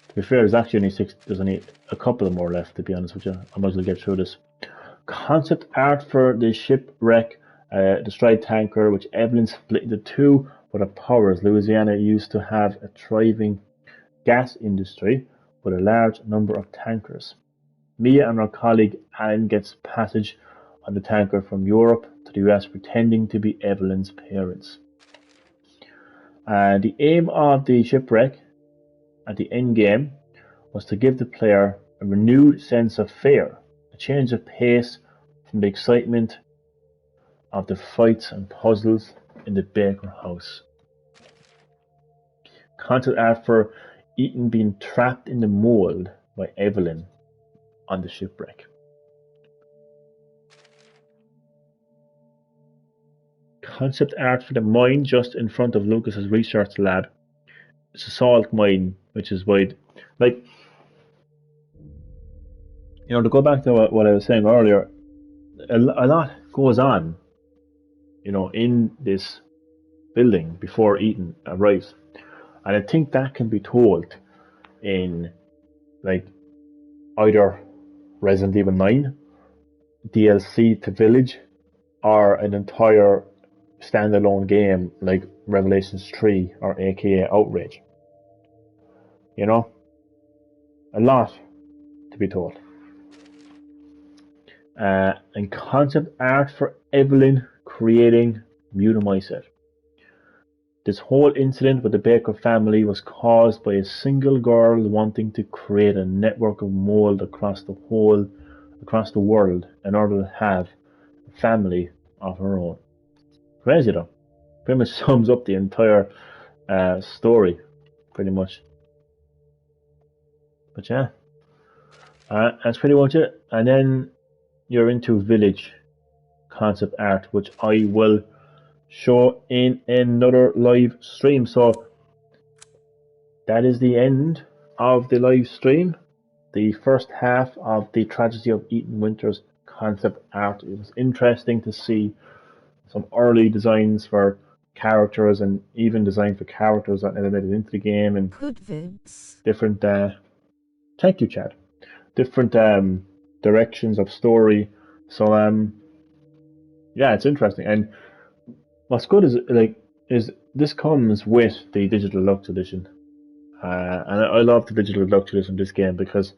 To be fair, there's actually only there's only a couple more left, to be honest with you. I might as well get through this. Concept art for the shipwreck, destroyed tanker, which Evelyn split into two with her powers. Louisiana used to have a thriving gas industry with a large number of tankers. Mia and her colleague Anne gets passage on the tanker from Europe to the US, pretending to be Evelyn's parents. The aim of the shipwreck at the end game was to give the player a renewed sense of fear, a change of pace from the excitement of the fights and puzzles in the Baker house. Concept art for Ethan being trapped in the mold by Evelyn on the shipwreck. Concept art for the mine just in front of Lucas's research lab. It's a salt mine, which is wide. Like, you know, to go back to what I was saying earlier, a lot goes on, you know, in this building before Ethan arrives. And I think that can be told in, like, either Resident Evil 9, DLC to Village, or an entire standalone game like Revelations 3 or aka Outrage. You know? A lot to be told. And concept art for Evelyn creating Mutamycete. This whole incident with the Baker family was caused by a single girl wanting to create a network of mold across the world in order to have a family of her own. Crazy though. Pretty much sums up the entire story, pretty much. But yeah, that's pretty much it. And then you're into Village concept art, which I will show in another live stream. So that is the end of the live stream. The first half of the Tragedy of Ethan Winters concept art. It was interesting to see some early designs for characters and even design for characters that elevated into the game and different thank you, Chad. Different directions of story. So yeah, it's interesting. And what's good is this comes with the digital deluxe edition. And I love the digital deluxe edition of this game because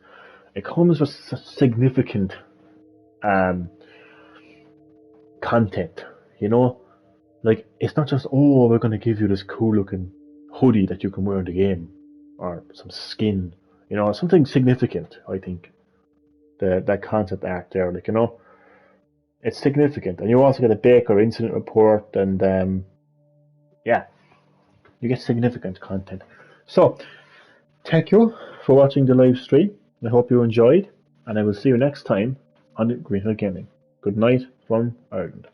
it comes with such significant content, you know? Like, it's not just, oh, we're going to give you this cool looking hoodie that you can wear in the game, or some skin, you know, something significant, I think. That concept art there, like, you know, it's significant. And you also get a Baker incident report, and yeah, you get significant content. So, thank you for watching the live stream. I hope you enjoyed, and I will see you next time on Green Hill Gaming. Good night from Ireland.